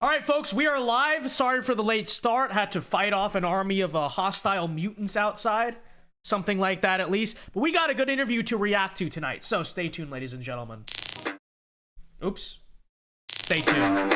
All right, folks, we are live. Sorry for the late start. Had to fight off an army of hostile mutants outside. Something like that, at least. But we got a good interview to react to tonight, so stay tuned, ladies and gentlemen. Oops. Stay tuned.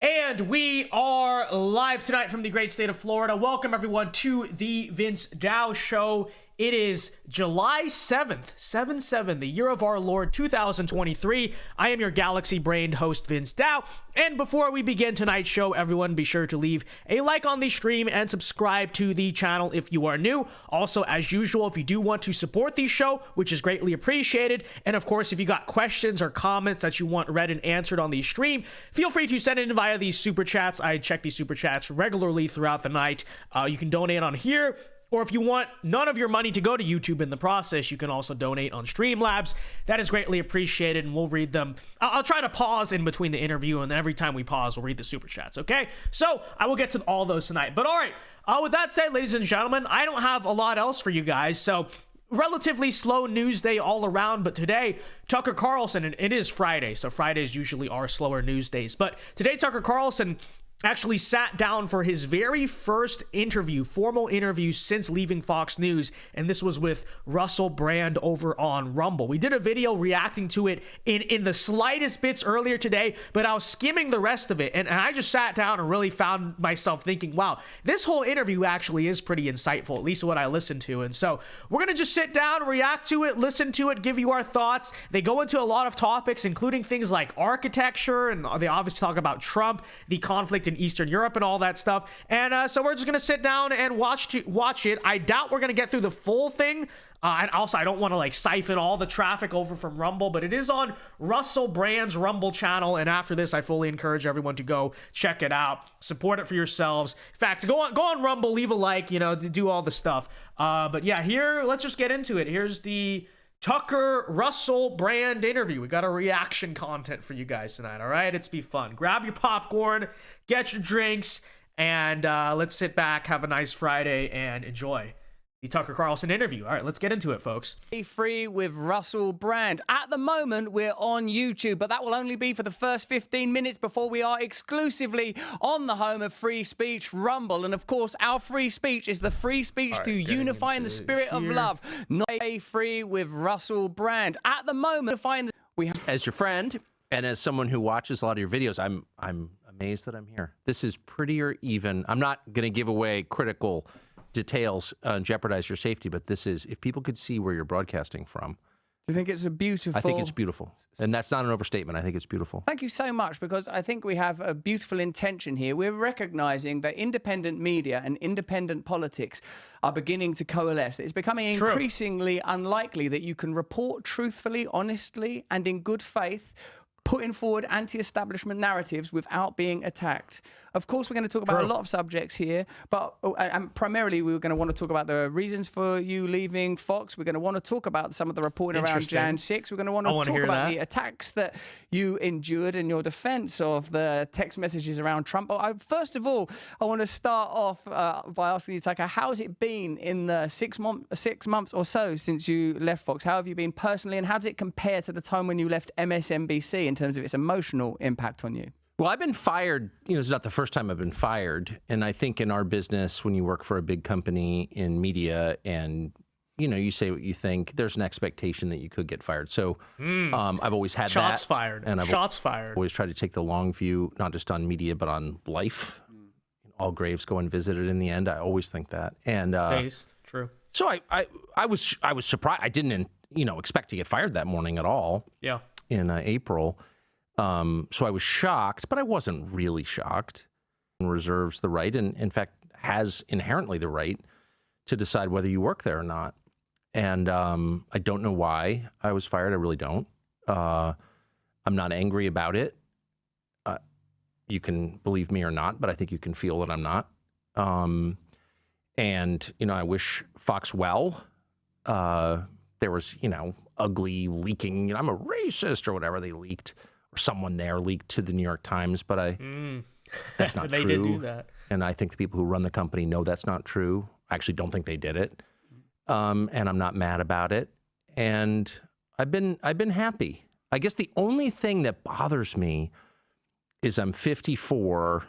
And we are live tonight from the great state of Florida. Welcome, everyone, to the Vince Dao Show. It is July 7th, 7/7, the year of our Lord 2023. I am your galaxy-brained host, Vince Dao. And before we begin tonight's show, everyone be sure to leave a like on the stream and subscribe to the channel if you are new. Also, as usual, if you do want to support the show, which is greatly appreciated, and of course, if you got questions or comments that you want read and answered on the stream, feel free to send it in via these super chats. I check these super chats regularly throughout the night. You can donate on here. Or if you want none of your money to go to YouTube in the process, you can also donate on Streamlabs. That is greatly appreciated, and we'll read them. I'll try to pause in between the interview, and then every time we pause, we'll read the super chats, okay? So I will get to all those tonight. But all right, with that said, ladies and gentlemen, I don't have a lot else for you guys, so relatively slow news day all around. But today, Tucker Carlson, and it is Friday, so Fridays usually are slower news days. But today, Tucker Carlson actually sat down for his very first interview, formal interview since leaving Fox News, and this was with Russell Brand over on Rumble. We did a video reacting to it in the slightest bits earlier today, but I was skimming the rest of it, and I just sat down and really found myself thinking, wow, this whole interview actually is pretty insightful, at least what I listened to. And so we're gonna just sit down, react to it, listen to it, give you our thoughts. They go into a lot of topics, including things like architecture, and they obviously talk about Trump, the conflict in Eastern Europe and all that stuff. And so we're just gonna sit down and watch it. I doubt we're gonna get through the full thing. And also, I don't want to like siphon all the traffic over from Rumble, but it is on Russell Brand's Rumble channel. And after this, I fully encourage everyone to go check it out, support it for yourselves. In fact, go on Rumble, leave a like, you know, to do all the stuff. But yeah, here, let's just get into it. Here's the Tucker Russell Brand interview. We got a reaction content for you guys tonight. All right, it's be fun. Grab your popcorn, get your drinks, and let's sit back, have a nice Friday, and enjoy the Tucker Carlson interview. All right, let's get into it, folks. Free with Russell Brand. At the moment, we're on YouTube, but that will only be for the first 15 minutes before we are exclusively on the home of free speech, Rumble. And of course, our free speech is the free speech to unify in the spirit of love. Not free with Russell Brand. At the moment, we have as your friend and as someone who watches a lot of your videos, I'm amazed that I'm here. This is prettier even. I'm not going to give away critical details jeopardize your safety, but this is, if people could see where you're broadcasting from. Do you think it's a beautiful? I think it's beautiful, and that's not an overstatement. I think it's beautiful. Thank you so much, because I think we have a beautiful intention here. We're recognizing that independent media and independent politics are beginning to coalesce. It's becoming increasingly unlikely that you can report truthfully, honestly, and in good faith, putting forward anti-establishment narratives without being attacked. Of course, we're going to talk about a lot of subjects here, but primarily we're going to want to talk about the reasons for you leaving Fox. We're going to want to talk about some of the reporting around Jan 6. We're going to want to talk about the attacks that you endured in your defense of the text messages around Trump. First of all, I want to start off by asking you, Tucker, how has it been in the 6 months or so since you left Fox? How have you been personally, and how does it compare to the time when you left MSNBC in terms of its emotional impact on you? Well, I've been fired. You know, this is not the first time I've been fired. And I think in our business, when you work for a big company in media and, you know, you say what you think, there's an expectation that you could get fired. So I've always had Shots that. fired. And I've Shots fired. always tried to take the long view, not just on media, but on life. All graves go unvisited in the end. I always think that. And true. So I was surprised. I didn't, you know, expect to get fired that morning at all. Yeah. In April. So I was shocked, but I wasn't really shocked. Reserves the right, and in fact has inherently the right to decide whether you work there or not. And I don't know why I was fired. I really don't. I'm not angry about it. You can believe me or not, but I think you can feel that I'm not. And, I wish Fox well. There was, ugly leaking. I'm a racist or whatever they leaked, or someone there leaked to the New York Times. But that's not they true. They did do that. And I think the people who run the company know that's not true. I actually don't think they did it. And I'm not mad about it. And I've been happy. I guess the only thing that bothers me is I'm 54.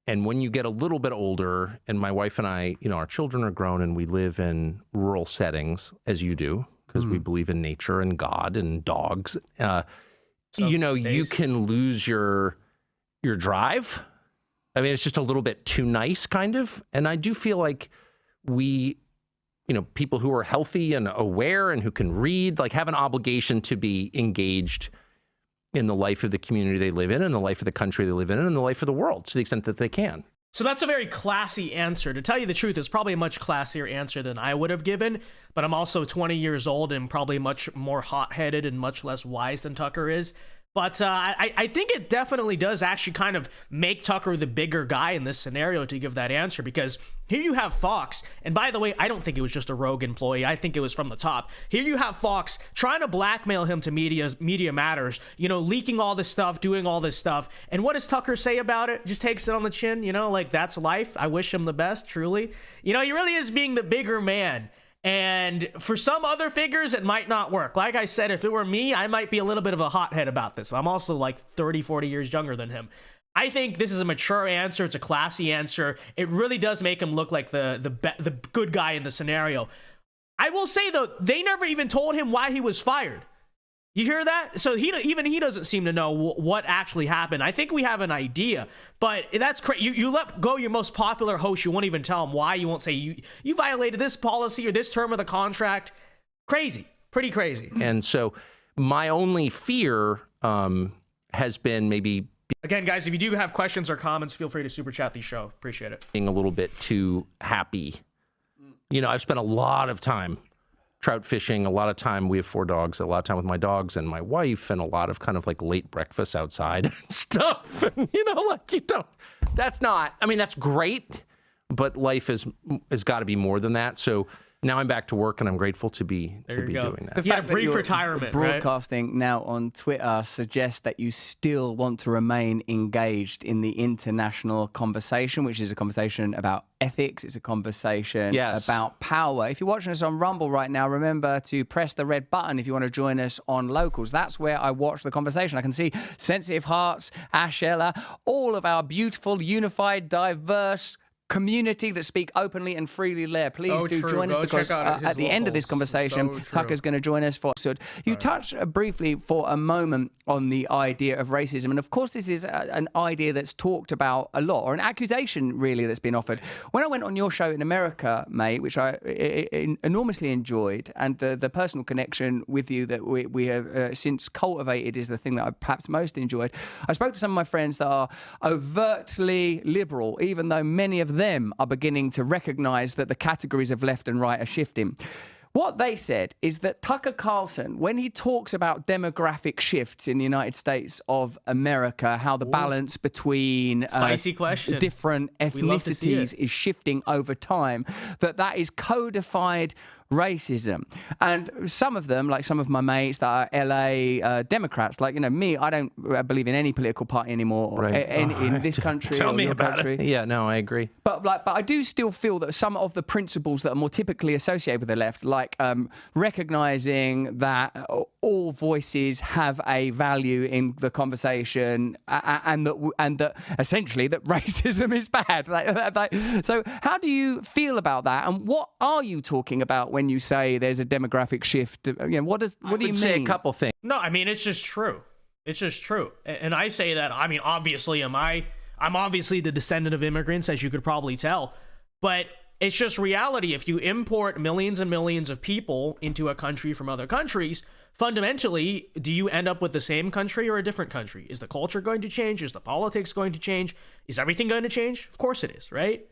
And when you get a little bit older, and my wife and I, our children are grown and we live in rural settings, as you do, because we believe in nature and God and dogs. You can lose your drive. I mean, it's just a little bit too nice, kind of. And I do feel like we, people who are healthy and aware and who can read, like, have an obligation to be engaged in the life of the community they live in and the life of the country they live in and the life of the world to the extent that they can. So that's a very classy answer. To tell you the truth, it's probably a much classier answer than I would have given, but I'm also 20 years old and probably much more hot-headed and much less wise than Tucker is. But I think it definitely does actually kind of make Tucker the bigger guy in this scenario to give that answer, because here you have Fox, and by the way, I don't think it was just a rogue employee. I think it was from the top. Here you have Fox trying to blackmail him to Media Matters, leaking all this stuff, doing all this stuff. And what does Tucker say about it? Just takes it on the chin, like, that's life. I wish him the best, truly. He really is being the bigger man. And for some other figures, it might not work. Like I said, if it were me, I might be a little bit of a hothead about this. I'm also like 30, 40 years younger than him. I think this is a mature answer. It's a classy answer. It really does make him look like the good guy in the scenario. I will say, though, they never even told him why he was fired. You hear that? So he doesn't seem to know what actually happened. I think we have an idea, but that's crazy. You let go your most popular host. You won't even tell him why. You won't say you violated this policy or this term of the contract. Crazy, pretty crazy. And so my only fear has been maybe... Again, guys, if you do have questions or comments, feel free to super chat the show. Appreciate it. Being a little bit too happy. I've spent a lot of time trout fishing, a lot of time, we have 4 dogs, a lot of time with my dogs and my wife, and a lot of kind of like late breakfast outside and stuff. And, that's not, I mean, that's great, but life has got to be more than that. So now I'm back to work, and I'm grateful to be doing that. The fact that brief retirement, broadcasting right? now on Twitter suggests that you still want to remain engaged in the international conversation, which is a conversation about ethics. It's a conversation about power. If you're watching us on Rumble right now, remember to press the red button if you want to join us on Locals. That's where I watch the conversation. I can see Sensitive Hearts, Ash Ella, all of our beautiful, unified, diverse community that speak openly and freely there. Please join us, because at the end of this conversation, Tucker's going to join us for episode. You touched briefly for a moment on the idea of racism, and of course this is an idea that's talked about a lot, or an accusation really that's been offered. When I went on your show in America, mate, which I enormously enjoyed, and the personal connection with you that we have since cultivated is the thing that I perhaps most enjoyed. I spoke to some of my friends that are overtly liberal, even though many of them are beginning to recognize that the categories of left and right are shifting. What they said is that Tucker Carlson, when he talks about demographic shifts in the United States of America, how the balance between different ethnicities is shifting over time, that is codified racism. And some of them, like some of my mates that are LA Democrats, like, me, I don't believe in any political party anymore in this country. Tell or me your about country. it. Yeah, no, I agree. But I do still feel that some of the principles that are more typically associated with the left, like recognizing that all voices have a value in the conversation, and that essentially that racism is bad. So how do you feel about that? And what are you talking about when you say there's a demographic shift? What do you mean? Say a couple things. No, I mean, it's just true. It's just true. And I say that, I mean, obviously, I'm obviously the descendant of immigrants, as you could probably tell, but it's just reality. If you import millions and millions of people into a country from other countries, fundamentally, do you end up with the same country or a different country? Is the culture going to change? Is the politics going to change? Is everything going to change? Of course it is, right?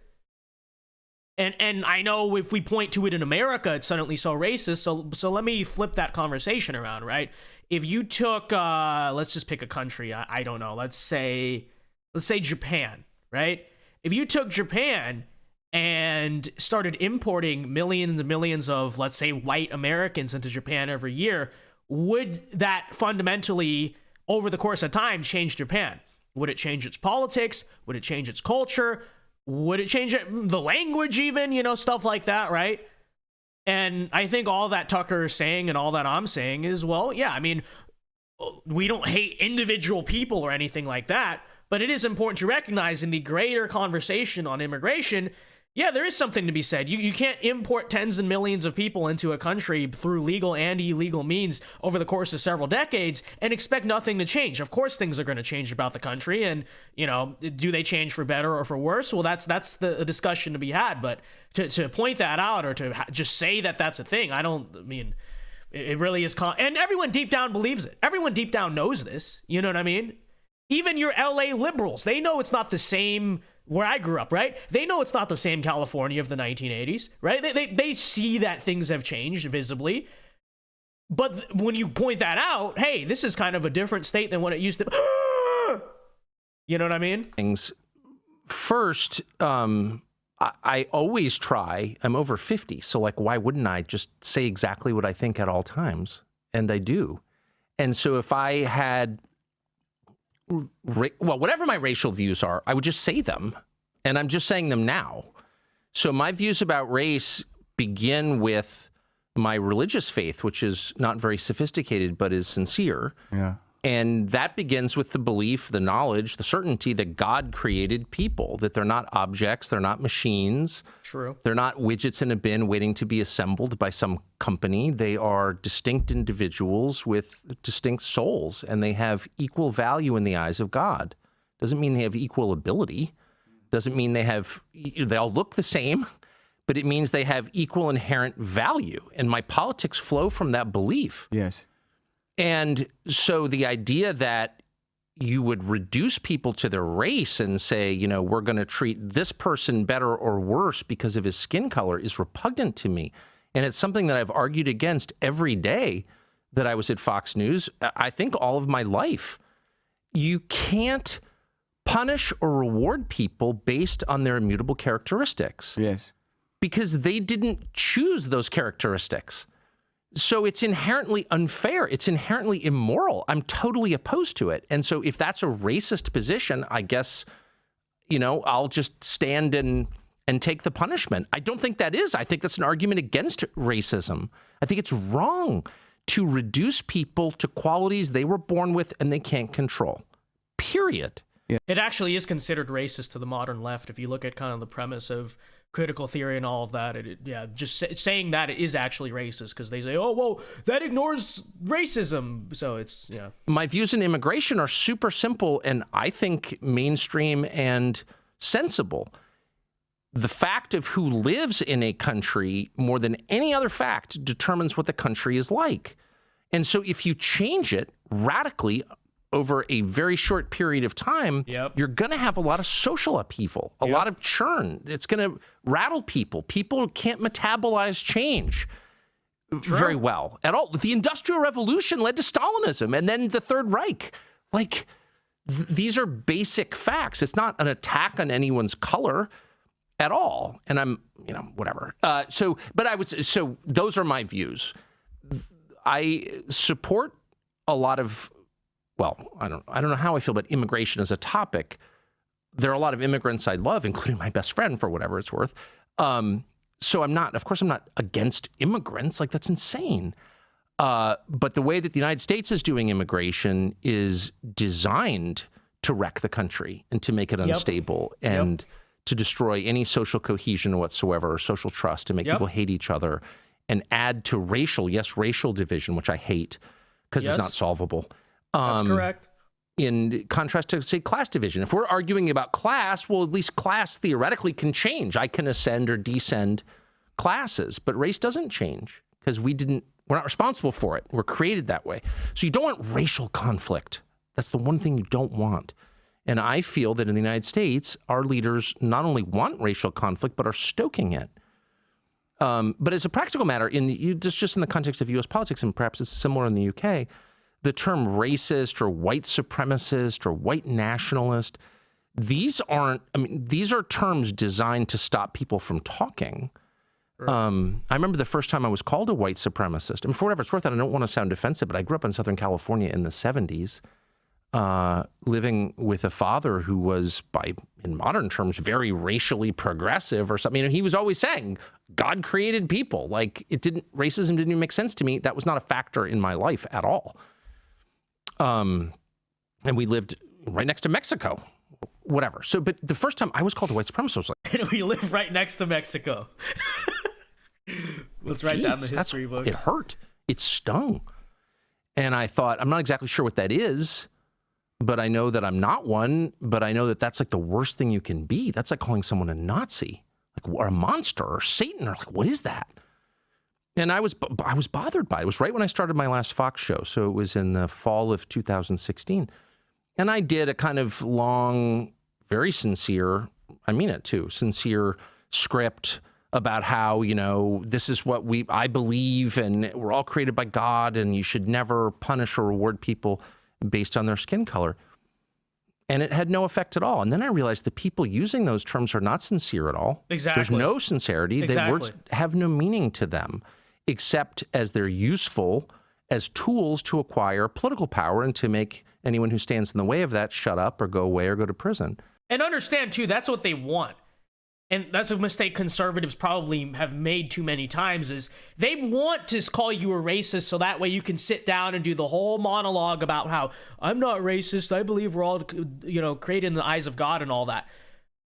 And I know if we point to it in America, it's suddenly so racist. So let me flip that conversation around, right? If you took, let's just pick a country. I don't know. Let's say Japan, right? If you took Japan and started importing millions and millions of, let's say, white Americans into Japan every year, would that fundamentally, over the course of time, change Japan? Would it change its politics? Would it change its culture? Would it change the language even? You know, stuff like that, right? And I think all that Tucker is saying and all that I'm saying is, well, yeah, I mean, we don't hate individual people or anything like that, but it is important to recognize in the greater conversation on immigration, yeah, there is something to be said. You can't import tens and millions of people into a country through legal and illegal means over the course of several decades and expect nothing to change. Of course, things are going to change about the country, and, you know, do they change for better or for worse? Well, that's the discussion to be had. But to point that out or to just say that that's a thing, I mean, it really is. And everyone deep down believes it. Everyone deep down knows this. You know what I mean? Even your LA liberals, they know it's not the same where I grew up, right? They know it's not the same California of the 1980s, right? They see that things have changed visibly. But when you point that out, hey, this is kind of a different state than what it used to be. You know what I mean? Things. First, I always try, I'm over 50, so like, why wouldn't I just say exactly what I think at all times? And I do. And so if I had, well, whatever my racial views are, I would just say them. And I'm just saying them now. So my views about race begin with my religious faith, which is not very sophisticated, but is sincere. Yeah. And that begins with the belief, the knowledge, the certainty that God created people, that they're not objects, they're not machines. True. They're not widgets in a bin waiting to be assembled by some company. They are distinct individuals with distinct souls, and they have equal value in the eyes of God. Doesn't mean they have equal ability. Doesn't mean they all look the same, but it means they have equal inherent value. And my politics flow from that belief. Yes. And so the idea that you would reduce people to their race and say, you know, we're going to treat this person better or worse because of his skin color is repugnant to me. And it's something that I've argued against every day that I was at Fox News, I think all of my life. You can't punish or reward people based on their immutable characteristics. Yes. Because they didn't choose those characteristics. So it's inherently unfair. It's inherently immoral. I'm totally opposed to it. And so if that's a racist position, I guess, you know, I'll just stand and take the punishment. I don't think that is. I think that's an argument against racism. I think it's wrong to reduce people to qualities they were born with and they can't control. Period. Yeah. It actually is considered racist to the modern left if you look at kind of the premise of critical theory and all of that. Just saying that it is actually racist because they say, oh, well, that ignores racism. So it's, yeah. My views on immigration are super simple and I think mainstream and sensible. The fact of who lives in a country more than any other fact determines what the country is like. And so if you change it radically over a very short period of time, you're going to have a lot of social upheaval, a lot of churn. It's going to rattle people. People can't metabolize change very well at all. The Industrial Revolution led to Stalinism and then the Third Reich. Like, these are basic facts. It's not an attack on anyone's color at all. And I'm, you know, whatever. But I would say, so those are my views. I support a lot of, well, I don't know how I feel about immigration as a topic. There are a lot of immigrants I love, including my best friend, for whatever it's worth. So I'm not against immigrants. Like, that's insane. But the way that the United States is doing immigration is designed to wreck the country and to make it unstable and to destroy any social cohesion whatsoever, or social trust, to make people hate each other and add to racial division, which I hate because it's not solvable. That's correct. In contrast to, say, class division. If we're arguing about class, well, at least class theoretically can change. I can ascend or descend classes, but race doesn't change because we're not responsible for it. We're created that way. So you don't want racial conflict. That's the one thing you don't want. And I feel that in the United States, our leaders not only want racial conflict, but are stoking it. But as a practical matter, just in the context of U.S. politics, and perhaps it's similar in the UK, the term racist or white supremacist or white nationalist these aren't, I mean, these are terms designed to stop people from talking. Right. I remember the first time I was called a white supremacist. And for whatever it's worth, I don't want to sound defensive, but I grew up in Southern California in the 70s, living with a father who was, in modern terms, very racially progressive or something. And he was always saying, God created people. Like, racism didn't even make sense to me. That was not a factor in my life at all. And we lived right next to Mexico. Whatever. So, but the first time I was called a white supremacist, I was like, and we live right next to Mexico. Let's write down the history books. It hurt. It stung. And I thought, I'm not exactly sure what that is, but I know that I'm not one, but I know that that's like the worst thing you can be. That's like calling someone a Nazi, like, or a monster or Satan, or like, what is that? And I was bothered by it. It was right when I started my last Fox show. So it was in the fall of 2016. And I did a kind of long, very sincere, I mean it too, sincere script about how, you know, this is what I believe, and we're all created by God, and you should never punish or reward people based on their skin color. And it had no effect at all. And then I realized the people using those terms are not sincere at all. Exactly. There's no sincerity. Exactly. The words have no meaning to them, except as they're useful as tools to acquire political power and to make anyone who stands in the way of that shut up or go away or go to prison. And understand, too, that's what they want. And that's a mistake conservatives probably have made too many times, is they want to call you a racist so that way you can sit down and do the whole monologue about how I'm not racist, I believe we're all, you know, created in the eyes of God and all that.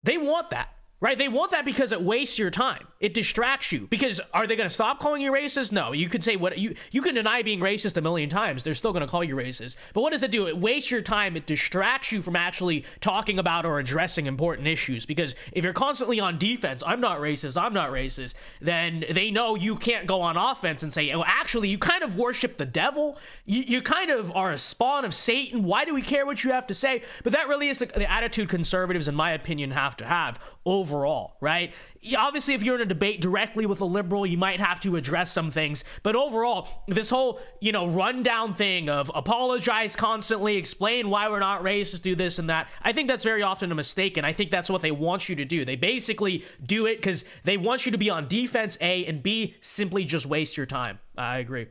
They want that. Right? They want that because it wastes your time. It distracts you. Because are they going to stop calling you racist? No. You could say what you can deny being racist a million times. They're still going to call you racist. But what does it do? It wastes your time. It distracts you from actually talking about or addressing important issues. Because if you're constantly on defense, I'm not racist, then they know you can't go on offense and say, well, actually, you kind of worship the devil. You kind of are a spawn of Satan. Why do we care what you have to say? But that really is the attitude conservatives, in my opinion, have to have overall, right? Obviously, if you're in a debate directly with a liberal, you might have to address some things. But overall, this whole, you know, rundown thing of apologize constantly, explain why we're not racist, do this and that, I think that's very often a mistake, and I think that's what they want you to do. They basically do it because they want you to be on defense, A, and B, simply just waste your time. I agree.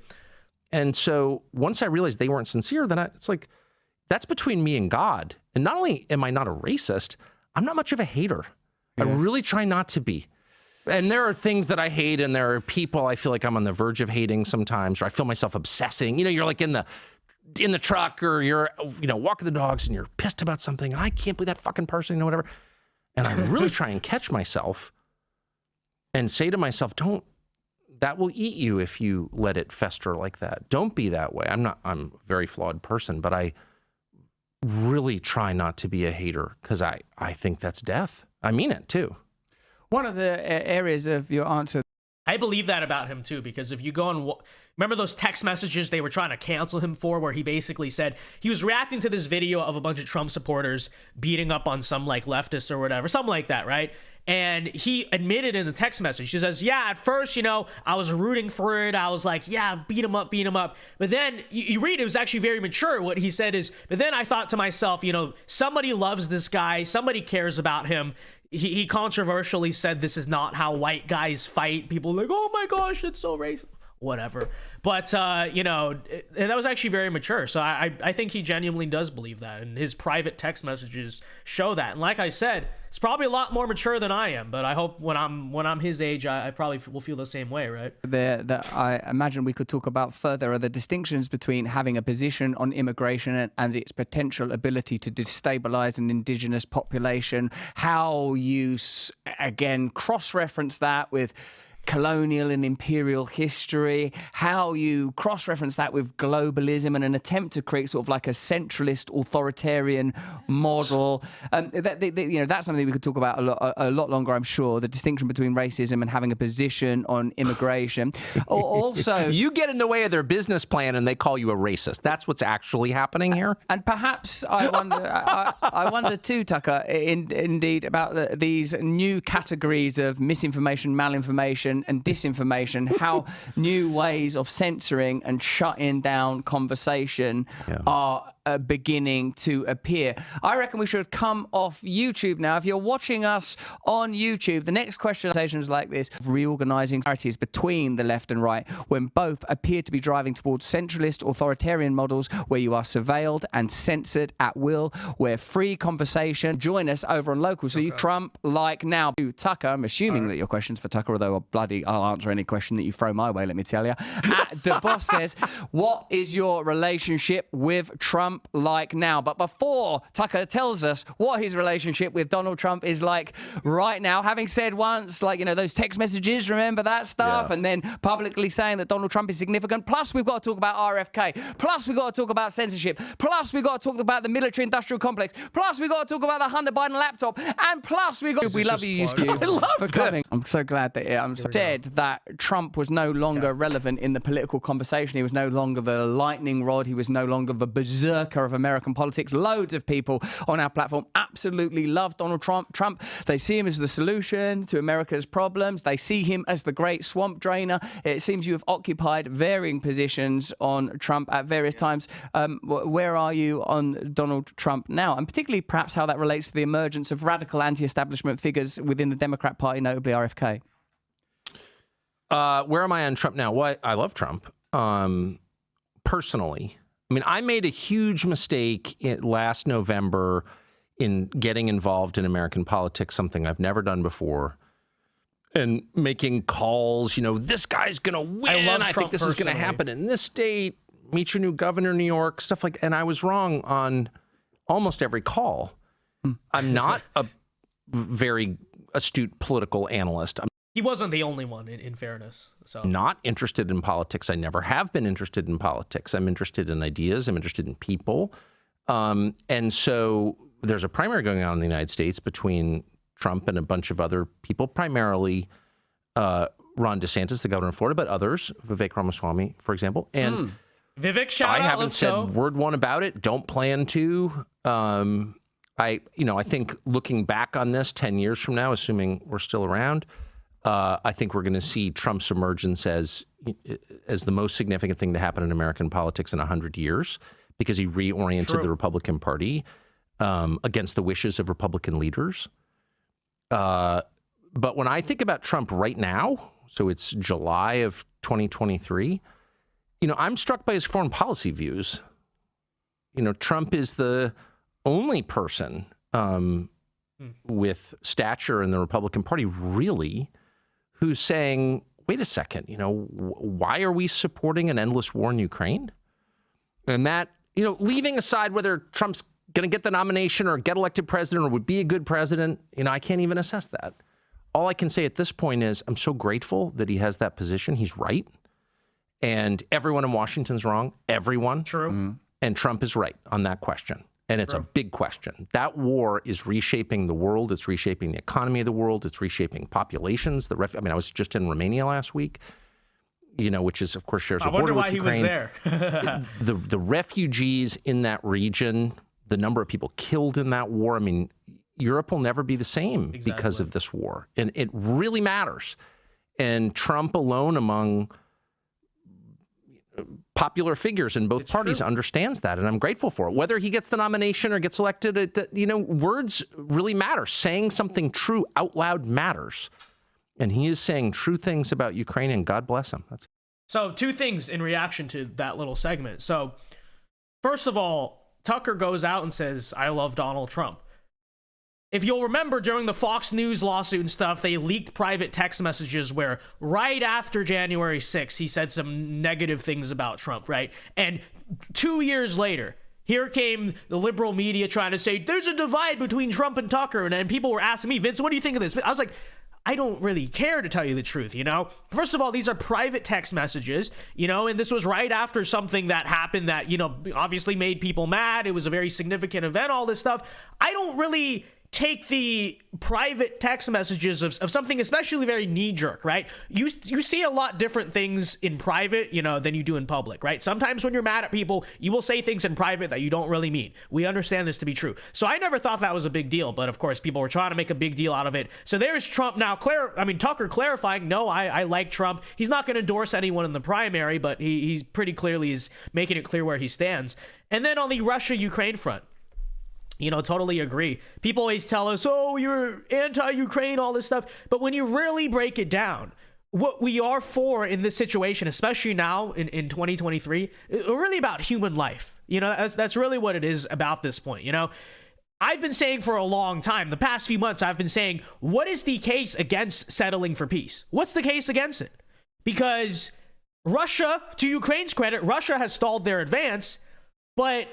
And so once I realized they weren't sincere, then it's like, that's between me and God. And not only am I not a racist, I'm not much of a hater. Yeah. I really try not to be. And there are things that I hate, and there are people I feel like I'm on the verge of hating sometimes, or I feel myself obsessing. You know, you're like in the truck, or you're, you know, walking the dogs and you're pissed about something, and I can't believe that fucking person, you know, whatever. And I really try and catch myself and say to myself, that will eat you if you let it fester like that. Don't be that way. I'm a very flawed person, but I really try not to be a hater, because I think that's death. I mean it too. One of the areas of your answer, I believe that about him too, because if you go and remember those text messages they were trying to cancel him for, where he basically said he was reacting to this video of a bunch of Trump supporters beating up on some like leftists or whatever, something like that, right? And he admitted in the text message, he says, yeah, at first, you know, I was rooting for it. I was like, yeah, beat him up. But then you read, it was actually very mature. What he said is, but then I thought to myself, you know, somebody loves this guy. Somebody cares about him. He controversially said, this is not how white guys fight. People are like, oh my gosh, it's so racist. Whatever. But, you know, that was actually very mature. So I think he genuinely does believe that. And his private text messages show that. And like I said, it's probably a lot more mature than I am. But I hope when I'm his age, I probably will feel the same way, right? That I imagine we could talk about further are the distinctions between having a position on immigration and its potential ability to destabilize an indigenous population. How you, again, cross-reference that with colonial and imperial history, how you cross-reference that with globalism and an attempt to create sort of like a centralist authoritarian model. You know, that's something we could talk about a lot longer, I'm sure, the distinction between racism and having a position on immigration. Also, you get in the way of their business plan and they call you a racist. That's what's actually happening here. And perhaps I wonder too, Tucker, indeed, about these new categories of misinformation, malinformation, and disinformation, how new ways of censoring and shutting down conversation are beginning to appear. I reckon we should come off YouTube now. If you're watching us on YouTube, the next question is like this: reorganizing similarities between the left and right, when both appear to be driving towards centralist authoritarian models where you are surveilled and censored at will, where free conversation. Join us over on Local. So you Trump like now. Tucker, I'm assuming that your question's for Tucker, although I'll answer any question that you throw my way, let me tell you. The boss says, what is your relationship with Trump like now? But before Tucker tells us what his relationship with Donald Trump is like right now, having said once, like, you know, those text messages, remember that stuff, and then publicly saying that Donald Trump is significant, plus we've got to talk about RFK, plus we've got to talk about censorship, plus we've got to talk about the military industrial complex, plus we've got to talk about the Hunter Biden laptop, and plus we love you, I love for coming. I'm so glad that said that Trump was no longer relevant in the political conversation. He was no longer the lightning rod. He was no longer the berserker of American politics. Loads of people on our platform absolutely love Donald Trump. They see him as the solution to America's problems. They see him as the great swamp drainer. It seems you have occupied varying positions on Trump at various times. Where are you on Donald Trump now? And particularly perhaps how that relates to the emergence of radical anti-establishment figures within the Democrat Party, notably RFK. Where am I on Trump now? Well, I love Trump. Personally, I mean, I made a huge mistake last November in getting involved in American politics, something I've never done before, and making calls, you know, this guy's going to win. I think this is going to happen in this state. Meet your new governor in New York, stuff like that. And I was wrong on almost every call. I'm not a very astute political analyst. He wasn't the only one, in fairness. So not interested in politics. I never have been interested in politics. I'm interested in ideas. I'm interested in people. And so there's a primary going on in the United States between Trump and a bunch of other people, primarily Ron DeSantis, the governor of Florida, but others, Vivek Ramaswamy, for example. And Vivek, shout out. I haven't said word one about it. Don't plan to. I think looking back on this 10 years from now, assuming we're still around, I think we're going to see Trump's emergence as the most significant thing to happen in American politics in 100 years, because he reoriented the Republican Party against the wishes of Republican leaders. But when I think about Trump right now, so it's July of 2023, you know, I'm struck by his foreign policy views. You know, Trump is the only person with stature in the Republican Party, really, who's saying, wait a second, you know, why are we supporting an endless war in Ukraine? And that, you know, leaving aside whether Trump's going to get the nomination or get elected president or would be a good president, you know, I can't even assess that. All I can say at this point is I'm so grateful that he has that position. He's right. And everyone in Washington's wrong. Everyone. True. And Trump is right on that question. And it's a big question. That war is reshaping the world. It's reshaping the economy of the world. It's reshaping populations. I mean, I was just in Romania last week, you know, which is, of course, shares a border with Ukraine. I wonder why he was there. the refugees in that region, the number of people killed in that war. I mean, Europe will never be the same because of this war. And it really matters. And Trump alone among popular figures in both parties understands that, and I'm grateful for it. Whether he gets the nomination or gets elected, you know, words really matter. Saying something true out loud matters. And he is saying true things about Ukraine, and God bless him. So two things in reaction to that little segment. So first of all, Tucker goes out and says, I love Donald Trump. If you'll remember, during the Fox News lawsuit and stuff, they leaked private text messages where right after January 6th, he said some negative things about Trump, right? And 2 years later, here came the liberal media trying to say, there's a divide between Trump and Tucker. And people were asking me, Vince, what do you think of this? I was like, I don't really care, to tell you the truth, you know? First of all, these are private text messages, you know, and this was right after something that happened that, you know, obviously made people mad. It was a very significant event, all this stuff. I don't really take the private text messages of something especially very knee-jerk, right? You see a lot different things in private, you know, than you do in public, right? Sometimes when you're mad at people, you will say things in private that you don't really mean. We understand this to be true. So I never thought that was a big deal, but of course people were trying to make a big deal out of it. So there's Trump now, Tucker clarifying, no, I like Trump. He's not going to endorse anyone in the primary, but he's pretty clearly is making it clear where he stands. And then on the Russia-Ukraine front, totally agree. People always tell us, oh, you're anti-Ukraine, all this stuff. But when you really break it down, what we are for in this situation, especially now in 2023, is really about human life. That's really what it is about this point. I've been saying for a long time, the past few months, I've been saying, what is the case against settling for peace? What's the case against it? Because Russia, to Ukraine's credit, Russia has stalled their advance, but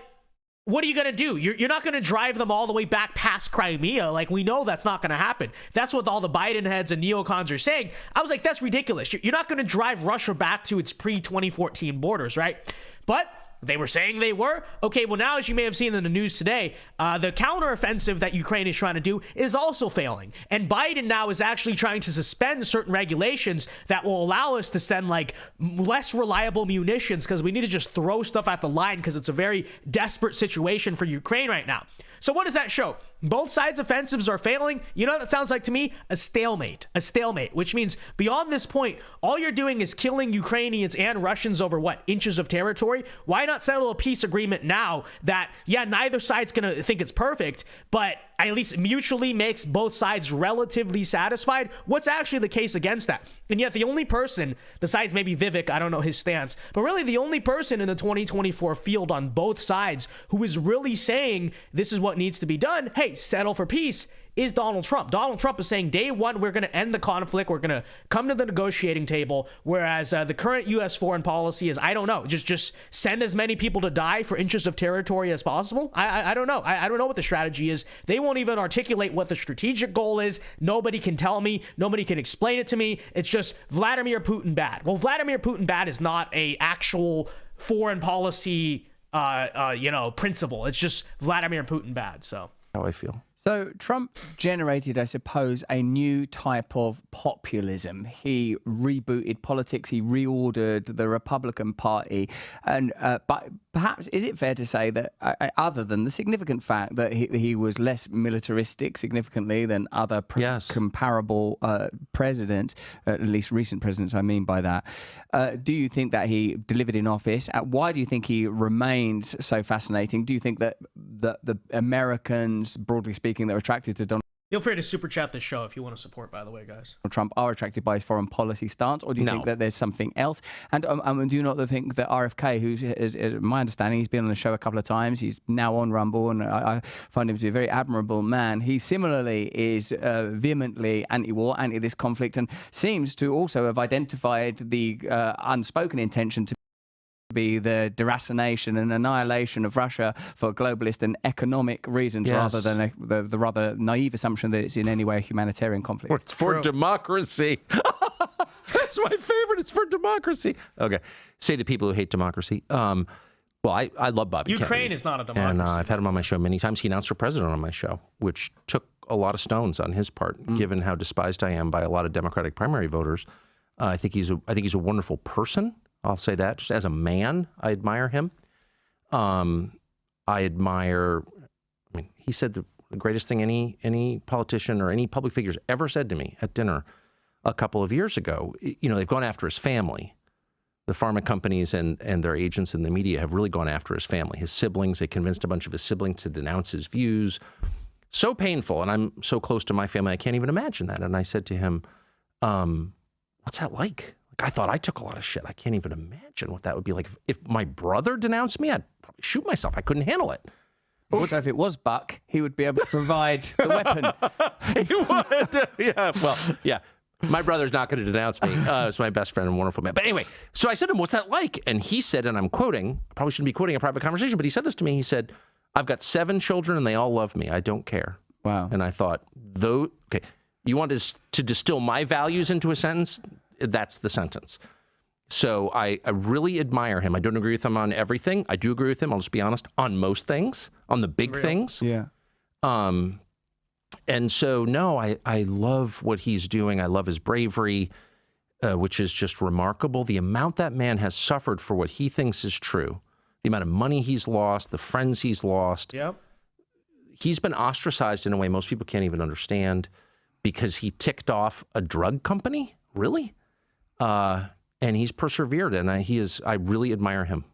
what are you going to do? You're not going to drive them all the way back past Crimea. Like, we know that's not going to happen. That's what all the Biden heads and neocons are saying. I was like, that's ridiculous. You're not going to drive Russia back to its pre-2014 borders, right? But they were saying they were. Okay, well, now, as you may have seen in the news today, the counteroffensive that Ukraine is trying to do is also failing. And Biden now is actually trying to suspend certain regulations that will allow us to send, like, less reliable munitions, because we need to just throw stuff at the line because it's a very desperate situation for Ukraine right now. So what does that show? Both sides' offensives are failing. You know what that sounds like to me? A stalemate. A stalemate, which means beyond this point, all you're doing is killing Ukrainians and Russians over, what, inches of territory? Why not settle a peace agreement now that, yeah, neither side's going to think it's perfect, but at least mutually makes both sides relatively satisfied? What's actually the case against that? And yet the only person, besides maybe Vivek, I don't know his stance, but really the only person in the 2024 field on both sides who is really saying this is what needs to be done, hey, settle for peace, is Donald Trump. Donald Trump is saying day one, we're going to end the conflict. We're going to come to the negotiating table. Whereas the current U.S. foreign policy is, I don't know, just send as many people to die for inches of territory as possible. I don't know. I don't know what the strategy is. They won't even articulate what the strategic goal is. Nobody can tell me. Nobody can explain it to me. It's just Vladimir Putin bad. Well, Vladimir Putin bad is not a actual foreign policy, principle. It's just Vladimir Putin bad. So how I feel. So Trump generated, I suppose, a new type of populism. He rebooted politics. He reordered the Republican Party. And but perhaps, is it fair to say that, other than the significant fact that he was less militaristic significantly than other comparable presidents, at least recent presidents, I mean by that, do you think that he delivered in office? Why do you think he remains so fascinating? Do you think that the Americans, broadly speaking, that are attracted to Donald Feel free to super chat this show if you want to support, by the way, guys. Trump are attracted by his foreign policy stance, or do you think that there's something else? And do you not think that RFK, who is my understanding, he's been on the show a couple of times, he's now on Rumble, and I find him to be a very admirable man. He similarly is vehemently anti-war, anti this conflict, and seems to also have identified the unspoken intention to be the deracination and annihilation of Russia for globalist and economic reasons, rather than the rather naive assumption that it's in any way a humanitarian conflict. It's for democracy. That's my favorite. It's for democracy. Okay. Say the people who hate democracy. Well, I love Bobby Ukraine Kennedy, is not a democracy. And I've had him on my show many times. He announced for president on my show, which took a lot of stones on his part, given how despised I am by a lot of Democratic primary voters. I think he's a wonderful person. I'll say that. Just as a man, I admire him. He said the greatest thing any politician or any public figure's ever said to me at dinner a couple of years ago. You know, they've gone after his family. The pharma companies and their agents in the media have really gone after his family, his siblings. They convinced a bunch of his siblings to denounce his views. So painful. And I'm so close to my family, I can't even imagine that. And I said to him, what's that like? I thought I took a lot of shit. I can't even imagine what that would be like. If my brother denounced me, I'd probably shoot myself. I couldn't handle it. Also, if it was Buck, he would be able to provide the weapon. He would. Yeah. Well, yeah. My brother's not going to denounce me. It's my best friend and wonderful man. But anyway, so I said to him, what's that like? And he said, and I'm quoting, I probably shouldn't be quoting a private conversation, but he said this to me. He said, I've got 7 children and they all love me. I don't care. Wow. And I thought, okay, you want to distill my values into a sentence? That's the sentence. So I really admire him. I don't agree with him on everything. I do agree with him, I'll just be honest, on most things, on the big things. Yeah. And so, no, I love what he's doing. I love his bravery, which is just remarkable. The amount that man has suffered for what he thinks is true, the amount of money he's lost, the friends he's lost. Yep. He's been ostracized in a way most people can't even understand because he ticked off a drug company. Really? And he's persevered, and I really admire him.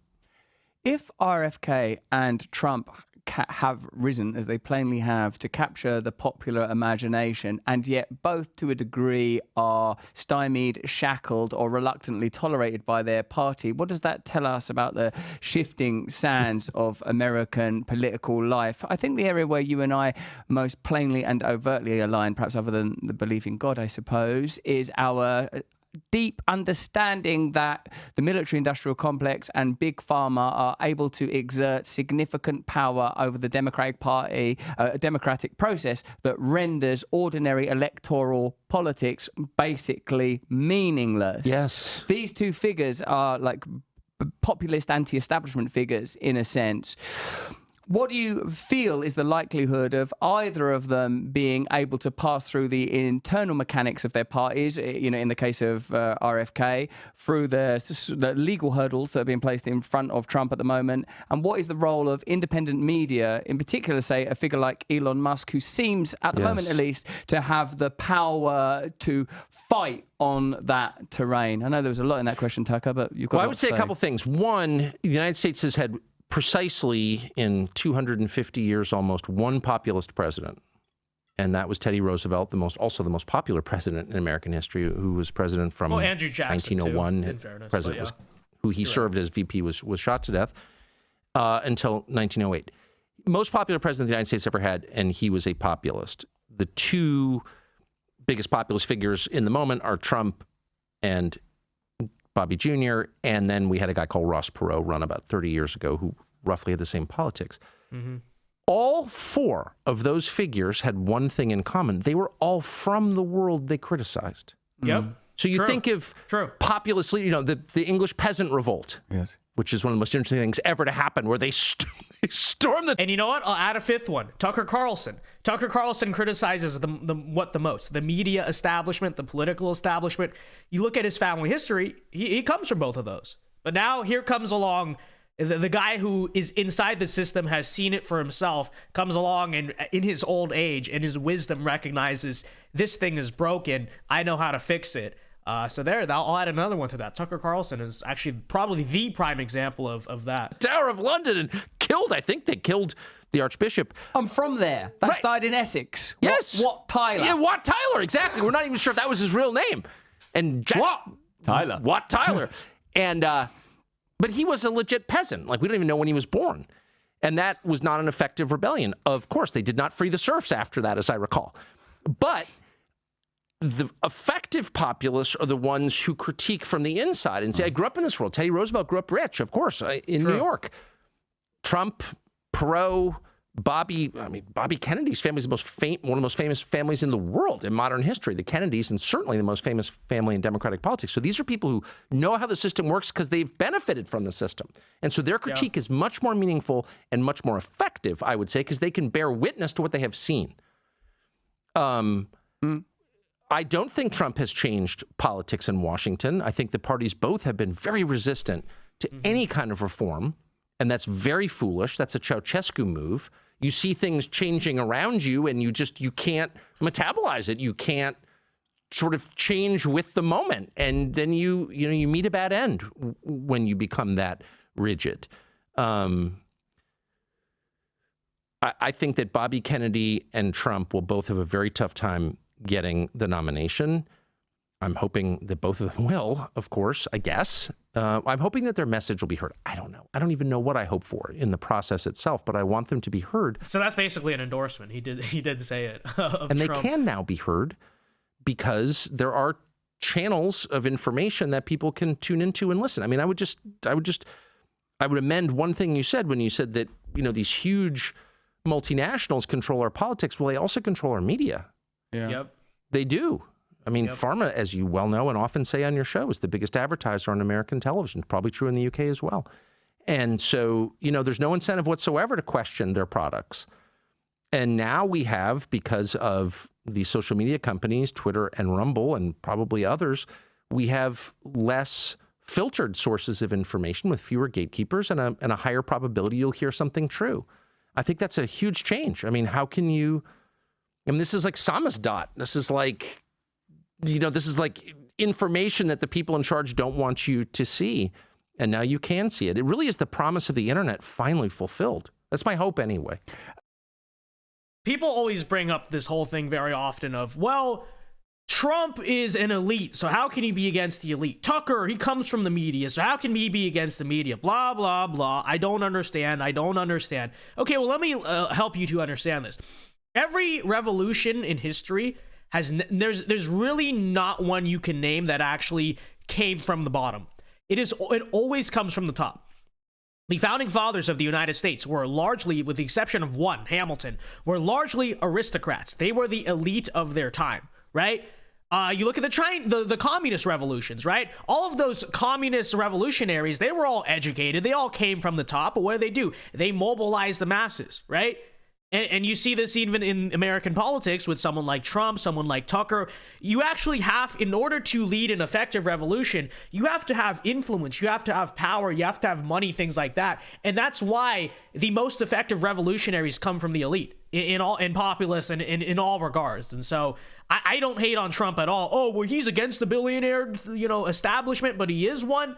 If RFK and Trump have risen, as they plainly have, to capture the popular imagination, and yet both to a degree are stymied, shackled, or reluctantly tolerated by their party, what does that tell us about the shifting sands of American political life? I think the area where you and I most plainly and overtly align, perhaps other than the belief in God, I suppose, is our deep understanding that the military-industrial complex and big pharma are able to exert significant power over the Democratic Party, a democratic process that renders ordinary electoral politics basically meaningless. Yes. These two figures are like populist anti-establishment figures in a sense. What do you feel is the likelihood of either of them being able to pass through the internal mechanics of their parties, you know, in the case of RFK, through the legal hurdles that are being placed in front of Trump at the moment? And what is the role of independent media, in particular, say, a figure like Elon Musk, who seems, at the moment at least, to have the power to fight on that terrain? I know there was a lot in that question, Tucker, but you've got I would say a couple things. One, the United States has had precisely in 250 years almost one populist president, and that was Teddy Roosevelt, also the most popular president in American history, who was president from Andrew Jackson 1901. too, in fairness, president was, who he served as VP was shot to death until 1908. Most popular president the United States ever had, and he was a populist. The two biggest populist figures in the moment are Trump and Bobby Jr., and then we had a guy called Ross Perot run about 30 years ago who roughly had the same politics. Mm-hmm. All four of those figures had one thing in common. They were all from the world they criticized. Yep. So you think of populist, you know, the English peasant revolt, which is one of the most interesting things ever to happen, where they stormed the... And you know what? I'll add a fifth one. Tucker Carlson. Tucker Carlson criticizes the most? The media establishment, the political establishment. You look at his family history, he comes from both of those. But now here comes along the guy who is inside the system, has seen it for himself, comes along and in his old age and his wisdom recognizes this thing is broken. I know how to fix it. So I'll add another one to that. Tucker Carlson is actually probably the prime example of that. Tower of London and I think they killed the Archbishop. I'm from there. That's died in Essex. Yes. Wat Tyler. Yeah, Wat Tyler, exactly. We're not even sure if that was his real name. And Wat Tyler. And, but he was a legit peasant. Like, we don't even know when he was born. And that was not an effective rebellion. Of course, they did not free the serfs after that, as I recall. But the effective populists are the ones who critique from the inside and say, I grew up in this world. Teddy Roosevelt grew up rich, of course, in New York. Trump, Perot, Bobby Kennedy's family is one of the most famous families in the world in modern history, the Kennedys, and certainly the most famous family in Democratic politics. So these are people who know how the system works because they've benefited from the system. And so their critique is much more meaningful and much more effective, I would say, because they can bear witness to what they have seen. I don't think Trump has changed politics in Washington. I think the parties both have been very resistant to any kind of reform, and that's very foolish. That's a Ceausescu move. You see things changing around you, and you can't metabolize it. You can't sort of change with the moment, and then you meet a bad end when you become that rigid. I think that Bobby Kennedy and Trump will both have a very tough time getting the nomination. I'm hoping that both of them will, of course, I guess. I'm hoping that their message will be heard. I don't know. I don't even know what I hope for in the process itself, but I want them to be heard. So that's basically an endorsement. He did say it. And Trump. They can now be heard because there are channels of information that people can tune into and listen. I mean, I would amend one thing you said when you said that, these huge multinationals control our politics. Well, they also control our media. Yeah. Yep. They do. I mean, pharma, as you well know and often say on your show, is the biggest advertiser on American television. Probably true in the UK as well. And so, there's no incentive whatsoever to question their products. And now we have, because of the social media companies, Twitter and Rumble and probably others, we have less filtered sources of information with fewer gatekeepers and a higher probability you'll hear something true. I think that's a huge change. I mean, how can you... this is like samizdat. This is like... this is like information that the people in charge don't want you to see. And now you can see it. It really is the promise of the internet finally fulfilled. That's my hope anyway. People always bring up this whole thing very often of, well, Trump is an elite, so how can he be against the elite? Tucker, he comes from the media, so how can he be against the media? Blah, blah, blah. I don't understand. Okay, well, let me help you to understand this. Every revolution in history there's really not one you can name that actually came from the bottom. It always comes from the top. The founding fathers of the United States were largely, with the exception of one, Hamilton, were largely aristocrats. They were the elite of their time, right? You look at the communist revolutions, right? All of those communist revolutionaries, they were all educated. They all came from the top. But what do? They mobilized the masses, right? And you see this even in American politics with someone like Trump, someone like Tucker. You actually have, in order to lead an effective revolution, you have to have influence, you have to have power, you have to have money, things like that. And that's why the most effective revolutionaries come from the elite in populace and in all regards. And so I don't hate on Trump at all. Oh, well, he's against the billionaire, establishment, but he is one.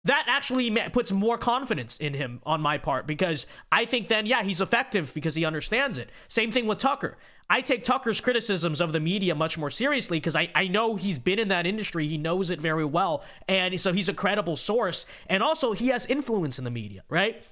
That actually puts more confidence in him on my part, because I think then, yeah, he's effective because he understands it. Same thing with Tucker. I take Tucker's criticisms of the media much more seriously because I know he's been in that industry. He knows it very well. And so he's a credible source. And also he has influence in the media, right?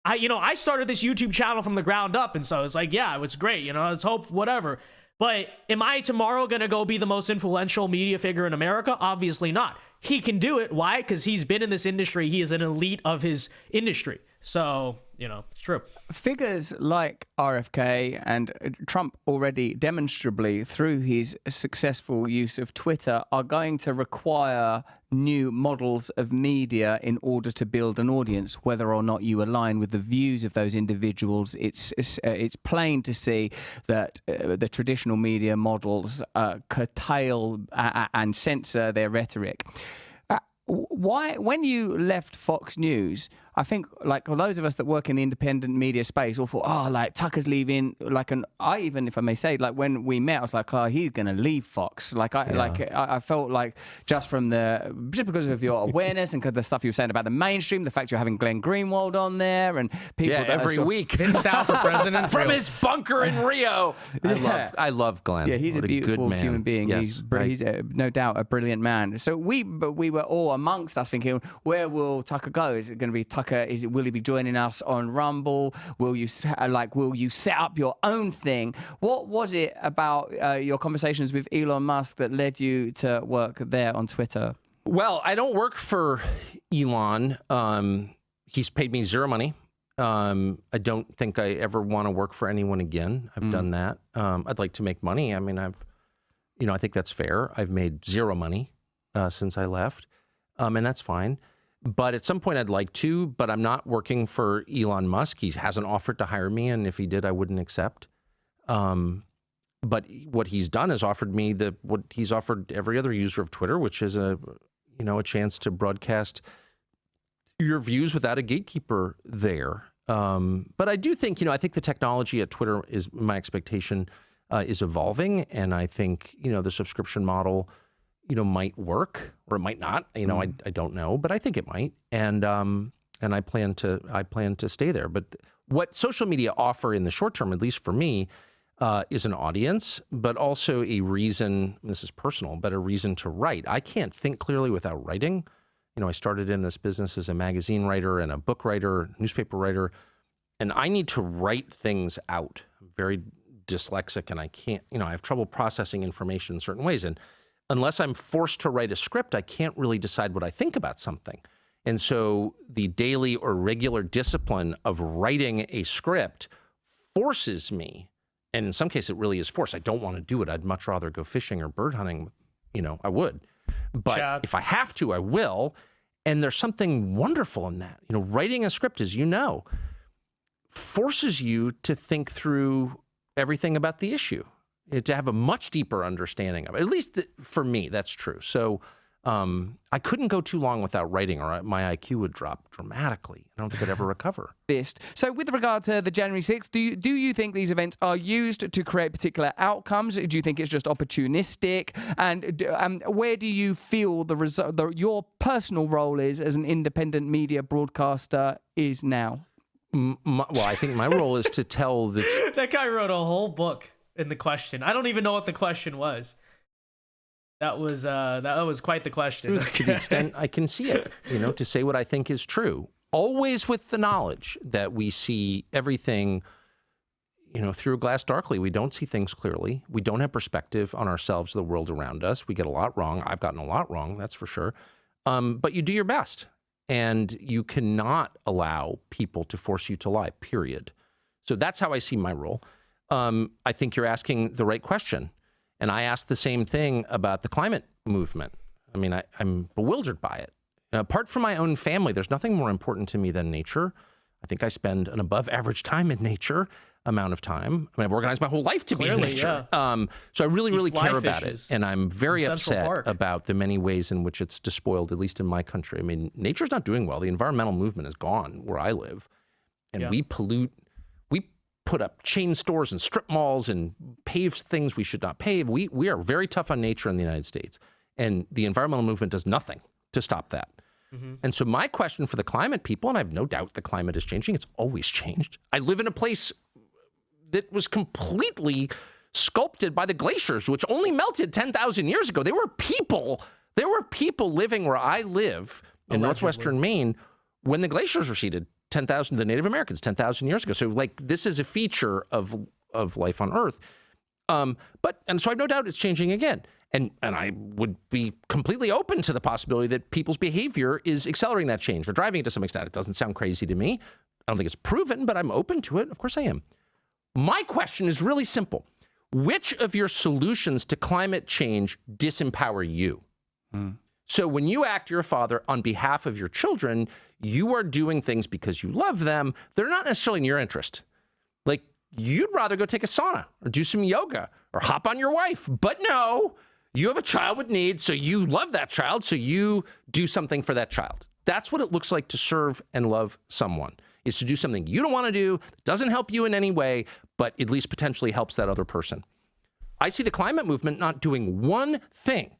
I started this YouTube channel from the ground up. And so it's like, yeah, it's great. Let's hope whatever. But am I tomorrow going to go be the most influential media figure in America? Obviously not. He can do it. Why? Because he's been in this industry. He is an elite of his industry. So, it's true. Figures like RFK and Trump already demonstrably through his successful use of Twitter are going to require new models of media in order to build an audience, whether or not you align with the views of those individuals. It's plain to see that the traditional media models curtail and censor their rhetoric. Why, when you left Fox News, I think, like, those of us that work in the independent media space all thought, Tucker's leaving. Even if I may say, when we met, I was like, oh, he's going to leave Fox. I felt like just because of your awareness and because of the stuff you were saying about the mainstream, the fact you're having Glenn Greenwald on there and people every week. Vincedao for president. From his bunker in Rio. I love Glenn. Yeah, he's a beautiful human being. Yes, he's no doubt a brilliant man. So we were all amongst us thinking, where will Tucker go? Is it going to be Tucker? Will he be joining us on Rumble? Will you set up your own thing? What was it about your conversations with Elon Musk that led you to work there on Twitter? Well, I don't work for Elon. He's paid me zero money. I don't think I ever want to work for anyone again. I've done that. I'd like to make money. I mean, I think that's fair. I've made zero money since I left, and that's fine. But at some point I'd like to, but I'm not working for Elon Musk. He hasn't offered to hire me, and if he did, I wouldn't accept. But what he's done is offered me what he's offered every other user of Twitter, which is a chance to broadcast your views without a gatekeeper there. But I do think, I think the technology at Twitter is, my expectation, is evolving, and I think, the subscription model might work, or it might not. I don't know, but I think it might. And I plan to stay there. But what social media offer in the short term, at least for me, is an audience, but also a reason. This is personal, but a reason to write. I can't think clearly without writing. I started in this business as a magazine writer and a book writer, newspaper writer, and I need to write things out. I'm very dyslexic, and I can't. I have trouble processing information in certain ways, and unless I'm forced to write a script, I can't really decide what I think about something. And so the daily or regular discipline of writing a script forces me, and in some cases it really is forced. I don't want to do it. I'd much rather go fishing or bird hunting, I would. But if I have to, I will. And there's something wonderful in that. Writing a script, as forces you to think through everything about the issue, to have a much deeper understanding of it. At least for me, that's true. So I couldn't go too long without writing, or my IQ would drop dramatically. I don't think I'd ever recover. So with regard to the January 6th, do you think these events are used to create particular outcomes? Do you think it's just opportunistic? And where do you feel your personal role is as an independent media broadcaster is now? Well, I think my role is to tell the... That guy wrote a whole book in the question. I don't even know what the question was. That was quite the question. To the extent I can see it, to say what I think is true. Always with the knowledge that we see everything, through a glass darkly. We don't see things clearly. We don't have perspective on ourselves, the world around us. We get a lot wrong. I've gotten a lot wrong, that's for sure. But you do your best. And you cannot allow people to force you to lie, period. So that's how I see my role. I think you're asking the right question. And I asked the same thing about the climate movement. I mean, I'm bewildered by it. Apart from my own family, there's nothing more important to me than nature. I think I spend an above average time in nature, amount of time. I mean, I've organized my whole life to be in nature. Yeah. So I really care about it. And I'm very upset about the many ways in which it's despoiled, at least in my country. I mean, nature's not doing well. The environmental movement is gone where I live. And we pollute. We put up chain stores and strip malls and pave things we should not pave. We are very tough on nature in the United States. And the environmental movement does nothing to stop that. Mm-hmm. And so my question for the climate people, and I have no doubt the climate is changing. It's always changed. I live in a place that was completely sculpted by the glaciers, which only melted 10,000 years ago. There were people living where I live in northwestern Maine when the glaciers receded. 10,000, the Native Americans, 10,000 years ago. So this is a feature of life on Earth. And so I have no doubt it's changing again. And I would be completely open to the possibility that people's behavior is accelerating that change or driving it to some extent. It doesn't sound crazy to me. I don't think it's proven, but I'm open to it. Of course I am. My question is really simple. Which of your solutions to climate change disempower you? So when you act, you're a father, on behalf of your children, you are doing things because you love them. They're not necessarily in your interest. Like, you'd rather go take a sauna or do some yoga or hop on your wife. But no, you have a child with needs, so you love that child, so you do something for that child. That's what it looks like to serve and love someone, is to do something you don't want to do, that doesn't help you in any way, but at least potentially helps that other person. I see the climate movement not doing one thing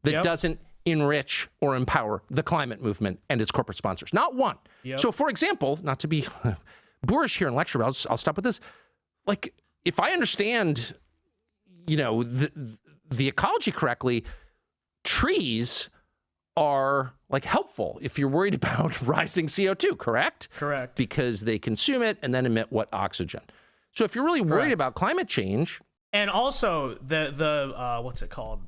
that doesn't enrich or empower the climate movement and its corporate sponsors. Not one. So, for example, not to be boorish here in lecture, but I'll stop with this. Like, if I understand, the ecology correctly, trees are helpful if you're worried about rising CO2, correct? Correct. Because they consume it and then emit what? Oxygen. So if you're really worried about climate change. And also the what's it called?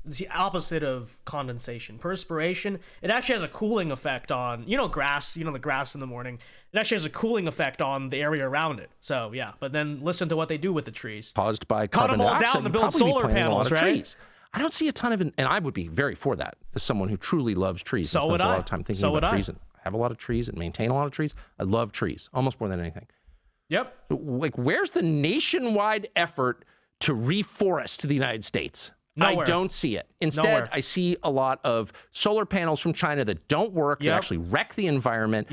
It's the opposite of condensation. Perspiration, it actually has a cooling effect on, grass, the grass in the morning. It actually has a cooling effect on the area around it. So, yeah. But then listen to what they do with the trees. Caused by cut carbon them all dioxide, down to build solar panels, right? Trees. I don't see a ton of, and I would be very for that as someone who truly loves trees and spends a lot of time thinking about trees. And I have a lot of trees and maintain a lot of trees. I love trees, almost more than anything. Yep. Where's the nationwide effort to reforest the United States? Nowhere. I don't see it. Instead, I see a lot of solar panels from China that don't work, that actually wreck the environment.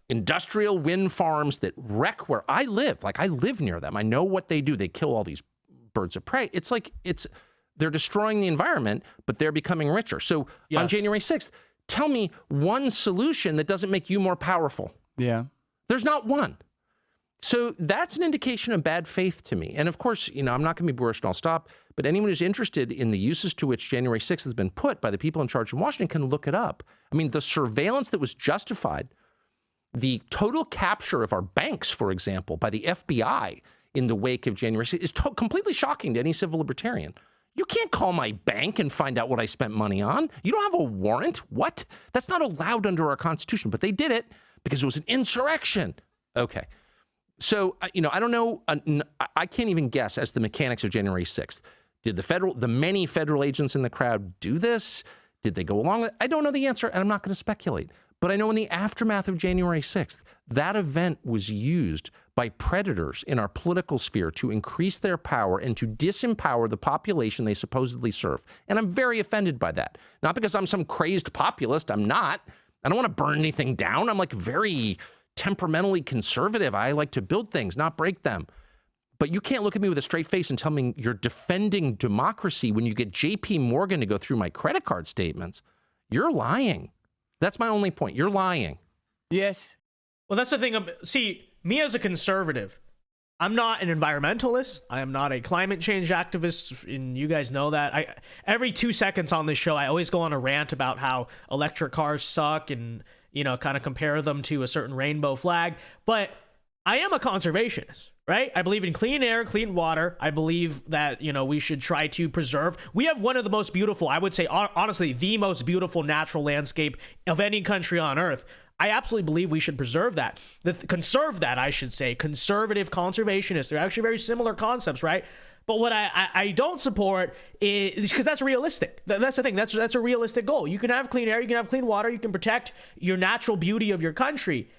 Industrial wind farms that wreck where I live. I live near them. I know what they do. They kill all these birds of prey. They're destroying the environment, but they're becoming richer. So on January 6th, tell me one solution that doesn't make you more powerful. Yeah. There's not one. So that's an indication of bad faith to me. And of course, I'm not going to be boorish and I'll stop, but anyone who's interested in the uses to which January 6th has been put by the people in charge in Washington can look it up. I mean, the surveillance that was justified, the total capture of our banks, for example, by the FBI in the wake of January 6th is completely shocking to any civil libertarian. You can't call my bank and find out what I spent money on. You don't have a warrant. What? That's not allowed under our Constitution, but they did it because it was an insurrection. Okay. So, I don't know. I can't even guess as the mechanics of January 6th. Did the many federal agents in the crowd do this? Did they go along with it? I don't know the answer, and I'm not going to speculate. But I know in the aftermath of January 6th, that event was used by predators in our political sphere to increase their power and to disempower the population they supposedly serve. And I'm very offended by that. Not because I'm some crazed populist. I'm not. I don't want to burn anything down. I'm like very temperamentally conservative. I like to build things, not break them. But you can't look at me with a straight face and tell me you're defending democracy when you get JP Morgan to go through my credit card statements. You're lying. That's my only point. You're lying. Yes. Well, that's the thing. See, me as a conservative, I'm not an environmentalist. I am not a climate change activist, and you guys know that. Every 2 seconds on this show, I always go on a rant about how electric cars suck and, you know, kind of compare them to a certain rainbow flag. But I am a conservationist, right? I believe in clean air, clean water. I believe that, you know, we should try to preserve. We have one of the most beautiful, I would say, honestly, the most beautiful natural landscape of any country on earth. I absolutely believe we should preserve that. Conserve that, I should say. Conservative, conservationists. They're actually very similar concepts, right? But what I don't support is, because that's realistic. That's the thing. That's a realistic goal. You can have clean air. You can have clean water. You can protect your natural beauty of your country.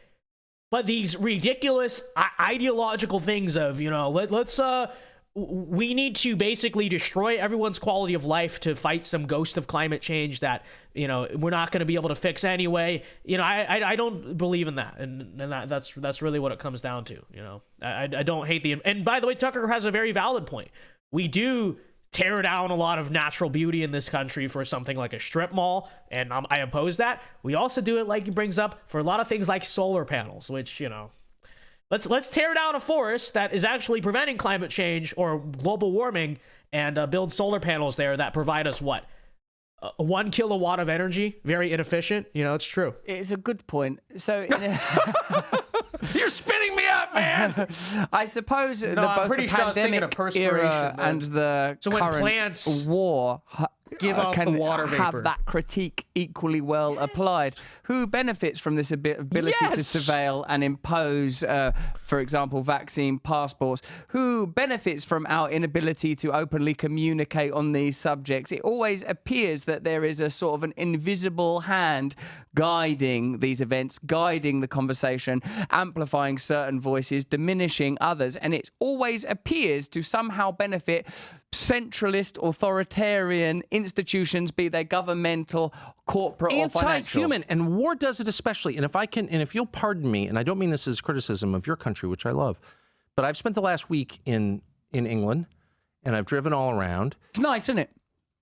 But these ridiculous ideological things of, you know, we need to basically destroy everyone's quality of life to fight some ghost of climate change that, you know, we're not going to be able to fix anyway. You know, I don't believe in that. And that's really what it comes down to. You know, I don't hate and by the way, Tucker has a very valid point. We do tear down a lot of natural beauty in this country for something like a strip mall, and I oppose that. We also do it, like he brings up, for a lot of things like solar panels, which, you know, let's tear down a forest that is actually preventing climate change or global warming and build solar panels there that provide us what? 1 kilowatt of energy. Very inefficient. You know, it's true. It's a good point. So you're spinning me up, man. I suppose I'm both pretty the sure I was thinking pandemic of perspiration, era man. and the So when current plants war give off can the water vapor, have that critique equally well applied. Who benefits from this ability to surveil and impose, for example, vaccine passports? Who benefits from our inability to openly communicate on these subjects? It always appears that there is a sort of an invisible hand guiding these events, guiding the conversation, amplifying certain voices, diminishing others, and it always appears to somehow benefit centralist, authoritarian institutions, be they governmental, corporate, or financial. Anti-human, and war does it especially. And if you'll pardon me, and I don't mean this as criticism of your country, which I love, but I've spent the last week in England, and I've driven all around. It's nice, isn't it?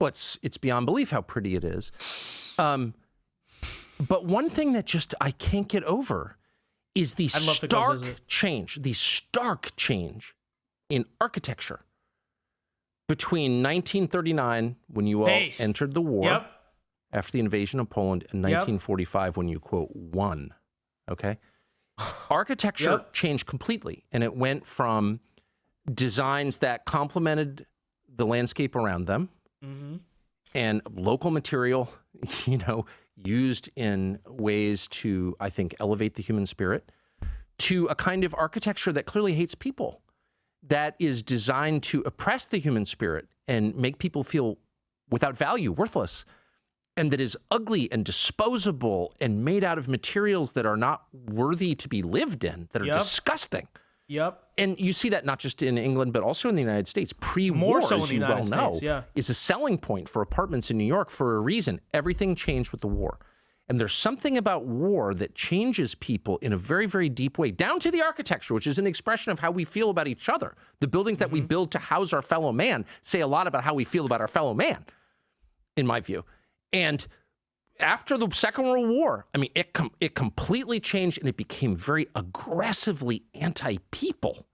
Well, it's beyond belief how pretty it is. But one thing that just I can't get over is the stark change in architecture between 1939, when you all entered the war, after the invasion of Poland, and 1945, when you, quote, won, okay? Architecture changed completely, and it went from designs that complemented the landscape around them and local material, you know, used in ways to, I think, elevate the human spirit, to a kind of architecture that clearly hates people, that is designed to oppress the human spirit and make people feel without value, worthless, and that is ugly and disposable and made out of materials that are not worthy to be lived in, that are disgusting. And you see that not just in England, but also in the United States. Pre-war, so as you well know, is a selling point for apartments in New York for a reason. Everything changed with the war. And there's something about war that changes people in a very, very deep way, down to the architecture, which is an expression of how we feel about each other. The buildings that we build to house our fellow man say a lot about how we feel about our fellow man, in my view. And after the Second World War, I mean, it completely changed, and it became very aggressively anti-people.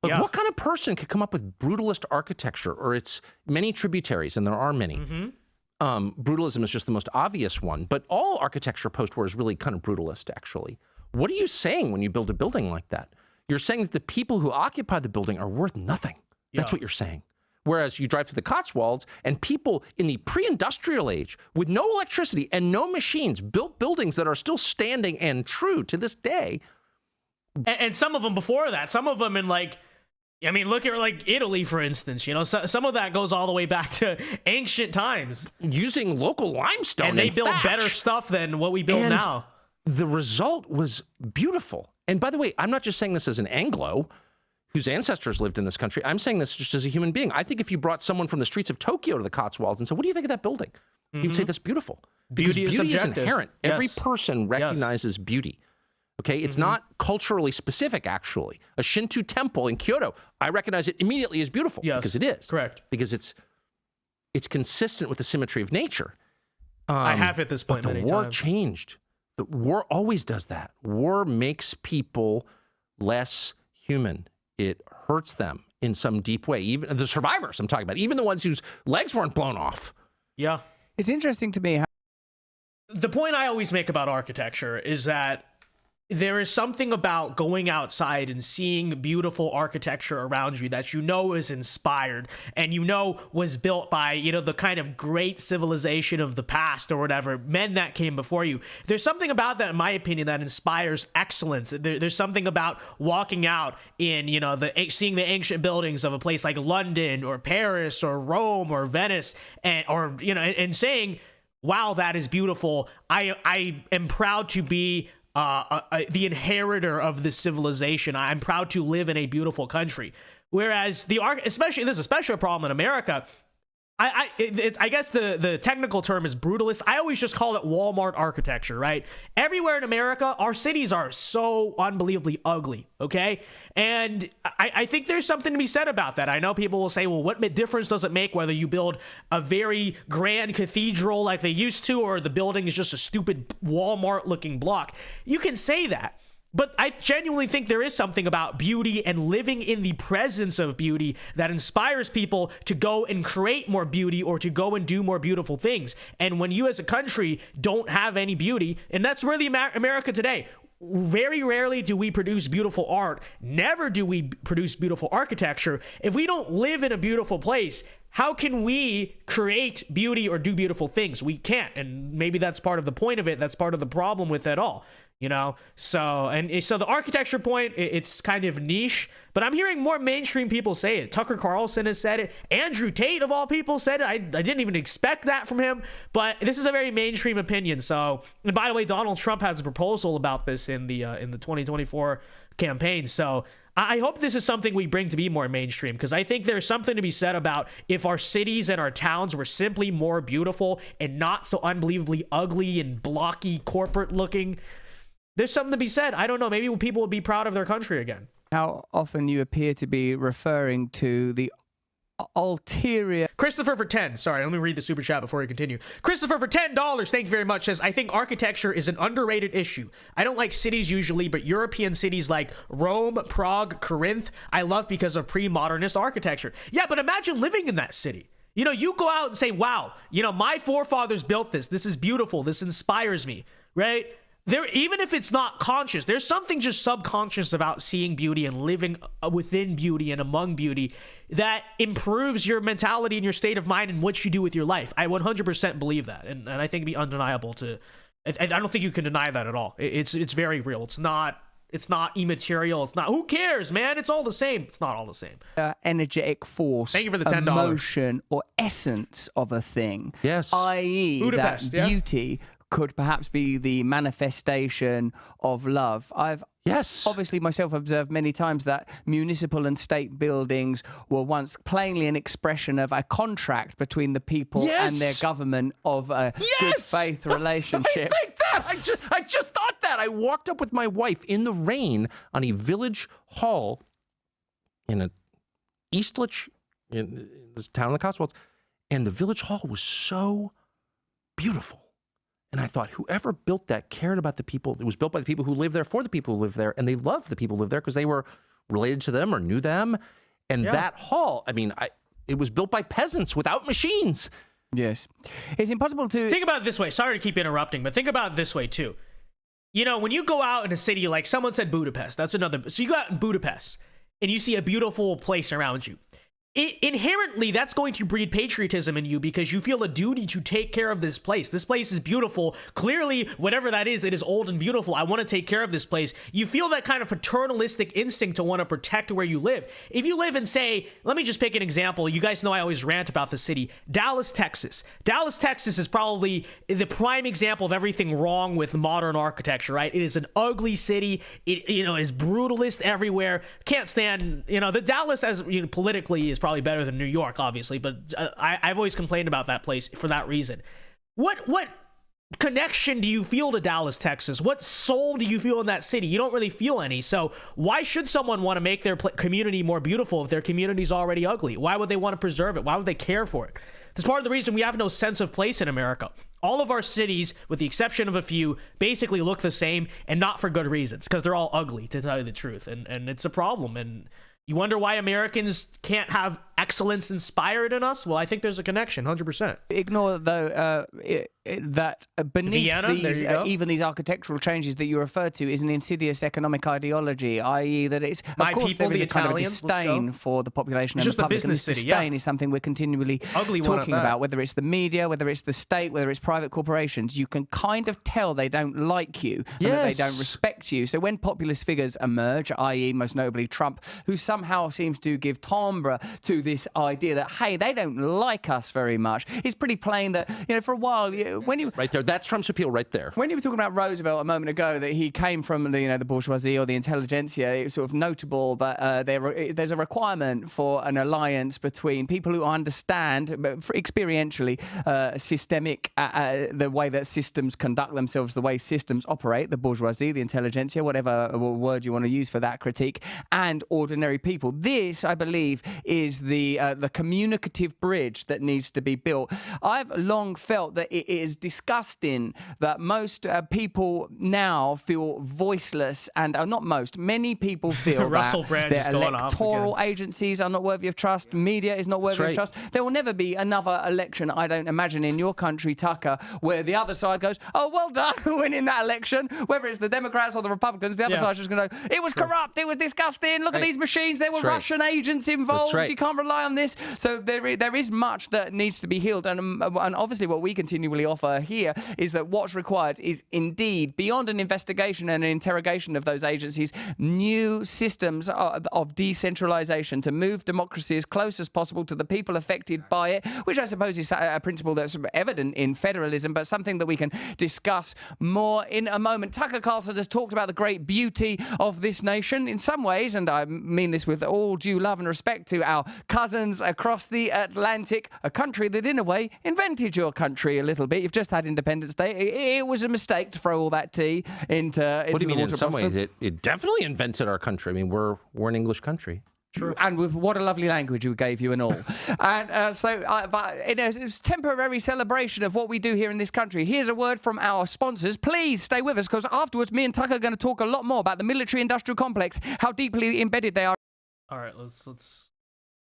Like, what kind of person could come up with brutalist architecture or its many tributaries, and there are many. Brutalism is just the most obvious one, but all architecture post-war is really kind of brutalist, actually. What are you saying when you build a building like that? You're saying that the people who occupy the building are worth nothing. That's what you're saying. Whereas you drive through the Cotswolds, and people in the pre-industrial age with no electricity and no machines built buildings that are still standing and true to this day. And some of them before that, some of them in, like, I mean, look at like Italy, for instance. You know, some of that goes all the way back to ancient times, using local limestone, and they build better stuff than what we build now. the result was beautiful. And by the way, I'm not just saying this as an Anglo whose ancestors lived in this country. I'm saying this just as a human being. I think if you brought someone from the streets of Tokyo to the Cotswolds and said, what do you think of that building? You'd say that's beautiful. Because beauty is inherent. Yes. Every person recognizes beauty. Okay, it's not culturally specific, actually. A Shinto temple in Kyoto, I recognize it immediately as beautiful because it is. Correct. Because it's consistent with the symmetry of nature. I have at this point but the war changed. The war always does that. War makes people less human. It hurts them in some deep way. Even the survivors I'm talking about, even the ones whose legs weren't blown off. Yeah. It's interesting to me how the point I always make about architecture is that there is something about going outside and seeing beautiful architecture around you that you know is inspired and you know was built by, you know, the kind of great civilization of the past or whatever, men that came before you. There's something about that, in my opinion, that inspires excellence. There's something about walking out in, you know, seeing the ancient buildings of a place like London or Paris or Rome or Venice and saying, wow, that is beautiful. I am proud to be the inheritor of this civilization. I'm proud to live in a beautiful country. Whereas especially this is especially a problem in America. I guess the technical term is brutalist. I always just call it Walmart architecture, right? Everywhere in America, our cities are so unbelievably ugly, okay? And I think there's something to be said about that. I know people will say, well, what difference does it make whether you build a very grand cathedral like they used to, or the building is just a stupid Walmart-looking block? You can say that. But I genuinely think there is something about beauty and living in the presence of beauty that inspires people to go and create more beauty or to go and do more beautiful things. And when you as a country don't have any beauty, and that's really America today, very rarely do we produce beautiful art. Never do we produce beautiful architecture. If we don't live in a beautiful place, how can we create beauty or do beautiful things? We can't. And maybe that's part of the point of it. That's part of the problem with it all. You know, so the architecture point, it's kind of niche, but I'm hearing more mainstream people say it. Tucker Carlson has said it. Andrew Tate, of all people, said it. I didn't even expect that from him, but this is a very mainstream opinion. So, and by the way, Donald Trump has a proposal about this in the 2024 campaign. So I hope this is something we bring to be more mainstream, because I think there's something to be said about if our cities and our towns were simply more beautiful and not so unbelievably ugly and blocky, corporate looking. There's something to be said. I don't know. Maybe people would be proud of their country again. How often you appear to be referring to the ulterior... Christopher for 10. Sorry, let me read the super chat before we continue. Christopher for $10, thank you very much, says, I think architecture is an underrated issue. I don't like cities usually, but European cities like Rome, Prague, Corinth, I love because of pre-modernist architecture. Yeah, but imagine living in that city. You know, you go out and say, wow, you know, my forefathers built this. This is beautiful. This inspires me, right? Even if it's not conscious, there's something just subconscious about seeing beauty and living within beauty and among beauty that improves your mentality and your state of mind and what you do with your life. I 100% believe that, and I think it'd be undeniable to. I don't think you can deny that at all. It's very real. It's not immaterial. It's not. Who cares, man? It's all the same. It's not all the same. Energetic force. Thank you for the $10. Emotion or essence of a thing. Yes. I.e., Budapest, that beauty could perhaps be the manifestation of love. I've obviously myself observed many times that municipal and state buildings were once plainly an expression of a contract between the people and their government of a good faith relationship. I think that. I just thought that. I walked up with my wife in the rain on a village hall in Eastlich, in this town in the Cotswolds, and the village hall was so beautiful. And I thought, whoever built that cared about the people. It was built by the people who live there for the people who live there. And they loved the people who live there because they were related to them or knew them. And that hall, I mean, it was built by peasants without machines. Yes. It's impossible to... Think about it this way. Sorry to keep interrupting, but think about it this way, too. You know, when you go out in a city, like someone said Budapest, that's another... So you go out in Budapest, and you see a beautiful place around you. Inherently, that's going to breed patriotism in you because you feel a duty to take care of this place. This place is beautiful. Clearly, whatever that is, it is old and beautiful. I want to take care of this place. You feel that kind of paternalistic instinct to want to protect where you live. If you live in, say, let me just pick an example. You guys know I always rant about the city. Dallas, Texas. Dallas, Texas is probably the prime example of everything wrong with modern architecture, right? It is an ugly city. It is brutalist everywhere. Can't stand, the Dallas as politically is probably better than New York, obviously, but I've always complained about that place for that reason. What connection do you feel to Dallas, Texas? What soul do you feel in that city? You don't really feel any. So why should someone want to make their community more beautiful if their community is already ugly? Why would they want to preserve it? Why would they care for it? That's part of the reason we have no sense of place in America. All of our cities, with the exception of a few, basically look the same, and not for good reasons, because they're all ugly, to tell you the truth. And it's a problem. And you wonder why Americans can't have excellence inspired in us? Well, I think there's a connection, 100%. Ignore, though, that beneath Vienna, these, even these architectural changes that you refer to is an insidious economic ideology, i.e. that it's, of My course, people, there is the a kind of Italians, disdain for the population It's and just the a public. business and this city, disdain yeah. is something we're continually Ugly one at talking that. about, whether it's the media, whether it's the state, whether it's private corporations. You can kind of tell they don't like you and that they don't respect you. So when populist figures emerge, i.e. most notably Trump, who somehow seems to give timbre to this idea that, hey, they don't like us very much, it's pretty plain that, for a while, when you... Right there, that's Trump's appeal right there. When you were talking about Roosevelt a moment ago, that he came from the bourgeoisie or the intelligentsia, it was sort of notable that there's a requirement for an alliance between people who understand experientially systemic the way that systems conduct themselves, the way systems operate, the bourgeoisie, the intelligentsia, whatever word you want to use for that critique, and ordinary people. This, I believe, is the communicative bridge that needs to be built. I've long felt that it is disgusting that most people now feel voiceless, and not most, many people feel Russell that Brand their just going off electoral again. agencies are not worthy of trust, media is not worthy of trust. There will never be another election, I don't imagine, in your country, Tucker, where the other side goes, oh, well done, winning that election, whether it's the Democrats or the Republicans, the other side's just going to go, it was corrupt, it was disgusting, look at these machines, there were Russian agents involved, you can't rely on this. So there is much that needs to be healed, and obviously what we continually offer here is that what's required is indeed, beyond an investigation and an interrogation of those agencies, new systems of decentralization to move democracy as close as possible to the people affected by it, which I suppose is a principle that's evident in federalism, but something that we can discuss more in a moment. Tucker Carlson has talked about the great beauty of this nation in some ways, and I mean this with all due love and respect to our cousins across the Atlantic, a country that in a way invented your country a little bit. You've just had Independence Day. It was a mistake to throw all that tea into What do you mean? the water. In some ways, it definitely invented our country. I mean, we're an English country. True. And with what a lovely language we gave you and all. And but it's temporary celebration of what we do here in this country. Here's a word from our sponsors. Please stay with us, because afterwards me and Tucker are going to talk a lot more about the military-industrial complex, how deeply embedded they are. All right, let's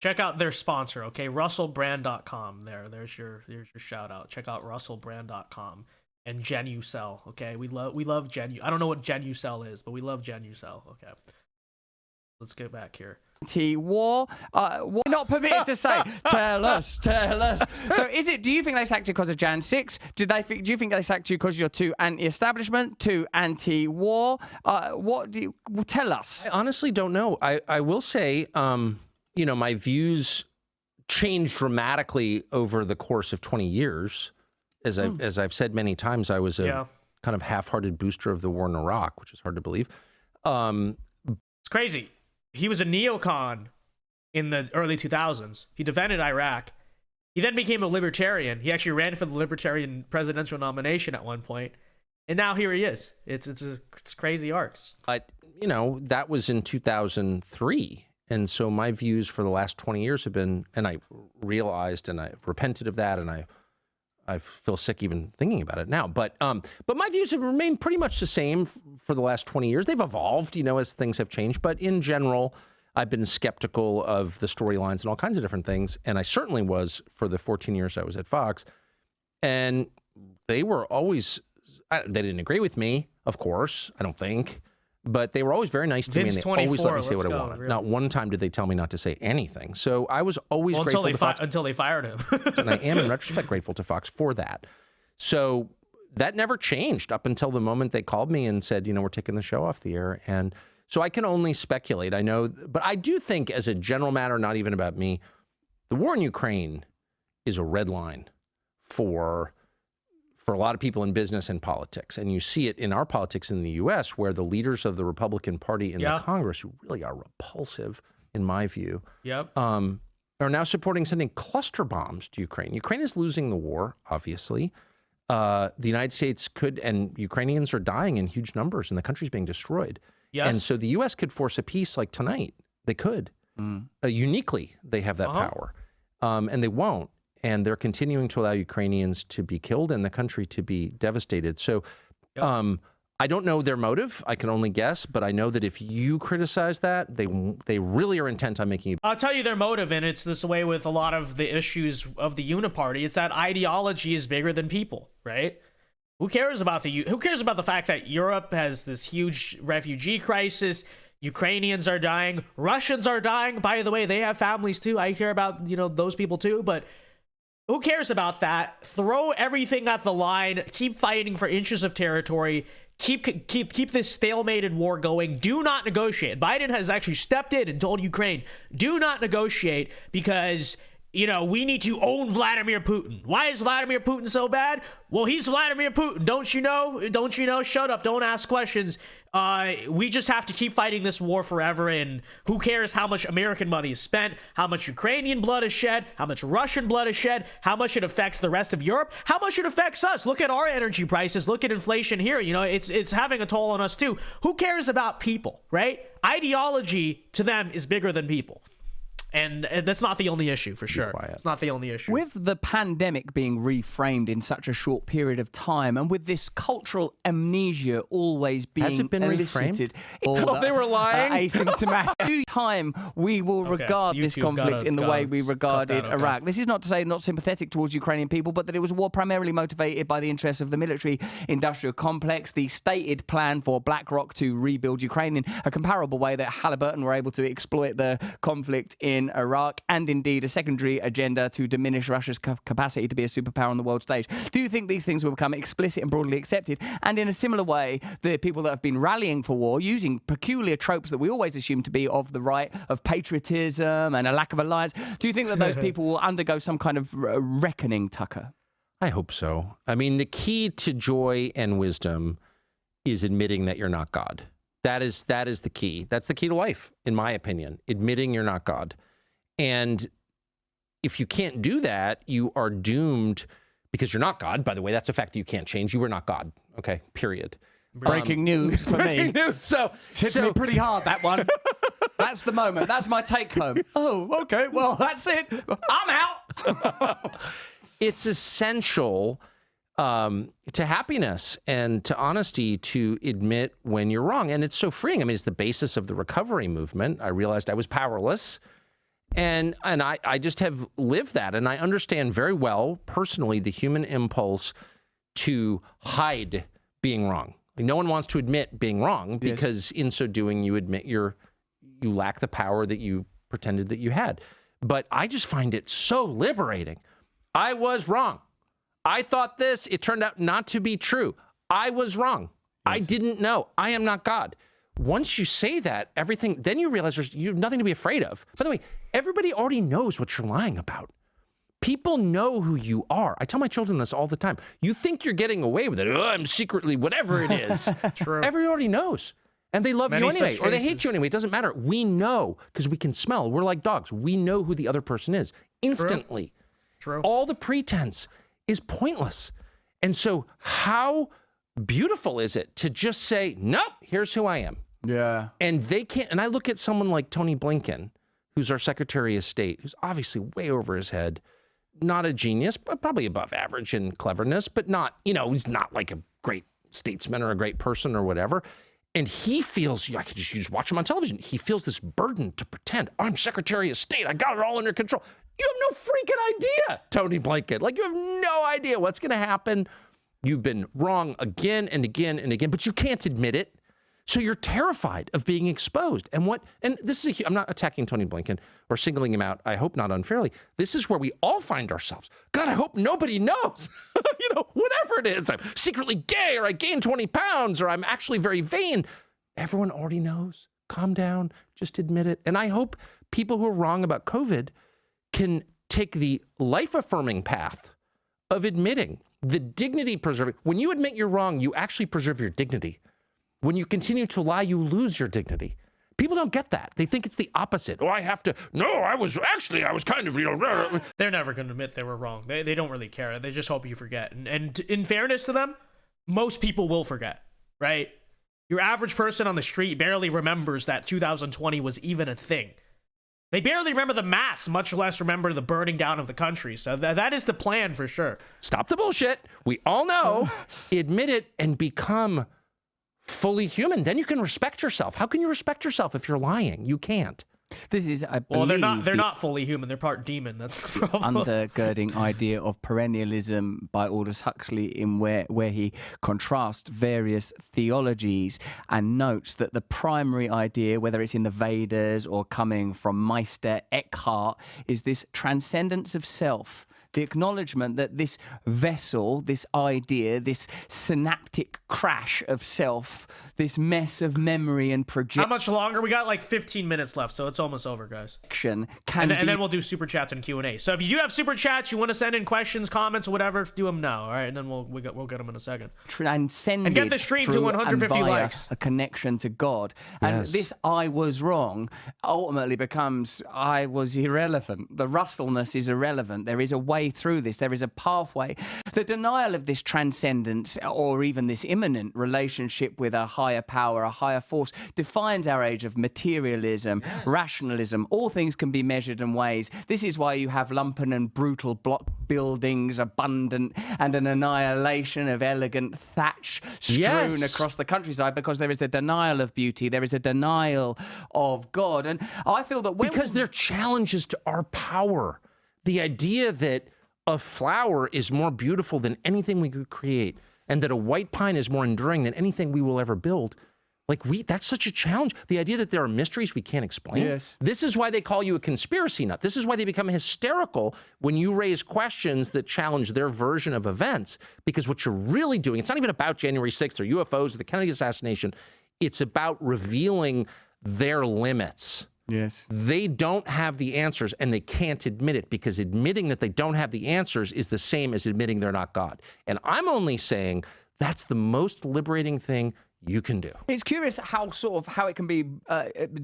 check out their sponsor, okay? RussellBrand.com. There's your shout out. Check out RussellBrand.com and Genucell, okay? We love Genu. I don't know what Genucell is, but we love Genucell, okay? Let's get back here. War, we're not permitted to say. Tell us. So do you think they sacked you because of Jan 6? Do you think they sacked you because you're too anti-establishment, too anti-war? What do you tell us? I honestly don't know. I will say, my views changed dramatically over the course of 20 years. As I've said many times, I was a kind of half-hearted booster of the war in Iraq, which is hard to believe. It's crazy. He was a neocon in the early 2000s. He defended Iraq. He then became a libertarian. He actually ran for the libertarian presidential nomination at one point. And now here he is. It's crazy arcs. But, that was in 2003. And so my views for the last 20 years have been, and I realized and I've repented of that, and I feel sick even thinking about it now. But my views have remained pretty much the same for the last 20 years. They've evolved, as things have changed. But in general, I've been skeptical of the storylines and all kinds of different things. And I certainly was for the 14 years I was at Fox. And they were always, they didn't agree with me, of course, I don't think. But they were always very nice to me, and they always let me say what I wanted. Really. Not one time did they tell me not to say anything. So I was always grateful to Fox. Until they fired him. And I am, in retrospect, grateful to Fox for that. So that never changed up until the moment they called me and said, we're taking the show off the air. And so I can only speculate. I know, but I do think as a general matter, not even about me, the war in Ukraine is a red line for a lot of people in business and politics. And you see it in our politics in the U.S., where the leaders of the Republican Party in the Congress, who really are repulsive, in my view, are now supporting sending cluster bombs to Ukraine. Ukraine is losing the war, obviously. The United States could, and Ukrainians are dying in huge numbers, and the country's being destroyed. Yes. And so the U.S. could force a peace like tonight. They could. Uniquely, they have that power. And they won't. And they're continuing to allow Ukrainians to be killed and the country to be devastated. So I don't know their motive. I can only guess. But I know that if you criticize that, they really are intent on making you. I'll tell you their motive, and it's this way with a lot of the issues of the Uniparty. It's that ideology is bigger than people, right? Who cares about the fact that Europe has this huge refugee crisis? Ukrainians are dying. Russians are dying. By the way, they have families too. I care about, those people too, but who cares about that? Throw everything at the line. Keep fighting for inches of territory. Keep this stalemated war going. Do not negotiate. Biden has actually stepped in and told Ukraine, do not negotiate because, we need to own Vladimir Putin. Why is Vladimir Putin so bad? Well, he's Vladimir Putin. Don't you know? Don't you know? Shut up. Don't ask questions. We just have to keep fighting this war forever. And who cares how much American money is spent, how much Ukrainian blood is shed, how much Russian blood is shed, how much it affects the rest of Europe, how much it affects us. Look at our energy prices. Look at inflation here. It's having a toll on us too. Who cares about people, right? Ideology to them is bigger than people. And that's not the only issue, for sure. It's not the only issue. With the pandemic being reframed in such a short period of time, and with this cultural amnesia always being Has it been elicited, reframed? They were lying? Asymptomatic. Time we will regard this conflict in the way we regarded Iraq. This is not to say not sympathetic towards Ukrainian people, but that it was a war primarily motivated by the interests of the military-industrial complex, the stated plan for BlackRock to rebuild Ukraine in a comparable way that Halliburton were able to exploit the conflict in Iraq, and indeed a secondary agenda to diminish Russia's capacity to be a superpower on the world stage. Do you think these things will become explicit and broadly accepted? And in a similar way, the people that have been rallying for war, using peculiar tropes that we always assume to be of the right, of patriotism and a lack of alliance, do you think that those people will undergo some kind of reckoning, Tucker? I hope so. I mean, the key to joy and wisdom is admitting that you're not God. That is the key. That's the key to life, in my opinion, admitting you're not God. And if you can't do that, you are doomed, because you're not God. By the way, that's a fact that you can't change. You were not God. Okay, period. Breaking news for me. News. So hit me pretty hard, that one. That's the moment. That's my take home. Oh, okay. Well, that's it. I'm out. It's essential to happiness and to honesty to admit when you're wrong. And it's so freeing. I mean, it's the basis of the recovery movement. I realized I was powerless. And I just have lived that. And I understand very well, personally, the human impulse to hide being wrong. Like, no one wants to admit being wrong, because in so doing, you admit you lack the power that you pretended that you had. But I just find it so liberating. I was wrong. I thought this. It turned out not to be true. I was wrong. Yes. I didn't know. I am not God. Once you say that, everything, then you realize you have nothing to be afraid of. By the way, everybody already knows what you're lying about. People know who you are. I tell my children this all the time. You think you're getting away with it. Oh, I'm secretly whatever it is. True. Everybody already knows. And they love you anyway, or they hate you anyway. It doesn't matter. We know, because we can smell. We're like dogs. We know who the other person is instantly. True. All the pretense is pointless. And so how beautiful is it to just say, nope, here's who I am. Yeah. And they can't. And I look at someone like Tony Blinken, who's our Secretary of State, who's obviously way over his head, not a genius, but probably above average in cleverness, but not, he's not like a great statesman or a great person or whatever. And he feels, you just watch him on television, he feels this burden to pretend, I'm Secretary of State, I got it all under control. You have no freaking idea, Tony Blinken. Like, you have no idea what's going to happen. You've been wrong again and again and again, but you can't admit it. So you're terrified of being exposed. And this is, I'm not attacking Tony Blinken or singling him out, I hope not unfairly. This is where we all find ourselves. God, I hope nobody knows, whatever it is. I'm secretly gay, or I gained 20 pounds, or I'm actually very vain. Everyone already knows. Calm down, just admit it. And I hope people who are wrong about COVID can take the life-affirming path of admitting the dignity-preserving. When you admit you're wrong, you actually preserve your dignity. When you continue to lie, you lose your dignity. People don't get that. They think it's the opposite. Oh, I was kind of, They're never going to admit they were wrong. They don't really care. They just hope you forget. And in fairness to them, most people will forget, right? Your average person on the street barely remembers that 2020 was even a thing. They barely remember the mass, much less remember the burning down of the country. So that is the plan for sure. Stop the bullshit. We all know. Admit it and become fully human. Then you can respect yourself. How can you respect yourself if you're lying? You can't. This is, I well, believe, they're not fully human. They're part demon. That's the problem. Undergirding idea of perennialism by Aldous Huxley, in where he contrasts various theologies and notes that the primary idea, whether it's in the Vedas or coming from Meister Eckhart, is this transcendence of self. The acknowledgement that this vessel, this idea, this synaptic crash of self, this mess of memory and projection. How much longer? We got like 15 minutes left, so it's almost over, guys. And then we'll do super chats and Q&A. So if you do have super chats, you want to send in questions, comments, or whatever, do them now. All right, and then we'll get them in a second. Transcended and get the stream to 150 likes. A connection to God. And this "I was wrong" ultimately becomes "I was irrelevant." The Russellness is irrelevant. There is a way through this. There is a pathway. The denial of this transcendence, or even this immanent relationship with a higher power, a higher force, defines our age of materialism, rationalism. All things can be measured and weighed. This is why you have lumpen and brutal block buildings, abundant, and an annihilation of elegant thatch strewn across the countryside, because there is a denial of beauty. There is a denial of God. And I feel that because they're challenges to our power. The idea that a flower is more beautiful than anything we could create, and that a white pine is more enduring than anything we will ever build. That's such a challenge. The idea that there are mysteries we can't explain. Yes. This is why they call you a conspiracy nut. This is why they become hysterical when you raise questions that challenge their version of events. Because what you're really doing, it's not even about January 6th or UFOs or the Kennedy assassination. It's about revealing their limits. Yes. They don't have the answers, and they can't admit it, because admitting that they don't have the answers is the same as admitting they're not God. And I'm only saying that's the most liberating thing you can do. It's curious how it can be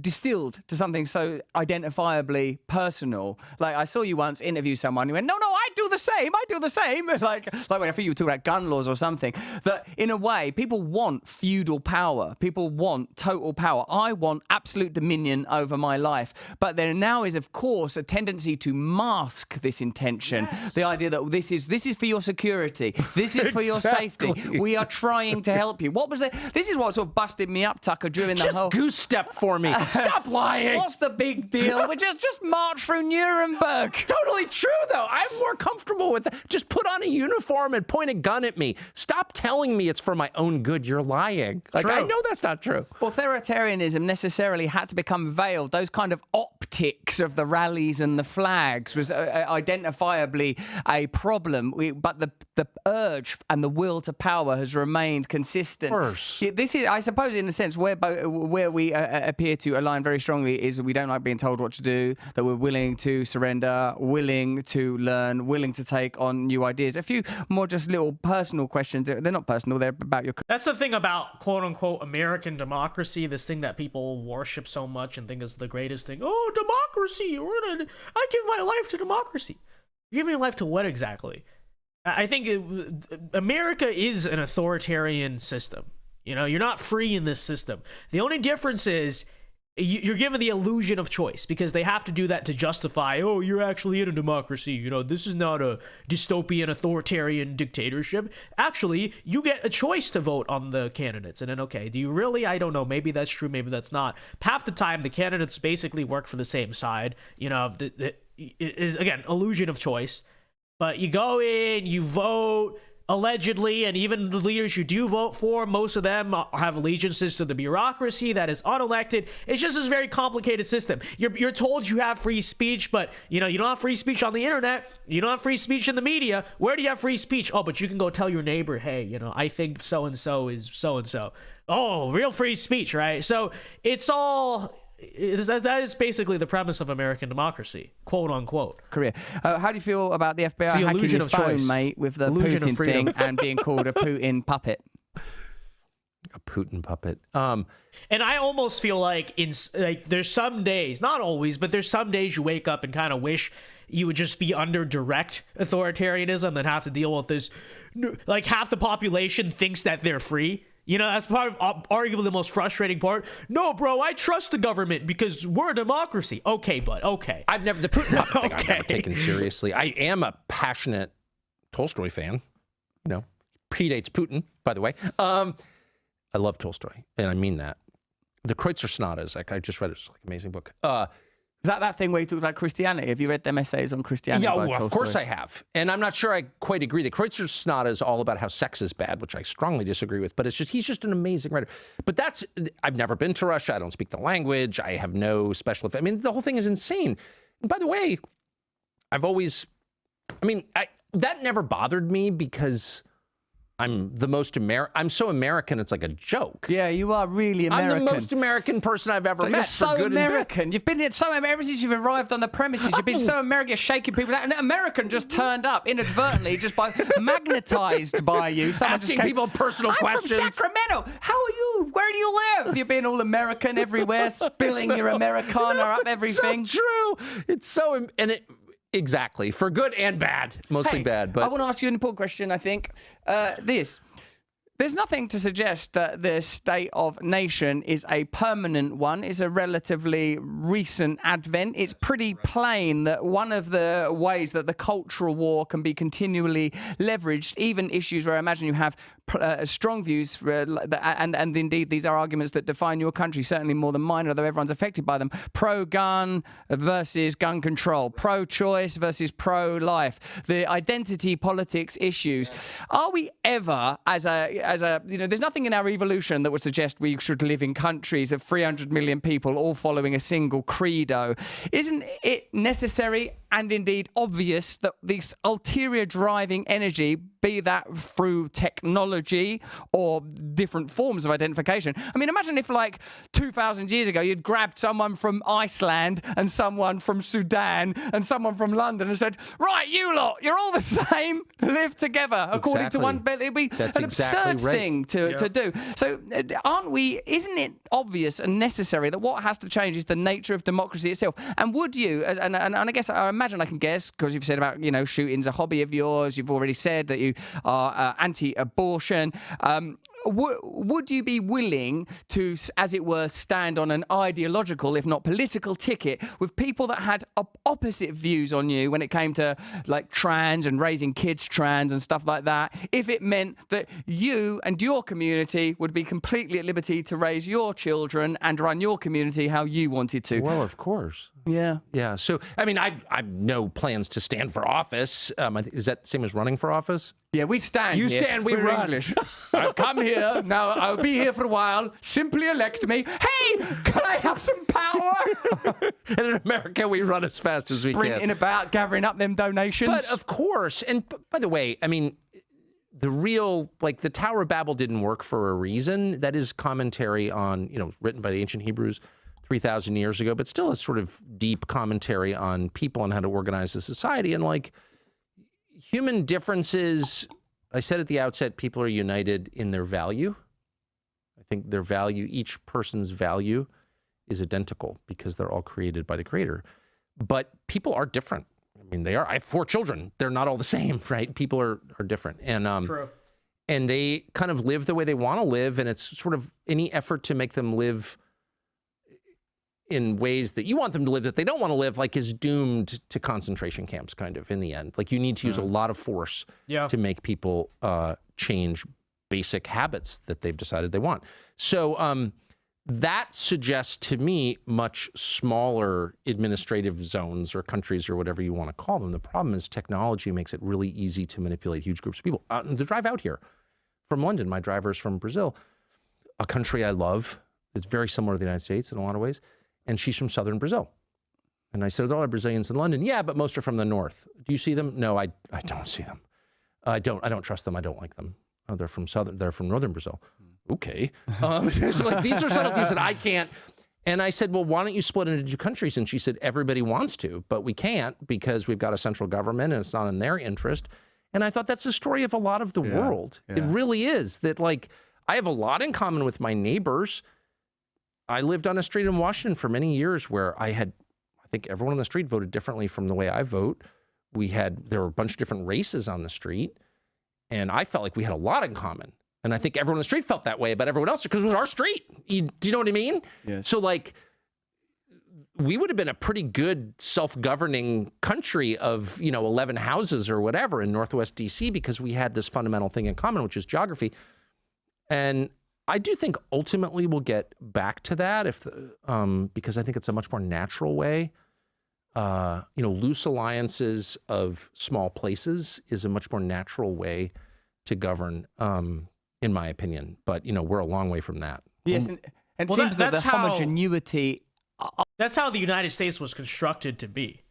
distilled to something so identifiably personal. Like, I saw you once interview someone who went, no, I do the same. Like when I think you were talking about gun laws or something, that in a way, people want feudal power. People want total power. I want absolute dominion over my life. But there now is, of course, a tendency to mask this intention. Yes. The idea that this is for your security. This is for your safety. We are trying to help you. What was it? This is what sort of busted me up, Tucker, during the whole... Just goose step for me. Stop lying. What's the big deal? We just march through Nuremberg. Totally true, though. I'm more comfortable with that. Just put on a uniform and point a gun at me. Stop telling me it's for my own good. You're lying. Like, I know that's not true. Authoritarianism necessarily had to become veiled. Those kind of optics of the rallies and the flags was identifiably a problem. But the urge and the will to power has remained consistent. Of course. This is, I suppose, in a sense, where we appear to align very strongly is we don't like being told what to do, that we're willing to surrender, willing to learn, willing to take on new ideas. A few more just little personal questions. They're not personal, they're about your... That's the thing about quote-unquote American democracy, this thing that people worship so much and think is the greatest thing. Oh, democracy! I give my life to democracy. You're giving your life to what exactly? I think America is an authoritarian system. You know, you're not free in this system. The only difference is you're given the illusion of choice, because they have to do that to justify, oh, you're actually in a democracy. You know, this is not a dystopian authoritarian dictatorship. Actually, you get a choice to vote on the candidates. And then, okay, do you really? I don't know. Maybe that's true. Maybe that's not. Half the time, the candidates basically work for the same side. You know, it is, again, illusion of choice. But you go in, you vote. allegedly, and even the leaders you do vote for, most of them have allegiances to the bureaucracy that is unelected. It's just this very complicated system. You're told you have free speech, but you don't have free speech on the internet. You don't have free speech in the media. Where do you have free speech? Oh, but you can go tell your neighbor, hey, I think so and so is so and so. Oh, real free speech, right? So it's all. That is basically the premise of American democracy, quote unquote. Korea. How do you feel about the FBI hacking illusion your of phone, choice. mate, with the Illusion of Putin freedom. thing and being called a Putin puppet? A Putin puppet. And I almost feel like there's some days, not always, but there's some days you wake up and kind of wish you would just be under direct authoritarianism and have to deal with this. Like half the population thinks that they're free. That's probably arguably the most frustrating part. No, bro, I trust the government because we're a democracy. Okay, bud. Okay. The Putin puppet thing I've Okay. never taken seriously. I am a passionate Tolstoy fan. Predates Putin, by the way. I love Tolstoy, and I mean that. The Kreutzer Sonatas, I just read it. It's like an amazing book. Is that thing where you talk about Christianity? Have you read them essays on Christianity? Yeah, by well, of Tolstoy? course I have. And I'm not sure I quite agree. The Kreutzer Sonata is all about how sex is bad, which I strongly disagree with. But he's just an amazing writer. But I've never been to Russia. I don't speak the language. I have no special effect. I mean, the whole thing is insane. And by the way, that never bothered me because I'm so American, it's like a joke. Yeah, you are really American. I'm the most American person I've ever met. You're so for good American. You've been here ever since you've arrived on the premises. You've been so American, you're shaking people out. And an American just turned up inadvertently, just magnetized by you. Someone Asking people personal questions. I'm from Sacramento. How are you? Where do you live? You're being all American everywhere, spilling your Americana up everything. It's so true. It's so exactly, for good and bad, mostly bad. But I want to ask you an important question. I think there's nothing to suggest that the state of nation is a permanent one. It's a relatively recent advent. It's pretty plain that one of the ways that the cultural war can be continually leveraged, even issues where I imagine you have strong views, and indeed these are arguments that define your country, certainly more than mine, although everyone's affected by them. Pro-gun versus gun control, pro-choice versus pro-life, the identity politics issues. Are we ever, as a there's nothing in our evolution that would suggest we should live in countries of 300 million people all following a single credo. Isn't it necessary and indeed obvious that this ulterior driving energy, be that through technology or different forms of identification? I mean, imagine if 2,000 years ago you'd grabbed someone from Iceland and someone from Sudan and someone from London and said, right, you lot, you're all the same, live together according to one. It'd be an absurd thing to do. So isn't it obvious and necessary that what has to change is the nature of democracy itself? And would you, and I guess I imagine I can guess, because you've said about, shooting's a hobby of yours, you've already said that you are anti-abortion. Would you be willing to, as it were, stand on an ideological, if not political, ticket with people that had opposite views on you when it came to trans and raising kids trans and stuff like that, if it meant that you and your community would be completely at liberty to raise your children and run your community how you wanted to? Well, of course. Yeah. Yeah. So, I mean, I have no plans to stand for office. Is that the same as running for office? Yeah, we stand. You here. stand, we We're run. English. I've come here. Now I'll be here for a while. Simply elect me. Hey, can I have some power? And in America, we run as fast as we can. Sprinting about, gathering up them donations. But of course, and by the way, I mean, the real, the Tower of Babel didn't work for a reason. That is commentary on, written by the ancient Hebrews 3,000 years ago, but still a sort of deep commentary on people and how to organize a society. And human differences, I said at the outset, people are united in their value. I think their value, each person's value is identical because they're all created by the Creator. But people are different. I mean, they are. I have 4 children. They're not all the same, right? People are different. And True. And they kind of live the way they want to live. And it's sort of any effort to make them live in ways that you want them to live that they don't want to live, is doomed to concentration camps, kind of, in the end. You need to use a lot of force to make people change basic habits that they've decided they want. So that suggests to me much smaller administrative zones or countries or whatever you want to call them. The problem is technology makes it really easy to manipulate huge groups of people. The drive out here from London, my driver's from Brazil, a country I love. It's very similar to the United States in a lot of ways. And she's from southern Brazil. And I said, there are Brazilians in London. Yeah, but most are from the north. Do you see them? No, I don't see them. I don't trust them. I don't like them. Oh, they're from northern Brazil. Okay. So like, these are subtleties that I can't. And I said, well, why don't you split it into two countries? And she said, everybody wants to, but we can't because we've got a central government and it's not in their interest. And I thought that's the story of a lot of the world. Yeah. It really is that, like, I have a lot in common with my neighbors. I lived on a street in Washington for many years where I think everyone on the street voted differently from the way I vote. There were a bunch of different races on the street, and I felt like we had a lot in common. And I think everyone on the street felt that way about everyone else because it was our street. Do you know what I mean? Yes. So, like, we would have been a pretty good self-governing country of, 11 houses or whatever in Northwest DC because we had this fundamental thing in common, which is geography. And I do think ultimately we'll get back to that because I think it's a much more natural way. Loose alliances of small places is a much more natural way to govern, in my opinion. But, we're a long way from that. Yes, and it seems that the homogeneity... That's how the United States was constructed to be.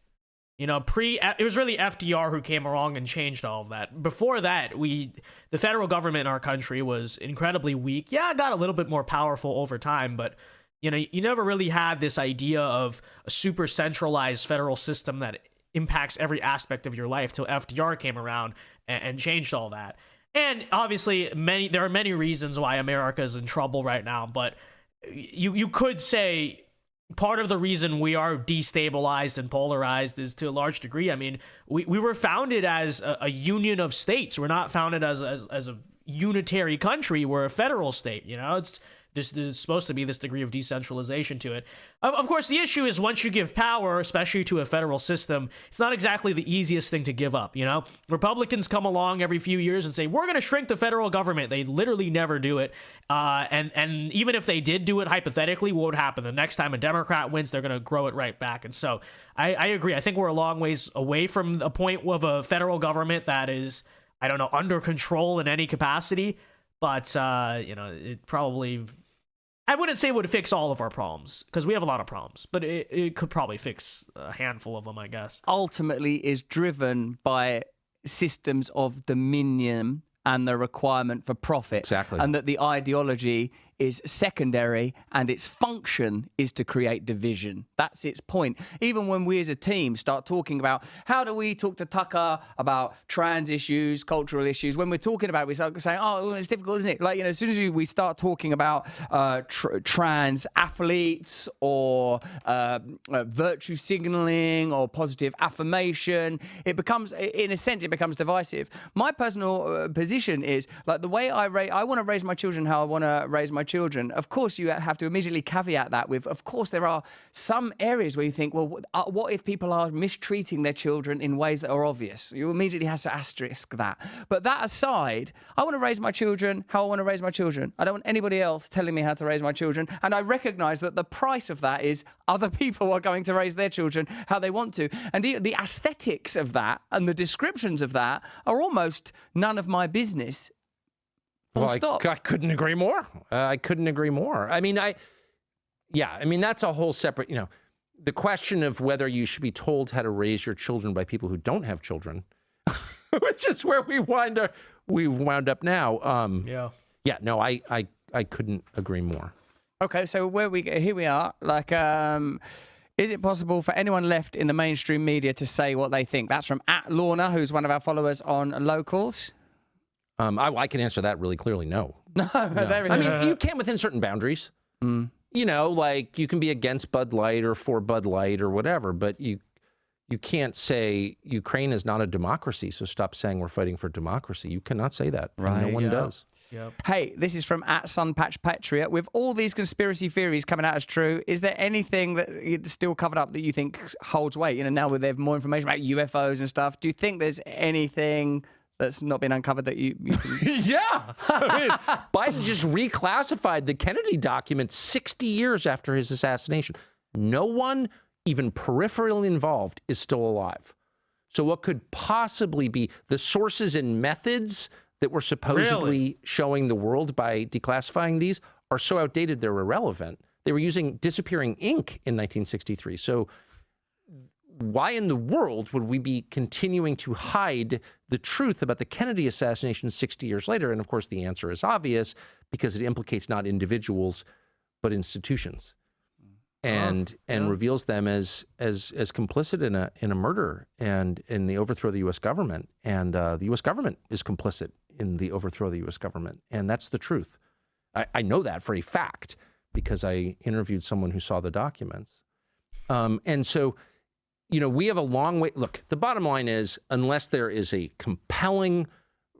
It was really FDR who came along and changed all of that. Before that, the federal government in our country was incredibly weak. Yeah, it got a little bit more powerful over time, but you never really had this idea of a super centralized federal system that impacts every aspect of your life till FDR came around and changed all that. And obviously, there are many reasons why America is in trouble right now, but you could say part of the reason we are destabilized and polarized is to a large degree. I mean, we were founded as a union of states. We're not founded as a unitary country. We're a federal state. There's supposed to be this degree of decentralization to it. Of course, the issue is once you give power, especially to a federal system, it's not exactly the easiest thing to give up, Republicans come along every few years and say, we're going to shrink the federal government. They literally never do it. And even if they did do it hypothetically, what would happen? The next time a Democrat wins, they're going to grow it right back. And so I agree. I think we're a long ways away from a point of a federal government that is, under control in any capacity. But, it probably... I wouldn't say it would fix all of our problems because we have a lot of problems, but it could probably fix a handful of them, I guess. Ultimately is driven by systems of dominion and the requirement for profit. Exactly. And that the ideology is secondary and its function is to create division. That's its point. Even when we as a team start talking about how do we talk to Tucker about trans issues, cultural issues, when we're talking about it, we start saying, oh, it's difficult, isn't it? Like, as soon as we start talking about trans athletes or virtue signaling or positive affirmation, it becomes, in a sense, it becomes divisive. My personal position is, like, the way I want to raise my children how I want to raise my children. Of course, you have to immediately caveat that with, of course, there are some areas where you think, well, what if people are mistreating their children in ways that are obvious? You immediately have to asterisk that. But that aside, I want to raise my children how I want to raise my children. I don't want anybody else telling me how to raise my children. And I recognize that the price of that is other people are going to raise their children how they want to. And the aesthetics of that and the descriptions of that are almost none of my business. Well, I couldn't agree more. I couldn't agree more. I mean, that's a whole separate, the question of whether you should be told how to raise your children by people who don't have children, which is where we wound up now. Yeah, no, I couldn't agree more. Okay, so here we are. Like, is it possible for anyone left in the mainstream media to say what they think? That's from @Lorna, who's one of our followers on Locals. I can answer that really clearly. No. No. I mean, you can within certain boundaries. Like you can be against Bud Light or for Bud Light or whatever, but you can't say Ukraine is not a democracy, so stop saying we're fighting for democracy. You cannot say that. Right. No one does. Yep. Hey, this is from @SunPatchPatria. With all these conspiracy theories coming out as true, is there anything that is still covered up that you think holds weight? Now they have more information about UFOs and stuff. Do you think there's anything that's not been uncovered that you can... Yeah. I mean, Biden just reclassified the Kennedy documents 60 years after his assassination. No one, even peripherally involved, is still alive. So what could possibly be the sources and methods that were supposedly showing the world by declassifying these are so outdated they're irrelevant. They were using disappearing ink in 1963. So why in the world would we be continuing to hide the truth about the Kennedy assassination 60 years later? And of course, the answer is obvious, because it implicates not individuals, but institutions, and reveals them as complicit in a murder and in the overthrow of the U.S. government. And the U.S. government is complicit in the overthrow of the U.S. government. And that's the truth. I know that for a fact because I interviewed someone who saw the documents. And so, you know, we have a long way. Look, the bottom line is, unless there is a compelling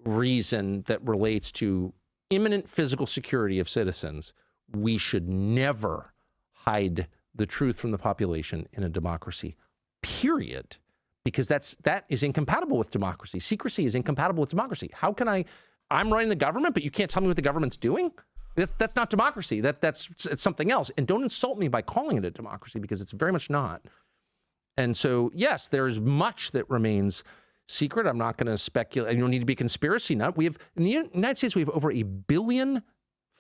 reason that relates to imminent physical security of citizens, we should never hide the truth from the population in a democracy, period. Because that is incompatible with democracy. Secrecy is incompatible with democracy. How can I'm running the government, but you can't tell me what the government's doing? That's not democracy. It's something else. And don't insult me by calling it a democracy, because it's very much not. And so, yes, there's much that remains secret. I'm not going to speculate. You don't need to be a conspiracy nut. We have, in the United States, we have over 1 billion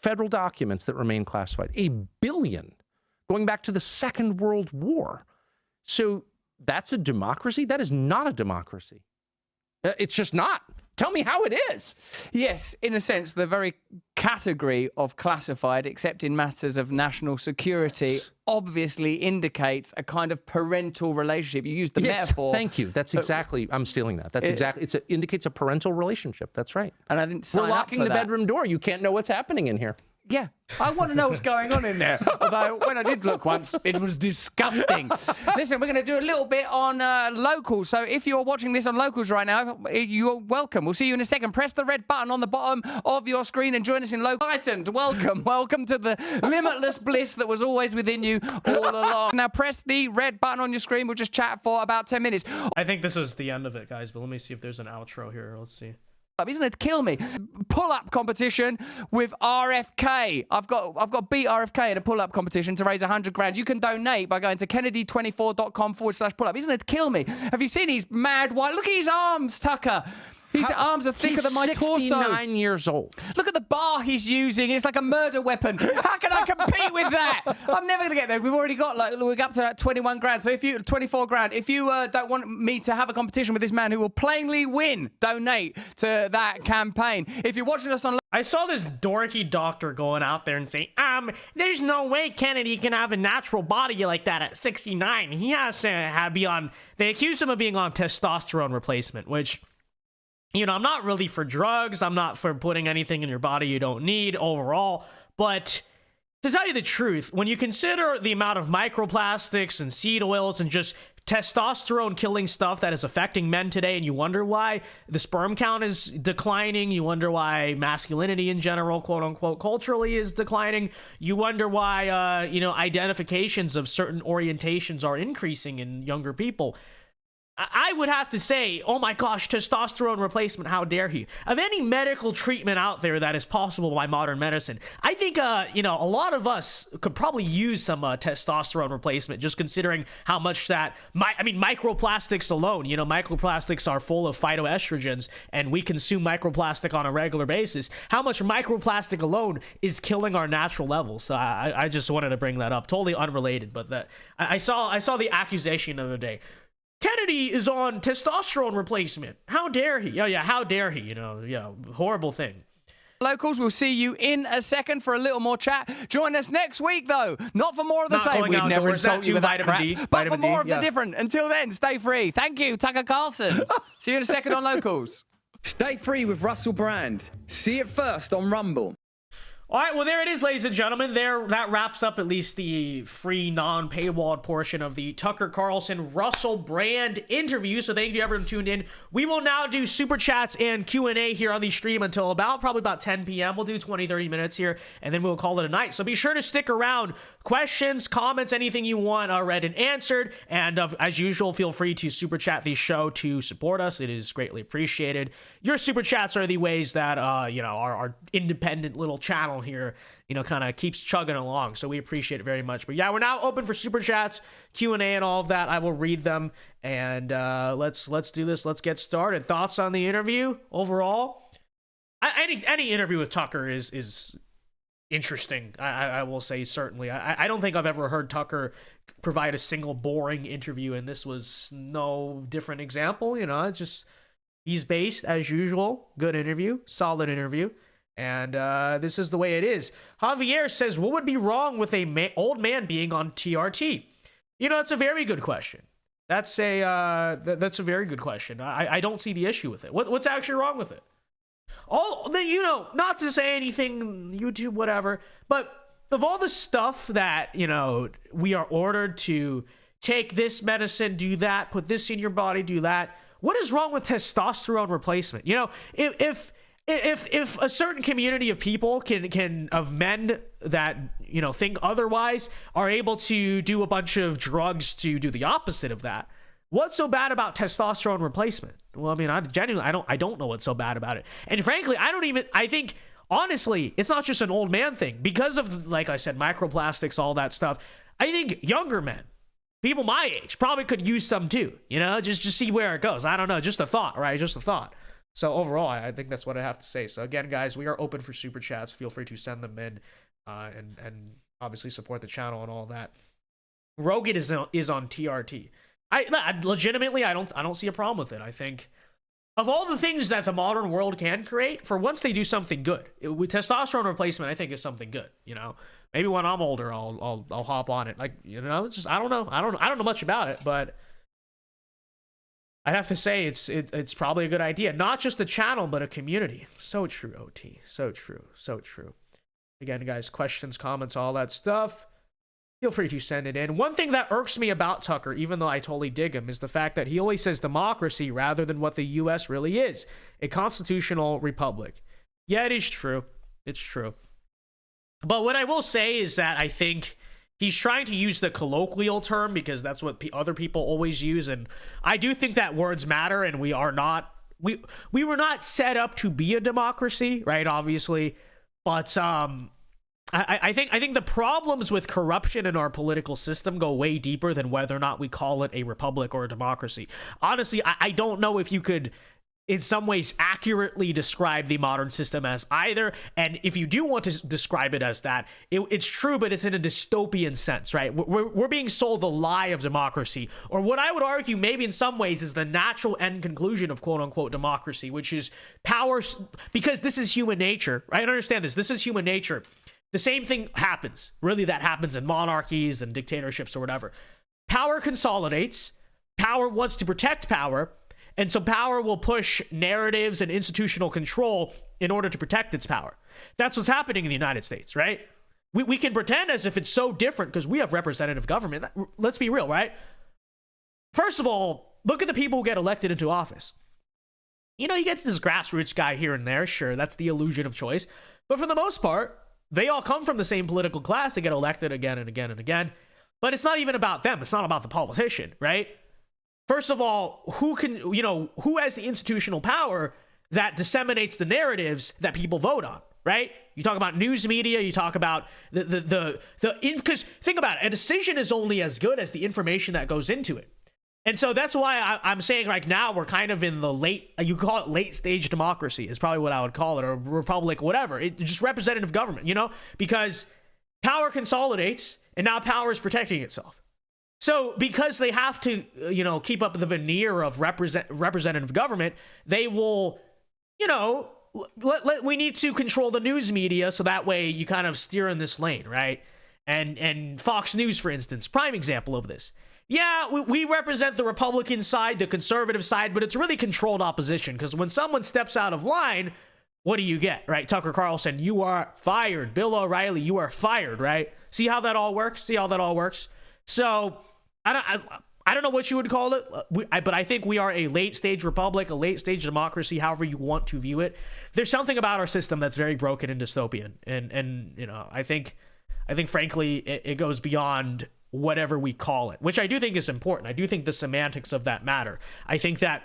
federal documents that remain classified. 1 billion, going back to the Second World War. So that's a democracy? That is not a democracy. It's just not. Tell me how it is. Yes, in a sense, the very category of classified, except in matters of national security, obviously indicates a kind of parental relationship. You used the metaphor. Thank you. That's exactly, I'm stealing that. That's exactly, it indicates a parental relationship. That's right. And I didn't sign We're locking up for the that. bedroom door. You can't know what's happening in here. Yeah, I want to know what's going on in there. Although, when I did look once, it was disgusting. Listen, we're going to do a little bit on locals. So if you're watching this on locals right now, you're welcome. We'll see you in a second. Press the red button on the bottom of your screen and join us in local. Enlightened. Welcome. Welcome to the limitless bliss that was always within you all along. Now press the red button on your screen. We'll just chat for about 10 minutes. I think this is the end of it, guys, but let me see if there's an outro here. Let's see. He's going to kill me. Pull-up competition with RFK. I've got beat RFK in a pull-up competition to raise 100 grand. You can donate by going to kennedy24.com/pull-up. He's going to kill me. Have you seen his mad white? Look at his arms, Tucker. His arms are thicker than my torso. He's 69 years old. Look at the bar he's using. It's like a murder weapon. How can I compete with that? I'm never going to get there. We've already got, we're up to like 21 grand. So if you, 24 grand. If you don't want me to have a competition with this man who will plainly win, donate to that campaign. If you're watching us on... I saw this dorky doctor going out there and saying, there's no way Kennedy can have a natural body like that at 69. He has to be on... They accuse him of being on testosterone replacement, which... You know, I'm not really for drugs. I'm not for putting anything in your body you don't need overall. But to tell you the truth, when you consider the amount of microplastics and seed oils and just testosterone killing stuff that is affecting men today, and you wonder why the sperm count is declining, you wonder why masculinity in general, quote unquote, culturally is declining, you wonder why, identifications of certain orientations are increasing in younger people. I would have to say, oh my gosh, testosterone replacement, how dare he? Of any medical treatment out there that is possible by modern medicine, I think, a lot of us could probably use some testosterone replacement, just considering how much that, microplastics alone, microplastics are full of phytoestrogens, and we consume microplastic on a regular basis. How much microplastic alone is killing our natural levels? So I just wanted to bring that up. Totally unrelated, but that I saw the accusation the other day. Kennedy is on testosterone replacement. How dare he? Oh, yeah, how dare he? Horrible thing. Locals, we'll see you in a second for a little more chat. Join us next week, though. Not for more of the same. We'd never insult you with that crap, but for more of the different. Until then, stay free. Thank you, Tucker Carlson. See you in a second on Locals. Stay free with Russell Brand. See it first on Rumble. All right, well, there it is, ladies and gentlemen. That wraps up at least the free, non-paywalled portion of the Tucker Carlson Russell Brand interview. So thank you, everyone tuned in. We will now do Super Chats and Q&A here on the stream until probably about 10 p.m. We'll do 20, 30 minutes here, and then we'll call it a night. So be sure to stick around. Questions, comments, anything you want are read and answered. And as usual, feel free to Super Chat the show to support us. It is greatly appreciated. Your Super Chats are the ways that, our independent little channel here, kind of keeps chugging along. So we appreciate it very much. But yeah, we're now open for Super Chats, Q&A, and all of that. I will read them. And let's do this. Let's get started. Thoughts on the interview overall? Any interview with Tucker is interesting. I will say, certainly. I don't think I've ever heard Tucker provide a single boring interview, and this was no different example. It's just, he's based as usual. Good interview, solid interview. And this is the way it is. Javier says, what would be wrong with a old man being on TRT? It's a very good question. That's a very good question. I don't see the issue with it. What's actually wrong with it? Not to say anything, YouTube, whatever, but of all the stuff that, we are ordered to take this medicine, do that, put this in your body, do that, what is wrong with testosterone replacement? If a certain community of people of men that, think otherwise are able to do a bunch of drugs to do the opposite of that, what's so bad about testosterone replacement? Well, I mean, I don't know what's so bad about it. And frankly, I think, honestly, it's not just an old man thing. Because of, like I said, microplastics, all that stuff, I think younger men, people my age, probably could use some too, just see where it goes. I don't know, just a thought, right? Just a thought. So overall, I think that's what I have to say. So again, guys, we are open for Super Chats. Feel free to send them in and obviously support the channel and all that. Rogan is on TRT. I legitimately, I don't see a problem with it. I think of all the things that the modern world can create, for once they do something good. With testosterone replacement, I think is something good. Maybe when I'm older, I'll hop on it. Just I don't know. I don't know much about it, but I'd have to say it's probably a good idea. Not just a channel, but a community. So true, OT. So true. So true. Again, guys, questions, comments, all that stuff, feel free to send it in. One thing that irks me about Tucker, even though I totally dig him, is the fact that he always says democracy rather than what the U.S. really is, a constitutional republic. Yeah, it is true. It's true. But what I will say is that I think he's trying to use the colloquial term because that's what other people always use. And I do think that words matter, and we were not set up to be a democracy, right? Obviously. But I think the problems with corruption in our political system go way deeper than whether or not we call it a republic or a democracy. Honestly, I don't know if you could, in some ways, accurately describe the modern system as either. And if you do want to describe it as that, it's true, but it's in a dystopian sense, right? We're being sold the lie of democracy, or what I would argue maybe in some ways is the natural end conclusion of quote unquote democracy, which is power, because this is human nature. I understand this. This is human nature. The same thing happens, really, that happens in monarchies and dictatorships or whatever. Power consolidates. Power wants to protect power. And so power will push narratives and institutional control in order to protect its power. That's what's happening in the United States, right? We can pretend as if it's so different because we have representative government. Let's be real, right? First of all, look at the people who get elected into office. You get this grassroots guy here and there. Sure, that's the illusion of choice. But for the most part, they all come from the same political class. They get elected again and again and again. But it's not even about them. It's not about the politician, right? First of all, who has the institutional power that disseminates the narratives that people vote on, right? You talk about news media, you talk about because think about it, a decision is only as good as the information that goes into it. And so that's why I'm saying right now we're kind of in the you call it late stage democracy is probably what I would call it, or republic, whatever. It's just representative government, because power consolidates and now power is protecting itself. So because they have to, keep up the veneer of representative government, they will, we need to control the news media so that way you kind of steer in this lane, right? And Fox News, for instance, prime example of this. Yeah, we represent the Republican side, the conservative side, but it's really controlled opposition because when someone steps out of line, what do you get, right? Tucker Carlson, you are fired. Bill O'Reilly, you are fired, right? See how that all works? So I don't know what you would call it, but I think we are a late stage republic, a late stage democracy, however you want to view it. There's something about our system that's very broken and dystopian. And I think frankly, it goes beyond whatever we call it, which I do think is important. I do think the semantics of that matter. I think that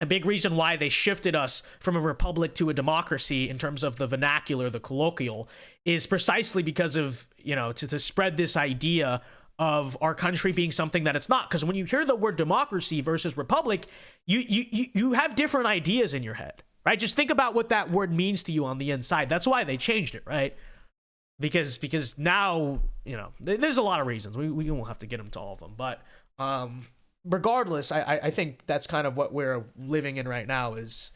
a big reason why they shifted us from a republic to a democracy in terms of the vernacular, the colloquial, is precisely because of, to spread this idea of our country being something that it's not. Because when you hear the word democracy versus republic, you have different ideas in your head, right? Just think about what that word means to you on the inside. That's why they changed it, right? Because now, there's a lot of reasons. We won't have to get into all of them. But regardless, I think that's kind of what we're living in right now, is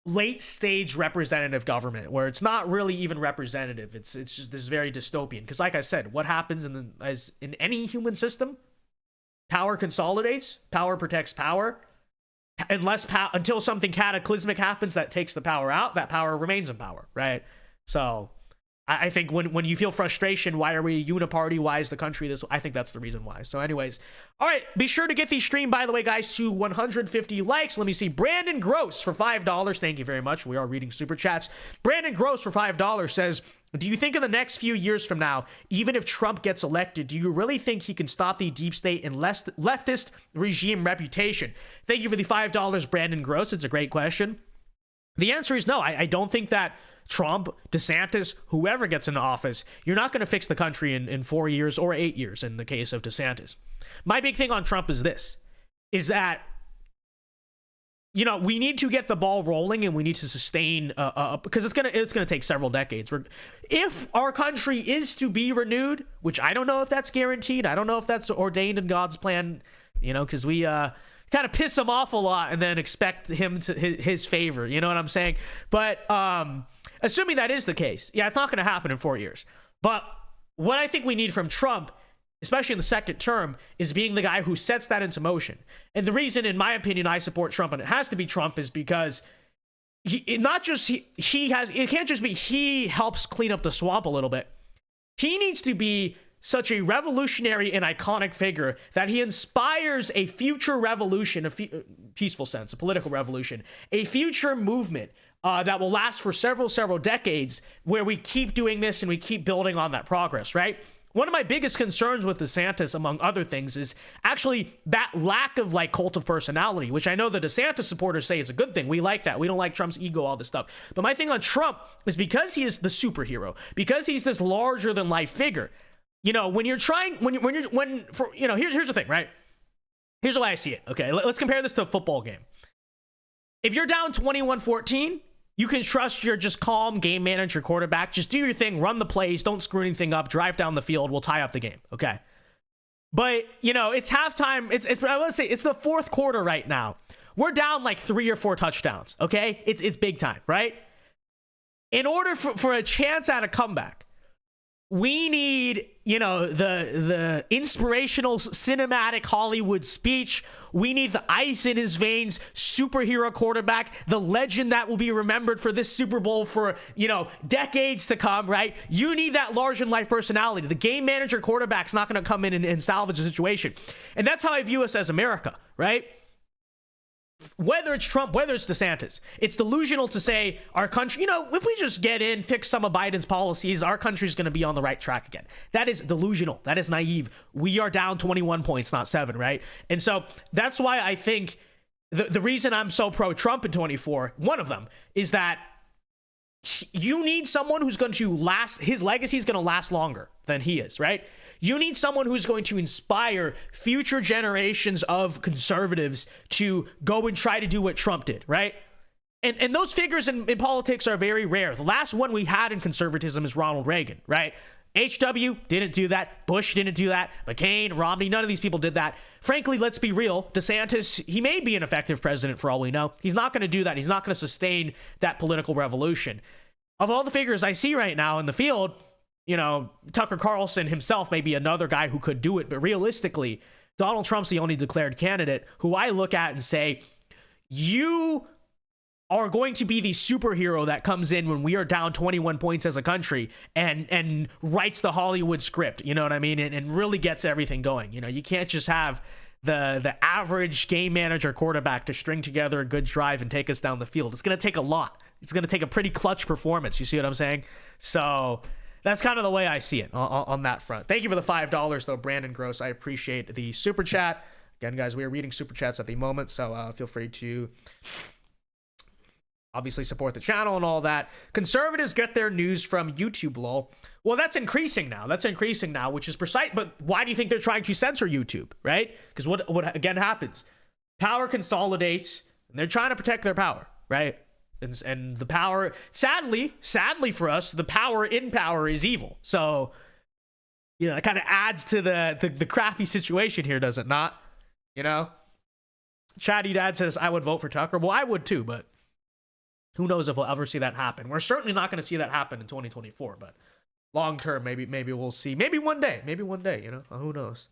late stage representative government, where it's not really even representative. It's just this very dystopian. Because like I said, what happens as in any human system, power consolidates, power protects power. Until something cataclysmic happens that takes the power out, that power remains in power, right? So I think when you feel frustration, why are we a uniparty? Why is the country this? I think that's the reason why. So anyways, all right, be sure to get these streamed, by the way, guys, to 150 likes. Let me see. Brandon Gross for $5. Thank you very much. We are reading super chats. Brandon Gross for $5 says, do you think in the next few years from now, even if Trump gets elected, do you really think he can stop the deep state and leftist regime reputation? Thank you for the $5, Brandon Gross. It's a great question. The answer is no. I don't think that Trump, DeSantis, whoever gets into office, you're not going to fix the country in 4 years or 8 years in the case of DeSantis. My big thing on Trump is this, is that, we need to get the ball rolling, and we need to sustain, because it's gonna take several decades. If our country is to be renewed, which I don't know if that's guaranteed, I don't know if that's ordained in God's plan, because we kind of piss him off a lot and then expect him to his favor. You know what I'm saying? But assuming that is the case, yeah, it's not going to happen in 4 years. But what I think we need from Trump, especially in the second term, is being the guy who sets that into motion. And the reason, in my opinion, I support Trump, and it has to be Trump, is because he can't just be he helps clean up the swamp a little bit. He needs to be such a revolutionary and iconic figure that he inspires a future revolution, peaceful sense, a political revolution, a future movement that will last for several decades, where we keep doing this and we keep building on that progress, right? One of my biggest concerns with DeSantis, among other things, is actually that lack of cult of personality, which I know the DeSantis supporters say is a good thing. We like that. We don't like Trump's ego, all this stuff. But my thing on Trump is, because he is the superhero, because he's this larger than life figure, here's the thing, right? Here's the way I see it. Okay, let's compare this to a football game. If you're down 21-14, you can trust your just calm game manager quarterback. Just do your thing, run the plays, don't screw anything up, drive down the field, we'll tie up the game. Okay. But, it's halftime. Let's say it's the fourth quarter right now. We're down 3 or 4 touchdowns. Okay. It's big time, right? In order for a chance at a comeback, we need, the inspirational cinematic Hollywood speech. We need the ice in his veins superhero quarterback, the legend that will be remembered for this Super Bowl for, decades to come, right? You need that larger than life personality. The game manager quarterback's not going to come in and salvage the situation. And that's how I view us as America, right? Whether it's Trump, whether it's DeSantis, it's delusional to say our country, if we just get in, fix some of Biden's policies, our country's going to be on the right track again. That is delusional. That is naive. We are down 21 points, not 7, right? And so that's why I think the reason I'm so pro-Trump in 24, one of them, is that you need someone who's going to last, his legacy is going to last longer than he is, right? You need someone who's going to inspire future generations of conservatives to go and try to do what Trump did, right? And those figures in politics are very rare. The last one we had in conservatism is Ronald Reagan, right? HW didn't do that. Bush didn't do that. McCain, Romney, none of these people did that. Frankly, let's be real. DeSantis, he may be an effective president for all we know. He's not going to do that. He's not going to sustain that political revolution. Of all the figures I see right now in the field, Tucker Carlson himself may be another guy who could do it, but realistically, Donald Trump's the only declared candidate who I look at and say, you are going to be the superhero that comes in when we are down 21 points as a country and writes the Hollywood script, you know what I mean? And really gets everything going. You know, you can't just have the average game manager quarterback to string together a good drive and take us down the field. It's going to take a lot. It's going to take a pretty clutch performance. You see what I'm saying? So that's kind of the way I see it on that front. Thank you for the $5, though, Brandon Gross. I appreciate the super chat. Again, guys, we are reading super chats at the moment, so feel free to obviously support the channel and all that. Conservatives get their news from YouTube, lol. Well, that's increasing now. Which is precise. But why do you think they're trying to censor YouTube, right? Because what again happens? Power consolidates, and they're trying to protect their power, right? And the power, sadly for us, the power in power is evil. So, you know, it kind of adds to the crappy situation here, does it not? You know? Chatty Dad says, I would vote for Tucker. Well, I would too, but who knows if we'll ever see that happen. We're certainly not going to see that happen in 2024, but long term, maybe we'll see. Maybe one day, you know? Who knows?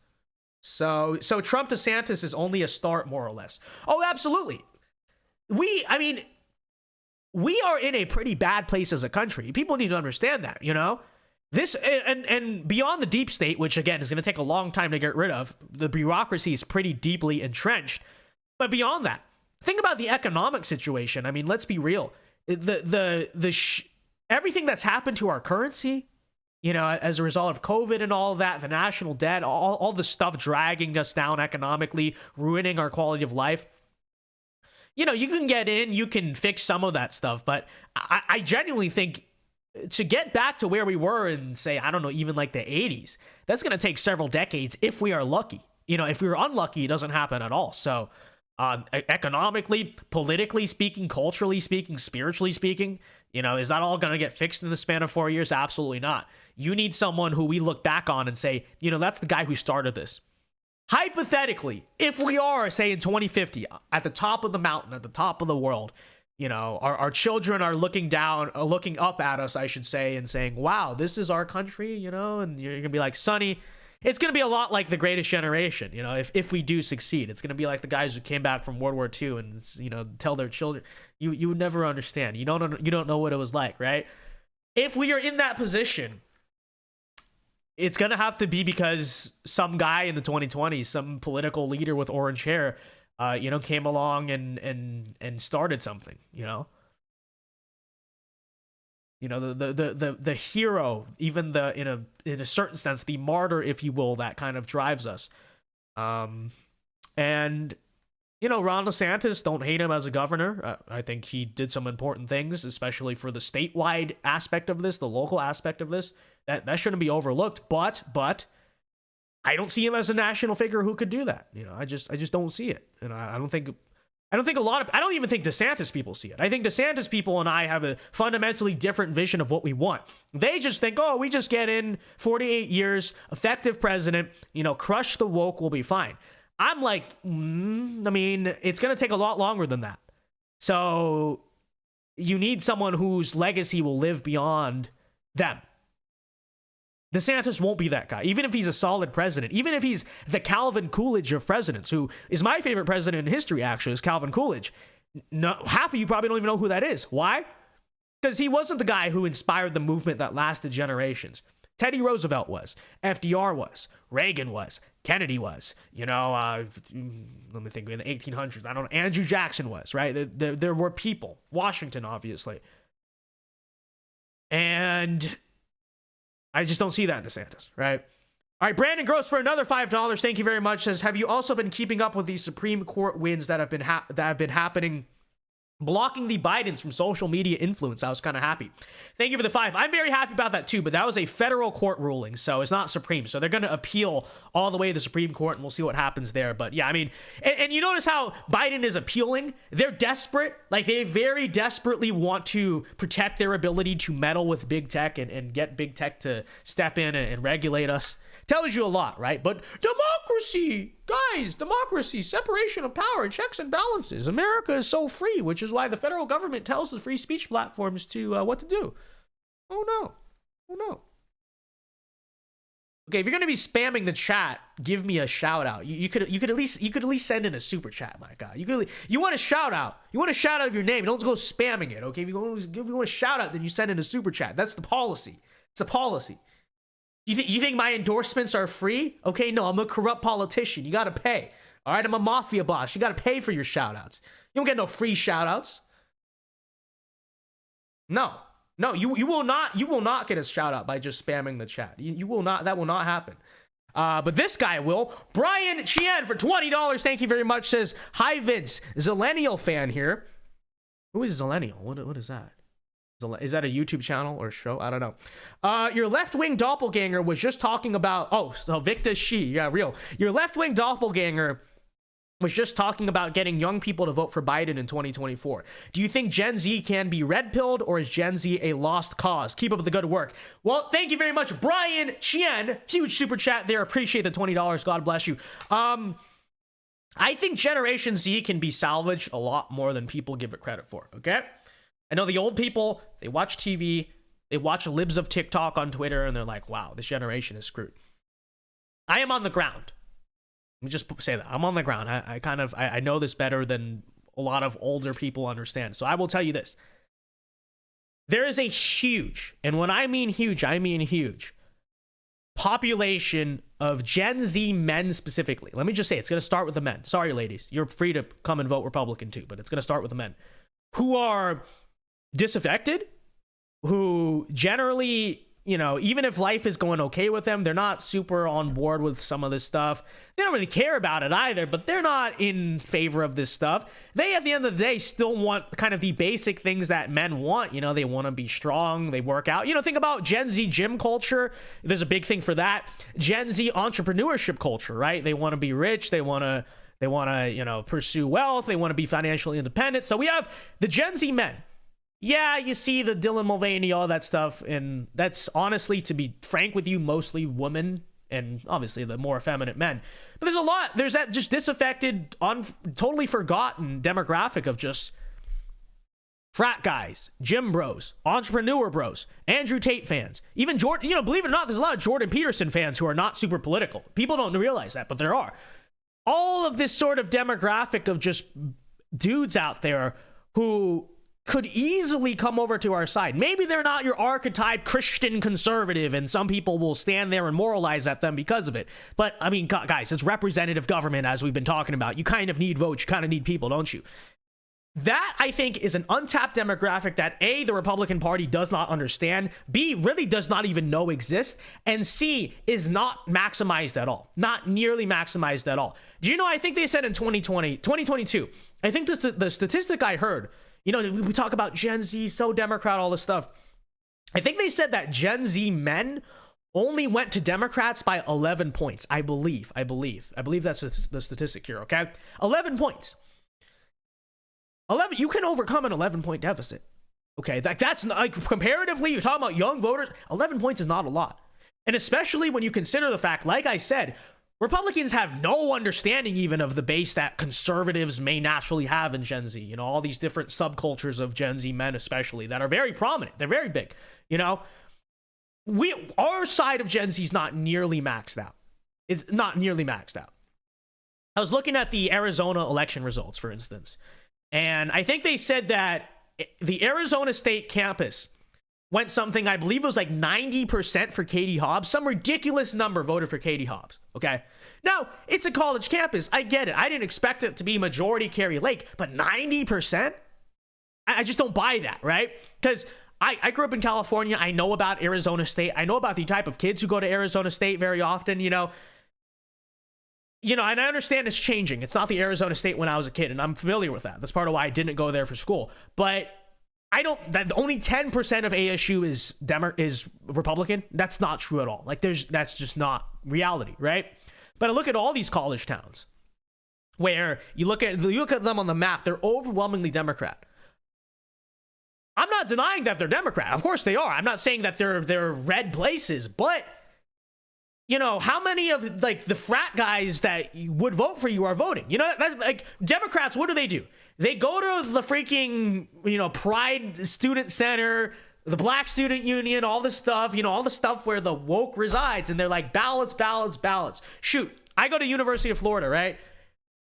So Trump DeSantis is only a start, more or less. Oh, absolutely. We are in a pretty bad place as a country. People need to understand that, you know? This and beyond the deep state, which again is going to take a long time to get rid of, the bureaucracy is pretty deeply entrenched. But beyond that, think about the economic situation. I mean, let's be real. Everything that's happened to our currency, you know, as a result of COVID and all that, the national debt, all the stuff dragging us down economically, ruining our quality of life. You know, you can get in, you can fix some of that stuff, but I genuinely think to get back to where we were in, say, I don't know, even like the 80s, that's going to take several decades if we are lucky. You know, if we're unlucky, it doesn't happen at all. So economically, politically speaking, culturally speaking, spiritually speaking, you know, is that all going to get fixed in the span of 4 years? Absolutely not. You need someone who we look back on and say, you know, that's the guy who started this. Hypothetically, if we are, say, in 2050, at the top of the mountain, at the top of the world, you know, our children are looking up at us, I should say, and saying, wow, this is our country, you know, and you're going to be like, Sonny, it's going to be a lot like The Greatest Generation, you know, if we do succeed. It's going to be like the guys who came back from World War II and, you know, tell their children, you would never understand. You don't know what it was like, right? If we are in that position, it's going to have to be because some guy in the 2020s, some political leader with orange hair, you know, came along and started something, you know? You know, the hero, even in a certain sense, the martyr, if you will, that kind of drives us. And, you know, Ron DeSantis, don't hate him as a governor. I think he did some important things, especially for the statewide aspect of this, the local aspect of this. That shouldn't be overlooked, but I don't see him as a national figure who could do that. You know, I just don't see it. And I don't think I don't even think DeSantis people see it. I think DeSantis people and I have a fundamentally different vision of what we want. They just think, oh, we just get in 48 years, effective president, you know, crush the woke, we'll be fine. I'm like, I mean, it's going to take a lot longer than that. So you need someone whose legacy will live beyond them. DeSantis won't be that guy, even if he's a solid president, even if he's the Calvin Coolidge of presidents, who is my favorite president in history, actually, is Calvin Coolidge. No, half of you probably don't even know who that is. Why? Because he wasn't the guy who inspired the movement that lasted generations. Teddy Roosevelt was. FDR was. Reagan was. Kennedy was. You know, let me think, in the 1800s, I don't know, Andrew Jackson was, right? There were people. Washington, obviously. And I just don't see that in DeSantis, right? All right, Brandon Gross for another $5. Thank you very much. Says, have you also been keeping up with these Supreme Court wins that have been happening, blocking the Bidens from social media influence? I was kind of happy. Thank you for the 5. I'm very happy about that too, but that was a federal court ruling, so it's not Supreme. So they're going to appeal all the way to the Supreme Court, and we'll see what happens there. But yeah, I mean, and you notice how Biden is appealing? They're desperate. Like, they very desperately want to protect their ability to meddle with big tech and get big tech to step in and regulate us. Tells you a lot, right? But democracy, guys, democracy, separation of power, checks and balances. America is so free, which is why the federal government tells the free speech platforms to what to do. Oh no. Okay, if you're gonna be spamming the chat, give me a shout out. You could at least send in a super chat, my guy. You want a shout out. You want a shout out of your name. Don't go spamming it. Okay, if you want a shout out, then you send in a super chat. That's the policy. It's a policy. You think my endorsements are free? Okay, no, I'm a corrupt politician. You gotta pay. All right, I'm a mafia boss. You gotta pay for your shout outs. You don't get no free shout outs. No, you will not get a shout out by just spamming the chat. You will not. That will not happen. But this guy will. Brian Chien for $20. Thank you very much. Says, hi Vince, Zillennial fan here. Who is Zillennial? What is that? Is that a YouTube channel or show? I don't know. Your left-wing doppelganger was just talking about. Oh, so Victor Shi. Yeah, real. Your left-wing doppelganger was just talking about getting young people to vote for Biden in 2024. Do you think Gen Z can be red-pilled, or is Gen Z a lost cause? Keep up the good work. Well, thank you very much, Brian Chien. Huge super chat there. Appreciate the $20. God bless you. I think Generation Z can be salvaged a lot more than people give it credit for, okay? I know the old people, they watch TV, they watch libs of TikTok on Twitter, and they're like, wow, this generation is screwed. I am on the ground. Let me just say that. I'm on the ground. I know this better than a lot of older people understand. So I will tell you this. There is a huge, and when I mean huge, population of Gen Z men specifically. Let me just say, it's going to start with the men. Sorry, ladies. You're free to come and vote Republican too, but it's going to start with the men. Who are disaffected, who generally, you know, even if life is going okay with them, they're not super on board with some of this stuff. They don't really care about it either, but they're not in favor of this stuff. They, at the end of the day, still want kind of the basic things that men want. You know, they want to be strong, they work out. You know, think about Gen Z gym culture. There's a big thing for that. Gen Z entrepreneurship culture, right? They want to be rich. They want to, you know, pursue wealth. They want to be financially independent. So we have the Gen Z men. Yeah, you see the Dylan Mulvaney, all that stuff, and that's honestly, to be frank with you, mostly women and obviously the more effeminate men. But there's that just disaffected, totally forgotten demographic of just frat guys, gym bros, entrepreneur bros, Andrew Tate fans, even Jordan, you know, believe it or not, there's a lot of Jordan Peterson fans who are not super political. People don't realize that, but there are. All of this sort of demographic of just dudes out there who could easily come over to our side. Maybe they're not your archetype Christian conservative, and some people will stand there and moralize at them because of it. But, I mean, guys, it's representative government, as we've been talking about. You kind of need votes. You kind of need people, don't you? That, I think, is an untapped demographic that, A, the Republican Party does not understand, B, really does not even know exists, and C, is not maximized at all. Not nearly maximized at all. Do you know, I think they said in 2022, I think the statistic I heard, you know, we talk about Gen Z, so Democrat, all this stuff. I think they said that Gen Z men only went to Democrats by 11 points. I believe that's the statistic here, okay? 11 points. 11, you can overcome an 11-point deficit. Okay, that's not, like, comparatively, you're talking about young voters, 11 points is not a lot. And especially when you consider the fact, like I said, Republicans have no understanding even of the base that conservatives may naturally have in Gen Z. You know, all these different subcultures of Gen Z men especially that are very prominent. They're very big. You know, our side of Gen Z is not nearly maxed out. It's not nearly maxed out. I was looking at the Arizona election results, for instance, and I think they said that the Arizona State campus went something, I believe it was like 90% for Katie Hobbs. Some ridiculous number voted for Katie Hobbs, okay? Now, it's a college campus. I get it. I didn't expect it to be majority Carrie Lake, but 90%? I just don't buy that, right? Because I grew up in California. I know about Arizona State. I know about the type of kids who go to Arizona State very often, you know. And I understand it's changing. It's not the Arizona State when I was a kid, and I'm familiar with that. That's part of why I didn't go there for school. But that only 10% of ASU is Republican. That's not true at all. Like that's just not reality, right? But I look at all these college towns where you look at them on the map, they're overwhelmingly Democrat. I'm not denying that they're Democrat. Of course they are. I'm not saying that they're red places, but you know, how many of like the frat guys that would vote for you are voting? You know, that's like Democrats, what do? They go to the freaking, Pride Student Center, the Black Student Union, all this stuff, all the stuff where the woke resides, and they're like ballots, ballots, ballots. Shoot, I go to University of Florida, right?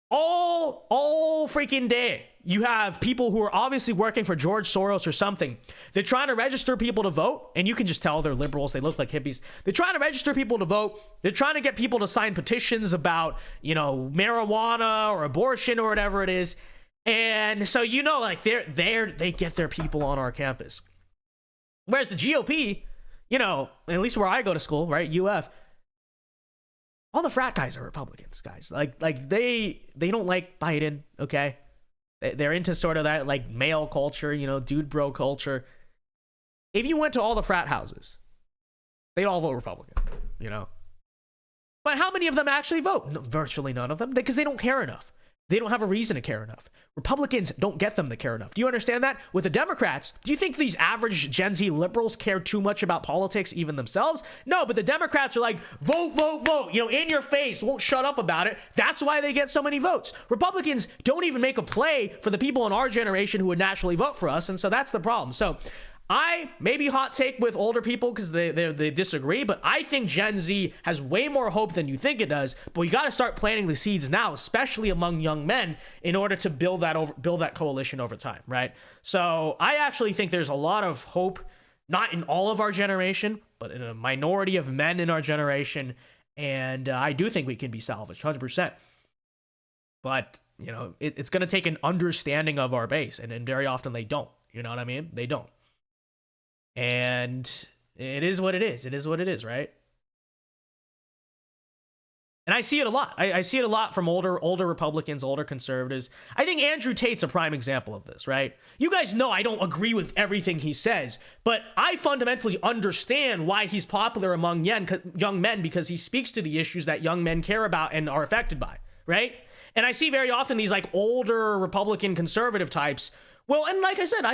All freaking day, you have people who are obviously working for George Soros or something. They're trying to register people to vote, and you can just tell they're liberals. They look like hippies. They're trying to register people to vote. They're trying to get people to sign petitions about, marijuana or abortion or whatever it is. And so, like they get their people on our campus. Whereas the GOP, at least where I go to school, right, UF, all the frat guys are Republicans, guys. Like they don't like Biden, okay? They're into sort of that like male culture, dude bro culture. If you went to all the frat houses, they'd all vote Republican, But how many of them actually vote? No, virtually none of them, because they don't care enough. They don't have a reason to care enough. Republicans don't get them to care enough. Do you understand that? With the Democrats, do you think these average Gen Z liberals care too much about politics even themselves? No, but the Democrats are like, vote, vote, vote, in your face, won't shut up about it. That's why they get so many votes. Republicans don't even make a play for the people in our generation who would naturally vote for us, and so that's the problem. So I maybe hot take with older people because they disagree, but I think Gen Z has way more hope than you think it does. But we got to start planting the seeds now, especially among young men, in order to build that coalition over time, right? So I actually think there's a lot of hope, not in all of our generation, but in a minority of men in our generation, and I do think we can be salvaged 100%. But it's going to take an understanding of our base, and very often they don't. You know what I mean? They don't. And it is what it is. It is what it is, right? And I see it a lot. I see it a lot from older Republicans, older conservatives. I think Andrew Tate's a prime example of this, right? You guys know I don't agree with everything he says, but I fundamentally understand why he's popular among young men, because he speaks to the issues that young men care about and are affected by, right? And I see very often these like older Republican conservative types. Well, and like I said,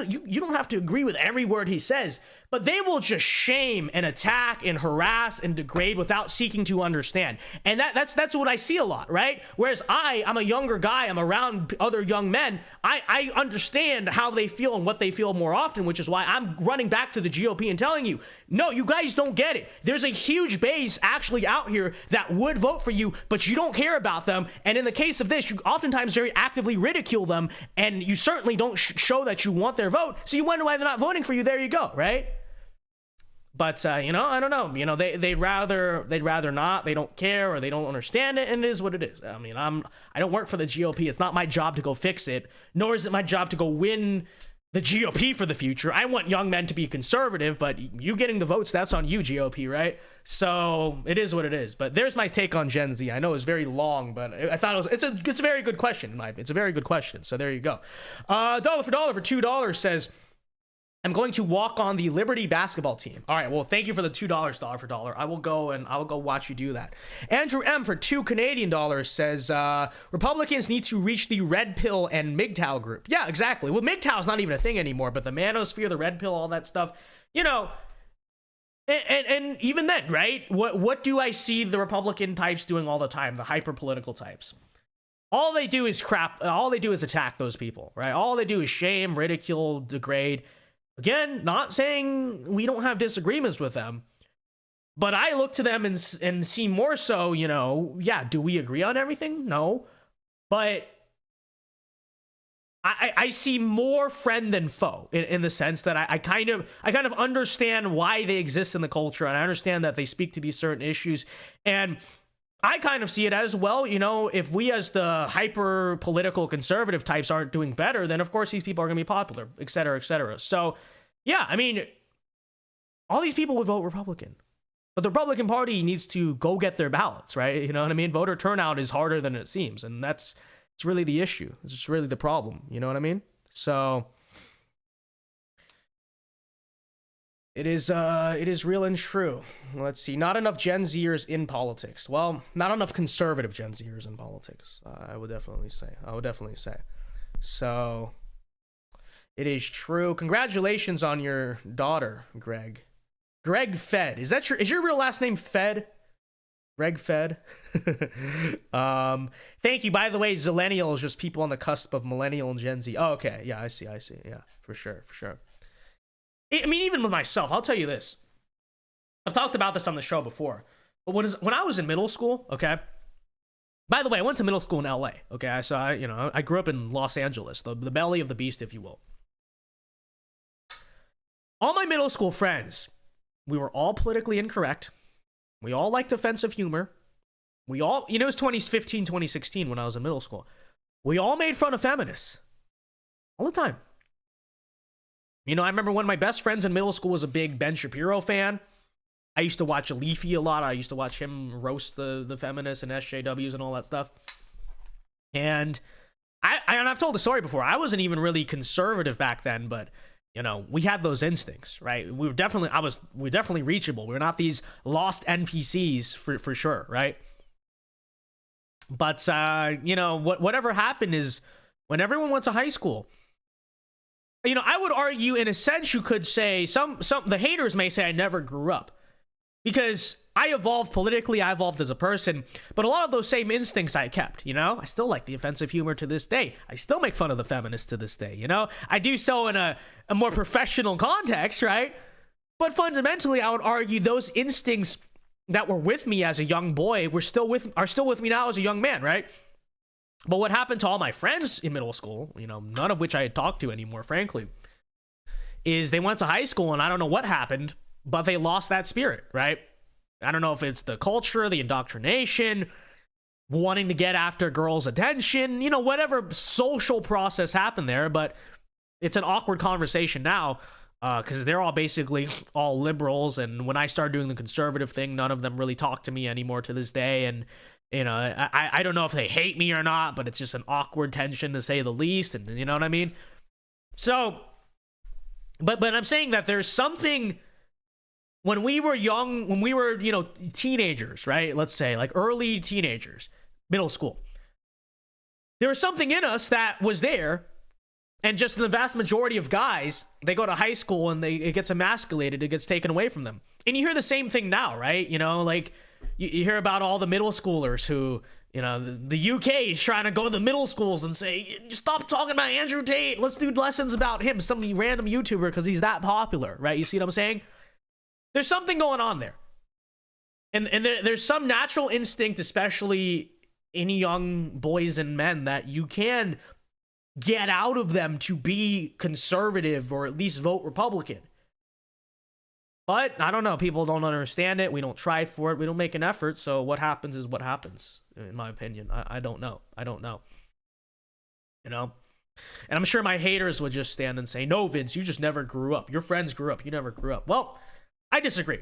you don't have to agree with every word he says, but they will just shame and attack and harass and degrade without seeking to understand. And that's what I see a lot, right? Whereas I'm a younger guy, I'm around other young men, I understand how they feel and what they feel more often, which is why I'm running back to the GOP and telling you, no, you guys don't get it. There's a huge base actually out here that would vote for you, but you don't care about them. And in the case of this, you oftentimes very actively ridicule them, and you certainly don't show that you want their vote. So you wonder why they're not voting for you. There you go, right? But I don't know. They'd rather not. They don't care, or they don't understand it, and it is what it is. I mean, I don't work for the GOP. It's not my job to go fix it, nor is it my job to go win the GOP for the future. I want young men to be conservative, but you getting the votes, that's on you, GOP, right? So it is what it is. But there's my take on Gen Z. I know it's very long, but I thought it's a very good question. It's a very good question. So there you go. Dollar for $2 says, I'm going to walk on the Liberty basketball team. All right, well, thank you for the $2, dollar for dollar. I will go watch you do that. Andrew M for $2 Canadian says, Republicans need to reach the red pill and MGTOW group. Yeah, exactly. Well, MGTOW is not even a thing anymore, but the manosphere, the red pill, all that stuff, and even then, right? What do I see the Republican types doing all the time? The hyper political types. All they do is crap. All they do is attack those people, right? All they do is shame, ridicule, degrade. Again, not saying we don't have disagreements with them, but I look to them and see more so, do we agree on everything? No. But I see more friend than foe in the sense that I kind of understand why they exist in the culture, and I understand that they speak to these certain issues. And I kind of see it as, well, if we as the hyper political conservative types aren't doing better, then of course these people are going to be popular, et cetera, et cetera. So yeah, I mean, all these people would vote Republican, but the Republican Party needs to go get their ballots, right? You know what I mean? Voter turnout is harder than it seems, and it's really the issue. It's really the problem. You know what I mean? So it is real and true. Let's see. Not enough Gen Zers in politics. Well, not enough conservative Gen Zers in politics. I would definitely say. So it is true. Congratulations on your daughter, Greg. Greg Fed. Is your real last name Fed? Greg Fed. Thank you. By the way, Zillennial is just people on the cusp of millennial and Gen Z. Oh, okay. Yeah, I see. Yeah, for sure. I mean, even with myself, I'll tell you this. I've talked about this on the show before. But when I was in middle school, okay? By the way, I went to middle school in LA, okay? So I grew up in Los Angeles, the belly of the beast, if you will. All my middle school friends, we were all politically incorrect. We all liked offensive humor. We all, it was 2015, 2016 when I was in middle school. We all made fun of feminists. All the time. I remember one of my best friends in middle school was a big Ben Shapiro fan. I used to watch Leafy a lot. I used to watch him roast the feminists and SJWs and all that stuff. And I've told the story before. I wasn't even really conservative back then, but we had those instincts, right? We were definitely reachable. We were not these lost NPCs for sure, right? But whatever happened is when everyone went to high school, I would argue in a sense you could say some the haters may say I never grew up. Because I evolved politically, I evolved as a person, but a lot of those same instincts I kept, I still like the offensive humor to this day. I still make fun of the feminists to this day, I do so in a more professional context, right? But fundamentally, I would argue those instincts that were with me as a young boy are still with me now as a young man, right? But what happened to all my friends in middle school, none of which I had talked to anymore, frankly, is they went to high school and I don't know what happened, but they lost that spirit, right? I don't know if it's the culture, the indoctrination, wanting to get after girls' attention, whatever social process happened there, but it's an awkward conversation now because they're all basically all liberals, and when I started doing the conservative thing, none of them really talk to me anymore to this day, and I don't know if they hate me or not, but it's just an awkward tension to say the least, and you know what I mean? So, but I'm saying that there's something... When we were young, when we were, teenagers, right? Let's say like early teenagers, middle school. There was something in us that was there. And just the vast majority of guys, they go to high school and it gets emasculated. It gets taken away from them. And you hear the same thing now, right? Like you hear about all the middle schoolers who, the UK is trying to go to the middle schools and say, stop talking about Andrew Tate. Let's do lessons about him, some random YouTuber, because he's that popular, right? You see what I'm saying? There's something going on there. And there's some natural instinct, especially in young boys and men, that you can get out of them to be conservative or at least vote Republican. But I don't know. People don't understand it. We don't try for it. We don't make an effort. So what happens is what happens, in my opinion. I don't know. And I'm sure my haters would just stand and say, no, Vince, you just never grew up. Your friends grew up. You never grew up. Well, I disagree,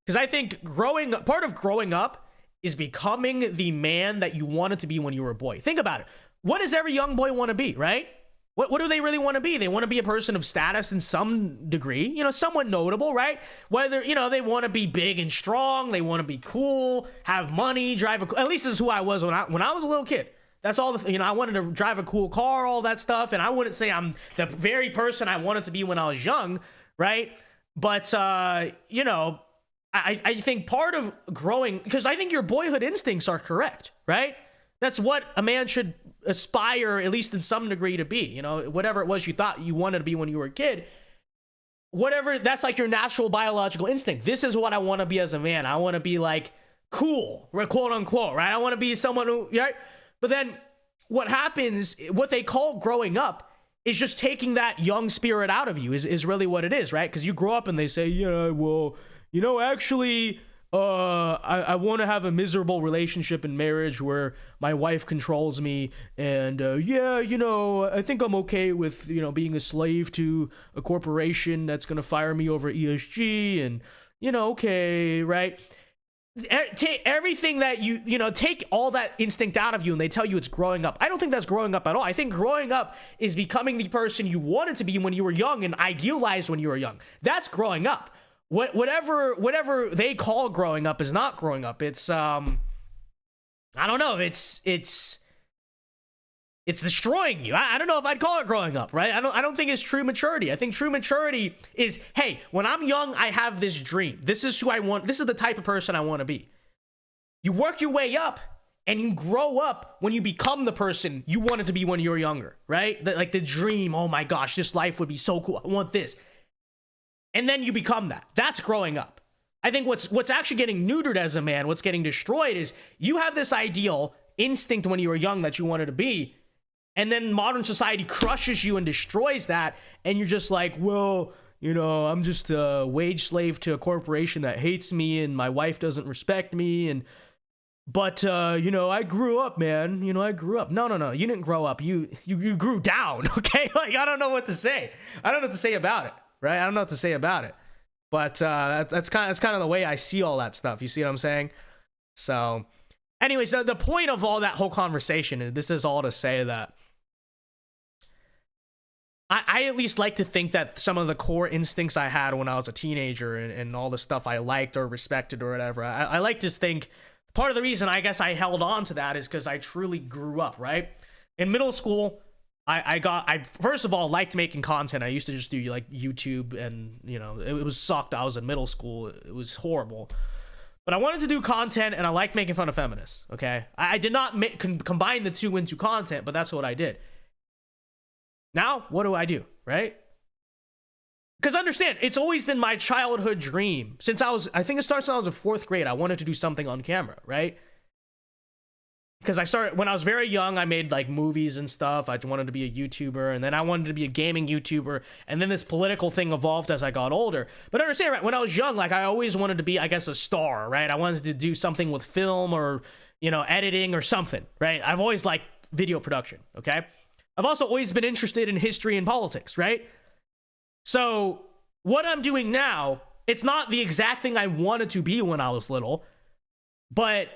because I think part of growing up is becoming the man that you wanted to be when you were a boy. Think about it. What does every young boy want to be, right? What do they really want to be? They want to be a person of status in some degree, somewhat notable, right? Whether, they want to be big and strong, they want to be cool, have money, at least this is who I was when I was a little kid. That's all I wanted to drive a cool car, all that stuff, and I wouldn't say I'm the very person I wanted to be when I was young, right? But, I think part of growing, because I think your boyhood instincts are correct, right? That's what a man should aspire, at least in some degree, to be. Whatever it was you thought you wanted to be when you were a kid, whatever, that's like your natural biological instinct. This is what I want to be as a man. I want to be like cool, quote unquote, right? I want to be someone who, right? But then what happens, what they call growing up, is just taking that young spirit out of you is really what it is, right? Because you grow up and they say, yeah, well, actually, I want to have a miserable relationship in marriage where my wife controls me, and I think I'm okay with, being a slave to a corporation that's going to fire me over ESG, and, okay, right? Take everything that take all that instinct out of you, and they tell you it's growing up. I don't think that's growing up at all. I think growing up is becoming the person you wanted to be when you were young and idealized when you were young. That's growing up. Whatever they call growing up is not growing up. It's I don't know. It's destroying you. I don't know if I'd call it growing up, right? I don't think it's true maturity. I think true maturity is, hey, when I'm young, I have this dream. This is who I want. This is the type of person I want to be. You work your way up and you grow up when you become the person you wanted to be when you were younger, right? Like the dream, oh my gosh, this life would be so cool. I want this. and then you become that. That's growing up. I think what's actually getting neutered as a man, what's getting destroyed is you have this ideal instinct when you were young that you wanted to be, and then modern society crushes you and destroys that, and you're just like, well, I'm just a wage slave to a corporation that hates me, and my wife doesn't respect me, but I grew up, man. I grew up. No, you didn't grow up. You grew down, okay? Like, I don't know what to say. I don't know what to say about it, right? I don't know what to say about it. But that's kind of the way I see all that stuff. You see what I'm saying? So, anyways, the point of all that whole conversation, and this is all to say that I at least like to think that some of the core instincts I had when I was a teenager and all the stuff I liked or respected or whatever, I like to think part of the reason I guess I held on to that is because I truly grew up, right? In middle school, I first of all liked making content. I used to just do like YouTube, and it was sucked. I was in middle school. It was horrible. But I wanted to do content, and I liked making fun of feminists, okay? I did not combine the two into content, but that's what I did. Now, what do, right? Because understand, it's always been my childhood dream. Since I think it starts when I was in 4th grade, I wanted to do something on camera, right? Because I started, when I was very young, I made like movies and stuff. I wanted to be a YouTuber, and then I wanted to be a gaming YouTuber, and then this political thing evolved as I got older. But understand, right, when I was young, like I always wanted to be, I guess, a star, right? I wanted to do something with film or, editing or something, right? I've always liked video production, okay? I've also always been interested in history and politics, right? So what I'm doing now, it's not the exact thing I wanted to be when I was little, but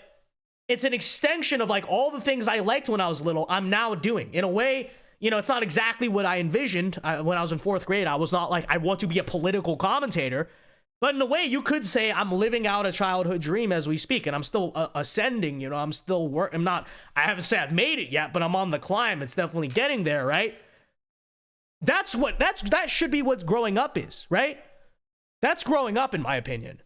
it's an extension of like all the things I liked when I was little, I'm now doing. In a way, it's not exactly what I envisioned when I was in 4th grade. I was not like, I want to be a political commentator. But in a way, you could say I'm living out a childhood dream as we speak, and I'm still ascending. I'm still I haven't said I've made it yet, but I'm on the climb. It's definitely getting there, right? That should be what growing up is, right? That's growing up, in my opinion.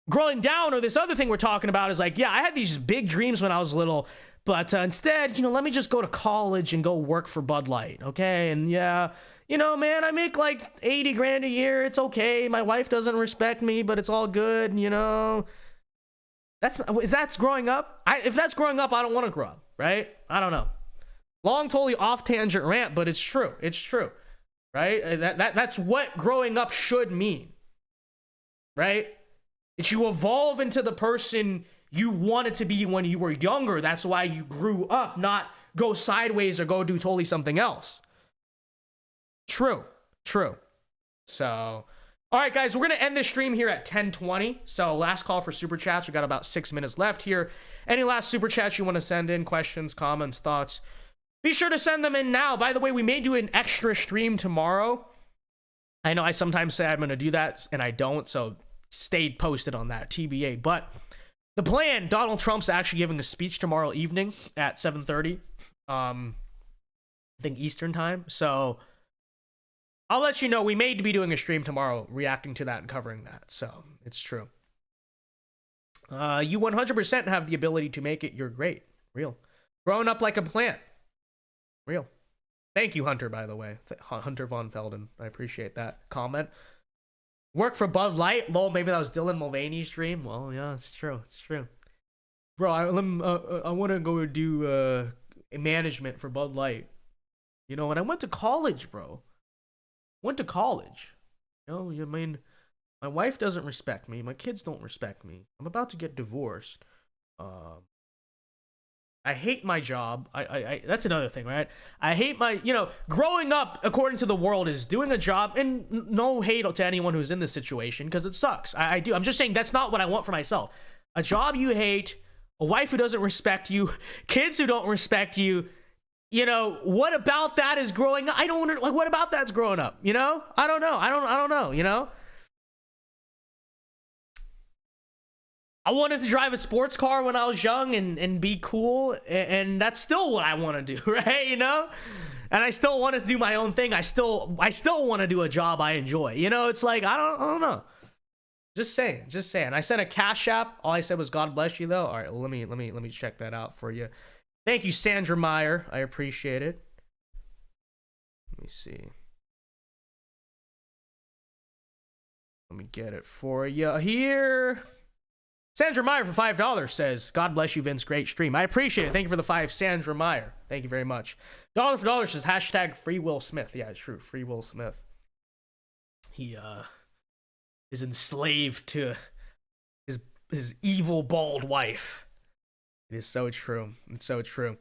Growing down, or this other thing we're talking about, is like, yeah, I had these big dreams when I was little, but instead, let me just go to college and go work for Bud Light, okay? And yeah, man, I make like 80 grand a year. It's okay. My wife doesn't respect me, but it's all good, That's growing up? If that's growing up, I don't want to grow up, right? I don't know. Long, totally off tangent rant, but it's true. It's true, right? That's what growing up should mean, right? It's you evolve into the person you wanted to be when you were younger. That's why you grew up, not go sideways or go do totally something else. True. So, all right, guys, we're going to end this stream here at 10:20. So last call for Super Chats. We got about 6 minutes left here. Any last Super Chats you want to send in, questions, comments, thoughts, be sure to send them in now. By the way, we may do an extra stream tomorrow. I know I sometimes say I'm going to do that, and I don't, so stay posted on that, TBA. But the plan, Donald Trump's actually giving a speech tomorrow evening at 7:30, I think Eastern time. So I'll let you know. We may be doing a stream tomorrow reacting to that and covering that. So it's true. You 100% have the ability to make it. You're great. Real. Growing up like a plant. Real. Thank you, Hunter, by the way. Hunter Von Felden. I appreciate that comment. Work for Bud Light? Lol, maybe that was Dylan Mulvaney's dream. Well, yeah, it's true. It's true. Bro, I want to go do management for Bud Light. And I went to college, bro. Went to college. I mean, my wife doesn't respect me. My kids don't respect me. I'm about to get divorced. I hate my job. I that's another thing, right? I hate my, growing up, according to the world, is doing a job, and no hate to anyone who's in this situation, because it sucks. I do. I'm just saying that's not what I want for myself. A job you hate, a wife who doesn't respect you, kids who don't respect you. What about that is growing up? I don't like. What about that's growing up? I don't know. I don't know. I wanted to drive a sports car when I was young and be cool, and that's still what I want to do, right? And I still want to do my own thing. I still want to do a job I enjoy. It's like I don't know. Just saying. I sent a Cash App. All I said was God bless you, though. All right, let me check that out for you. Thank you, Sandra Meyer. I appreciate it. Let me see. Let me get it for you here. Sandra Meyer for $5 says, God bless you, Vince. Great stream. I appreciate it. Thank you for the 5, Sandra Meyer. Thank you very much. $1 for $1 says, hashtag free Will Smith. Yeah, it's true. Free Will Smith. He is enslaved to his evil bald wife. It is so true. It's so true.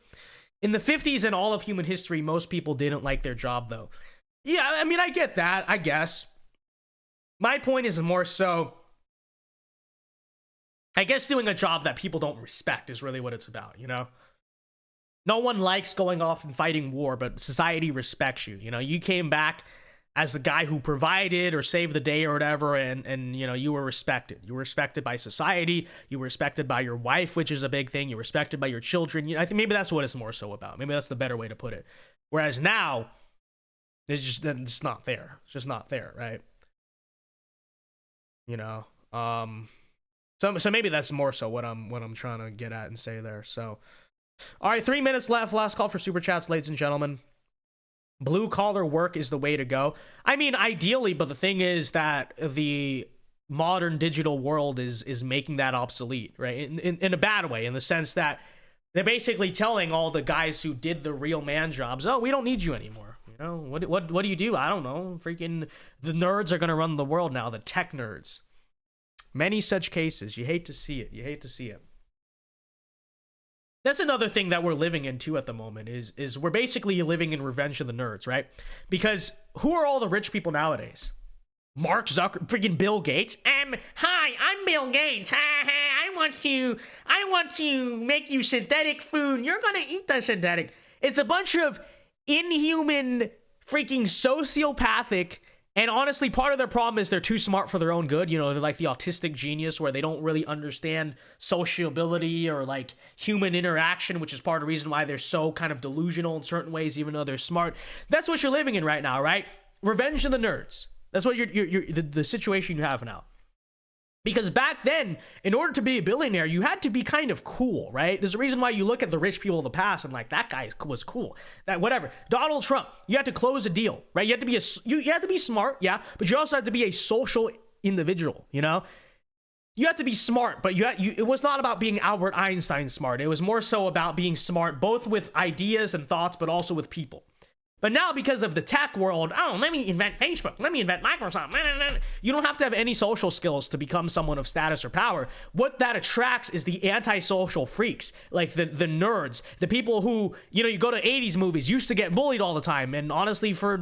In the 50s and all of human history, most people didn't like their job, though. Yeah, I mean, I get that, I guess. My point is more so, I guess doing a job that people don't respect is really what it's about, you know? No one likes going off and fighting war, but society respects you. You know, you came back as the guy who provided or saved the day or whatever, and you know, you were respected. You were respected by society. You were respected by your wife, which is a big thing. You were respected by your children. You know, I think maybe that's what it's more so about. Maybe that's the better way to put it. Whereas now, it's not there. It's just not there, right? You know, so maybe that's more so what I'm trying to get at and say there. So, all right, 3 minutes left. Last call for super chats, ladies and gentlemen. Blue collar work is the way to go. I mean, ideally, but the thing is that the modern digital world is making that obsolete, right? In a bad way, in the sense that they're basically telling all the guys who did the real man jobs, oh, we don't need you anymore. You know, what do you do? I don't know. Freaking the nerds are gonna run the world now. The tech nerds. Many such cases. You hate to see it. You hate to see it. That's another thing that we're living in too at the moment is we're basically living in Revenge of the Nerds, right? Because who are all the rich people nowadays? Mark Zuckerberg, freaking Bill Gates. Hi, I'm Bill Gates. I want to make you synthetic food. You're gonna eat the synthetic. It's a bunch of inhuman, freaking sociopathic. And honestly, part of their problem is they're too smart for their own good. You know, they're like the autistic genius where they don't really understand sociability or like human interaction, which is part of the reason why they're so kind of delusional in certain ways, even though they're smart. That's what you're living in right now, right? Revenge of the Nerds. That's what the situation you have now. Because back then, in order to be a billionaire, you had to be kind of cool, right? There's a reason why you look at the rich people of the past and like, that guy was cool. That whatever. Donald Trump, you had to close a deal, right? You had to be you had to be smart, yeah, but you also had to be a social individual, you know? You had to be smart, but it was not about being Albert Einstein smart. It was more so about being smart, both with ideas and thoughts, but also with people. But now, because of the tech world, oh, let me invent Facebook. Let me invent Microsoft. You don't have to have any social skills to become someone of status or power. What that attracts is the antisocial freaks, like the nerds, the people who, you know, you go to 80s movies, used to get bullied all the time. And honestly, for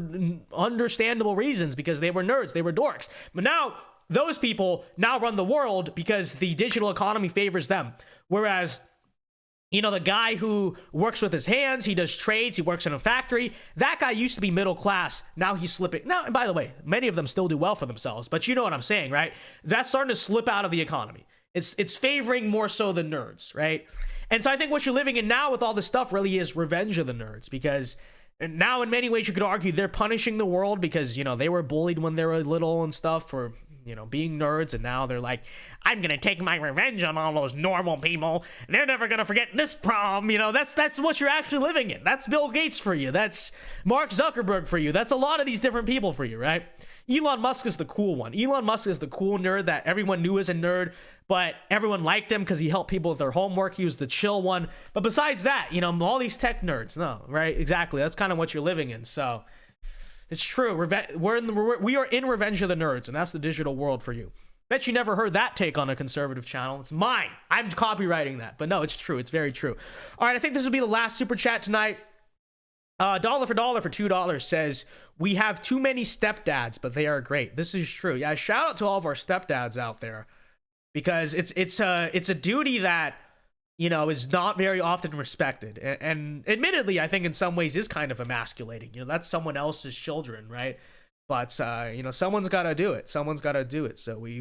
understandable reasons, because they were nerds, they were dorks. But now, those people now run the world because the digital economy favors them. Whereas, you know, the guy who works with his hands, he does trades, he works in a factory. That guy used to be middle class. Now he's slipping. Now, and by the way, many of them still do well for themselves, but you know what I'm saying, right? That's starting to slip out of the economy. It's favoring more so the nerds, right? And so I think what you're living in now with all this stuff really is Revenge of the Nerds, because now in many ways you could argue they're punishing the world because, you know, they were bullied when they were little and stuff for, you know, being nerds, and now they're like, I'm gonna take my revenge on all those normal people. They're never gonna forget this prom. You know, that's what you're actually living in. That's Bill Gates for you. That's Mark Zuckerberg for you. That's a lot of these different people for you, right? Elon Musk is the cool one. Elon Musk is the cool nerd that everyone knew as a nerd, but everyone liked him because he helped people with their homework. He was the chill one. But besides that, you know, all these tech nerds, no, right? Exactly. That's kind of what you're living in. So it's true. We are in Revenge of the Nerds, and that's the digital world for you. Bet you never heard that take on a conservative channel. It's mine. I'm copywriting that. But no, it's true. It's very true. All right, I think this will be the last super chat tonight. Dollar for $2 says, we have too many stepdads, but they are great. This is true. Yeah, shout out to all of our stepdads out there, because it's a duty that, you know, is not very often respected, and admittedly, I think in some ways is kind of emasculating. You know, that's someone else's children, right? But you know, someone's got to do it. Someone's got to do it. So we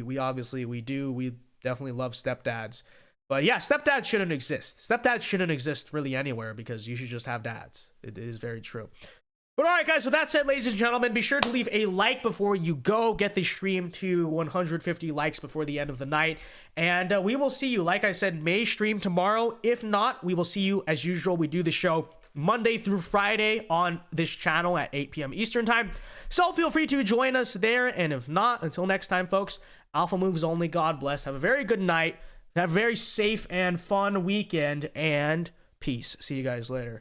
definitely love stepdads. But yeah, stepdads shouldn't exist. Stepdads shouldn't exist really anywhere, because you should just have dads. It is very true. But all right, guys, with that said, ladies and gentlemen, be sure to leave a like before you go. Get the stream to 150 likes before the end of the night. And we will see you, like I said, may stream tomorrow. If not, we will see you as usual. We do the show Monday through Friday on this channel at 8 p.m. Eastern time. So feel free to join us there. And if not, until next time, folks, Alpha moves only. God bless. Have a very good night. Have a very safe and fun weekend. And peace. See you guys later.